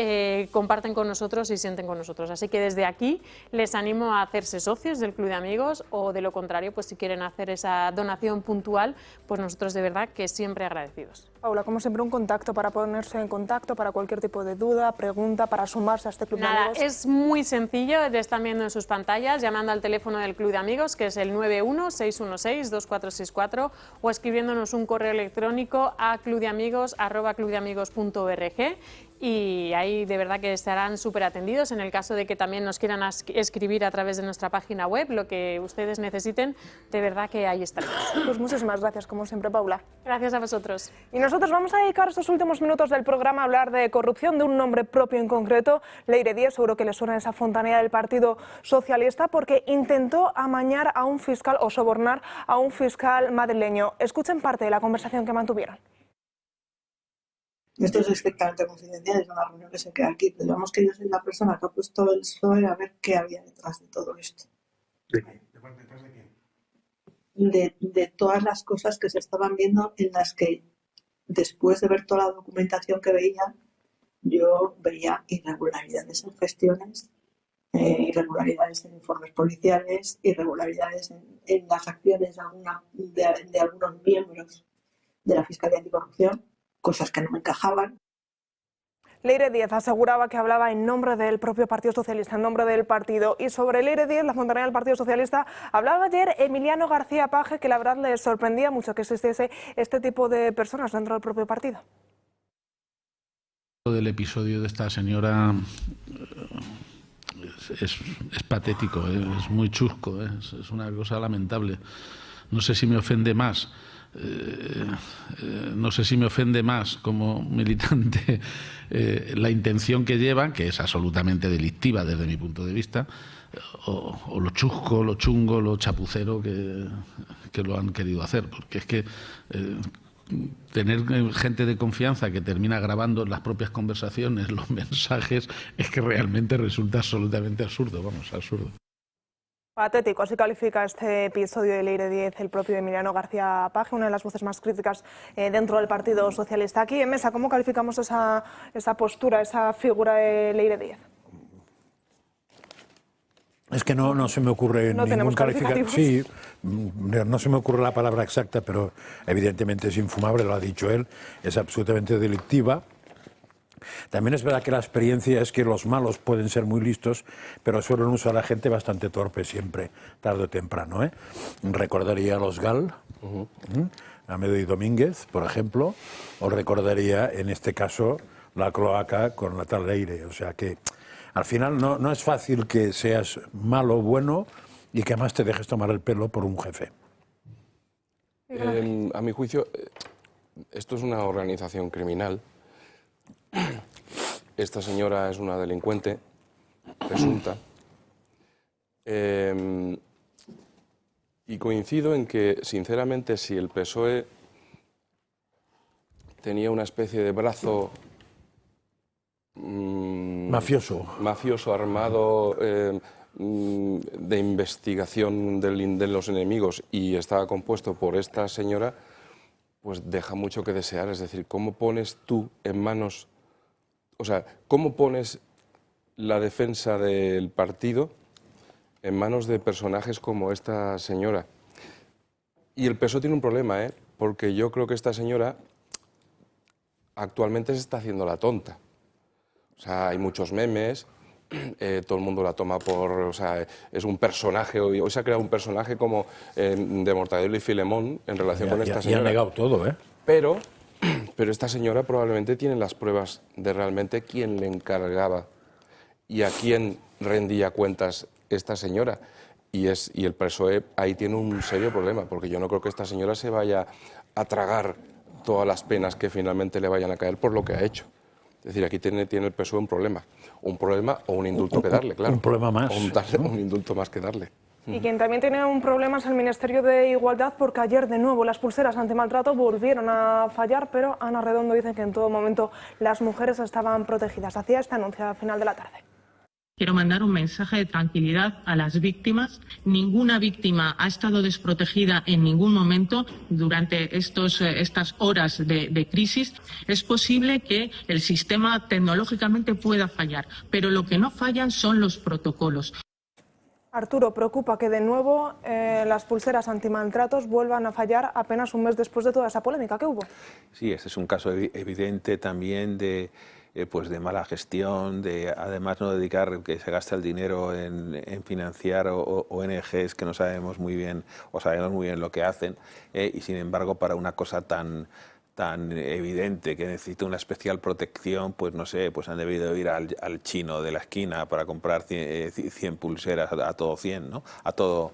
comparten con nosotros y sienten con nosotros. Así que desde aquí les animo a hacerse socios del Club de Amigos o de lo contrario, pues si quieren hacer esa donación puntual, pues nosotros de verdad que siempre agradecidos. Paula, como siempre, un contacto para ponerse en contacto para cualquier tipo de duda, pregunta, para sumarse a este Club de Amigos. Es muy sencillo, están viendo en sus pantallas, llamando al teléfono del Club de Amigos, que es el 91-616-2464, o escribiéndonos un correo electrónico a clubdeamigos@clubdeamigos.org. Y ahí de verdad que estarán súper atendidos en el caso de que también nos quieran escribir a través de nuestra página web, lo que ustedes necesiten, de verdad que ahí estaremos. Pues muchísimas gracias, como siempre, Paula. Gracias a vosotros. Y nosotros vamos a dedicar estos últimos minutos del programa a hablar de corrupción, de un nombre propio en concreto, Leire Díez, seguro que le suena esa fontanera del Partido Socialista, porque intentó amañar a un fiscal o sobornar a un fiscal madrileño. Escuchen parte de la conversación que mantuvieron. Esto es estrictamente confidencial, es una reunión que se queda aquí. Pero digamos que yo soy la persona que ha puesto el PSOE a ver qué había detrás de todo esto. ¿De qué? ¿Detrás de qué? De todas las cosas que se estaban viendo, en las que después de ver toda la documentación que veía, yo veía irregularidades en gestiones, irregularidades en informes policiales, irregularidades en las acciones de algunos miembros de la Fiscalía Anticorrupción, cosas que no me encajaban. Leire Díez aseguraba que hablaba en nombre del propio Partido Socialista, en nombre del partido. Y sobre Leire Díez, la fontanera del Partido Socialista, hablaba ayer Emiliano García Paje, que la verdad le sorprendía mucho que existiese este tipo de personas dentro del propio partido. Del episodio de esta señora es patético, es muy chusco, es una cosa lamentable. No sé si me ofende más. No sé si me ofende más como militante la intención que llevan, que es absolutamente delictiva desde mi punto de vista, o lo chusco, lo chungo, lo chapucero que lo han querido hacer, porque es que tener gente de confianza que termina grabando las propias conversaciones, los mensajes, es que realmente resulta absolutamente absurdo, absurdo. Patético, así califica este episodio de Leire Díez el propio Emiliano García Paje, una de las voces más críticas dentro del Partido Socialista. Aquí en mesa, ¿cómo calificamos esa postura, esa figura de Leire Díez? Es que no se me ocurre ningún calificativo. Sí, no se me ocurre la palabra exacta, pero evidentemente es infumable, lo ha dicho él, es absolutamente delictiva. También es verdad que la experiencia es que los malos pueden ser muy listos, pero suelen usar a gente bastante torpe siempre, tarde o temprano. Recordaría a los Gal, a Medo y Domínguez, por ejemplo, o recordaría en este caso la cloaca con la tal Leire. O sea que al final no es fácil que seas malo o bueno y que además te dejes tomar el pelo por un jefe. A mi juicio, esto es una organización criminal. Esta señora es una delincuente presunta y coincido en que, sinceramente, si el PSOE tenía una especie de brazo mafioso armado de investigación de los enemigos y estaba compuesto por esta señora, pues deja mucho que desear. Es decir, ¿cómo pones tú en manos... O sea, ¿cómo pones la defensa del partido en manos de personajes como esta señora? Y el PSOE tiene un problema, porque yo creo que esta señora actualmente se está haciendo la tonta. O sea, hay muchos memes todo el mundo la toma por, o sea, es un personaje, hoy se ha creado un personaje como de Mortadelo y Filemón en relación con esta señora. Y ha negado todo, ¿eh? Pero esta señora probablemente tiene las pruebas de realmente quién le encargaba y a quién rendía cuentas esta señora. Y el PSOE ahí tiene un serio problema, porque yo no creo que esta señora se vaya a tragar todas las penas que finalmente le vayan a caer por lo que ha hecho. Es decir, aquí tiene el PSOE un problema o un indulto que darle, claro. Un problema más. O un indulto más que darle. Y quien también tiene un problema es el Ministerio de Igualdad, porque ayer de nuevo las pulseras antimaltrato volvieron a fallar, pero Ana Redondo dice que en todo momento las mujeres estaban protegidas. Hacía este anuncio al final de la tarde. Quiero mandar un mensaje de tranquilidad a las víctimas. Ninguna víctima ha estado desprotegida en ningún momento durante estas horas de crisis. Es posible que el sistema tecnológicamente pueda fallar, pero lo que no fallan son los protocolos. Arturo, preocupa que de nuevo las pulseras antimaltratos vuelvan a fallar apenas un mes después de toda esa polémica que hubo. Sí, este es un caso evidente también de mala gestión, de además no dedicar que se gasta el dinero en financiar ONGs que no sabemos muy bien o sabemos muy bien lo que hacen y sin embargo para una cosa tan evidente que necesita una especial protección, pues no sé, pues han debido ir al chino de la esquina para comprar 100 pulseras a todo 100, ¿no? A todo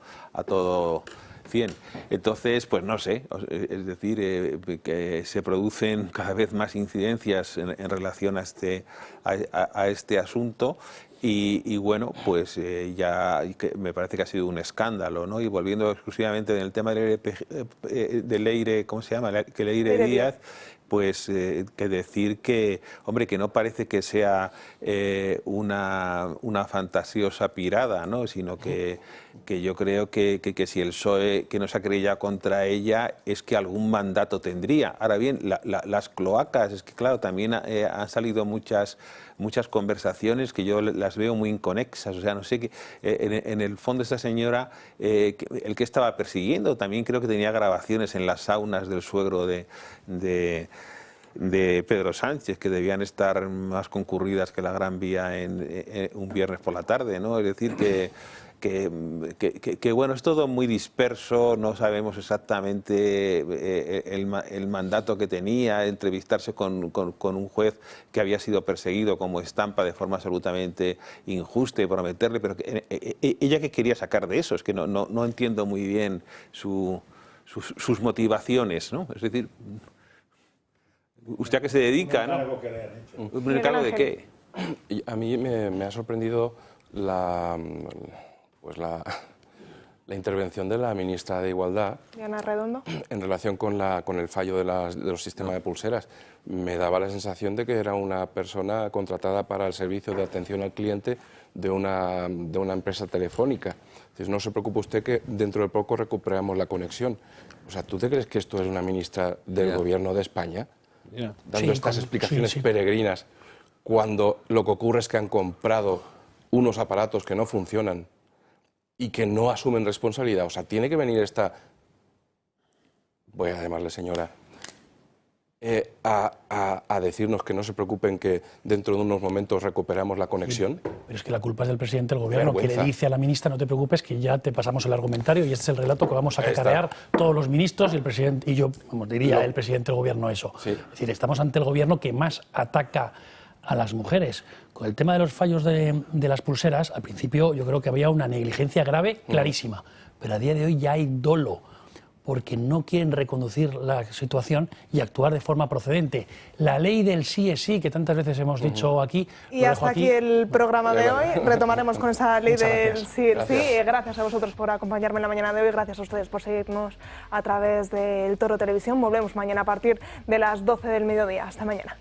100. Entonces, pues no sé, es decir, que se producen cada vez más incidencias en relación a este asunto y bueno, pues ya me parece que ha sido un escándalo, ¿no? Y volviendo exclusivamente en el tema de Leire, ¿cómo se llama? Que Leire Díaz, pues que decir que, hombre, que no parece que sea una fantasiosa pirada, ¿no? Sino que yo creo que si el PSOE que no se ha querellado contra ella es que algún mandato tendría. Ahora bien, las cloacas, es que claro, también han salido muchas conversaciones que yo las veo muy inconexas, o sea, no sé, en el fondo esta señora, el que estaba persiguiendo, también creo que tenía grabaciones en las saunas del suegro de Pedro Sánchez, que debían estar más concurridas que la Gran Vía en un viernes por la tarde, ¿no? Es decir, que bueno, es todo muy disperso, no sabemos exactamente el mandato que tenía, entrevistarse con un juez que había sido perseguido como estampa de forma absolutamente injusta y prometerle, pero ella que quería sacar de eso, es que no entiendo muy bien sus motivaciones, ¿no? Es decir, usted a qué se dedica, ¿no? ¿Un encargo de qué? A mí me ha sorprendido la intervención de la ministra de Igualdad, Ana Redondo, en relación con el fallo de los sistemas de pulseras. Me daba la sensación de que era una persona contratada para el servicio de atención al cliente de una empresa telefónica. Entonces, no se preocupe usted que dentro de poco recuperamos la conexión. O sea, ¿tú te crees que esto es una ministra del Gobierno de España? Dando estas explicaciones peregrinas, cuando lo que ocurre es que han comprado unos aparatos que no funcionan y que no asumen responsabilidad. O sea, tiene que venir esta, voy a llamarle señora, a decirnos que no se preocupen, que dentro de unos momentos recuperamos la conexión. Sí, pero es que la culpa es del presidente del Gobierno, que le dice a la ministra: no te preocupes, que ya te pasamos el argumentario y este es el relato que vamos a cacarear todos los ministros y el presidente, y yo, como diría el presidente del Gobierno eso. Sí. Es decir, estamos ante el Gobierno que más ataca a las mujeres. Con el tema de los fallos de las pulseras, al principio yo creo que había una negligencia grave, clarísima, pero a día de hoy ya hay dolo, porque no quieren reconducir la situación y actuar de forma procedente. La ley del sí es sí, que tantas veces hemos dicho aquí. Y hasta aquí el programa de hoy. Retomaremos con esa ley del sí es sí. Gracias a vosotros por acompañarme en la mañana de hoy. Gracias a ustedes por seguirnos a través del Toro Televisión. Volvemos mañana a partir de las 12 del mediodía. Hasta mañana.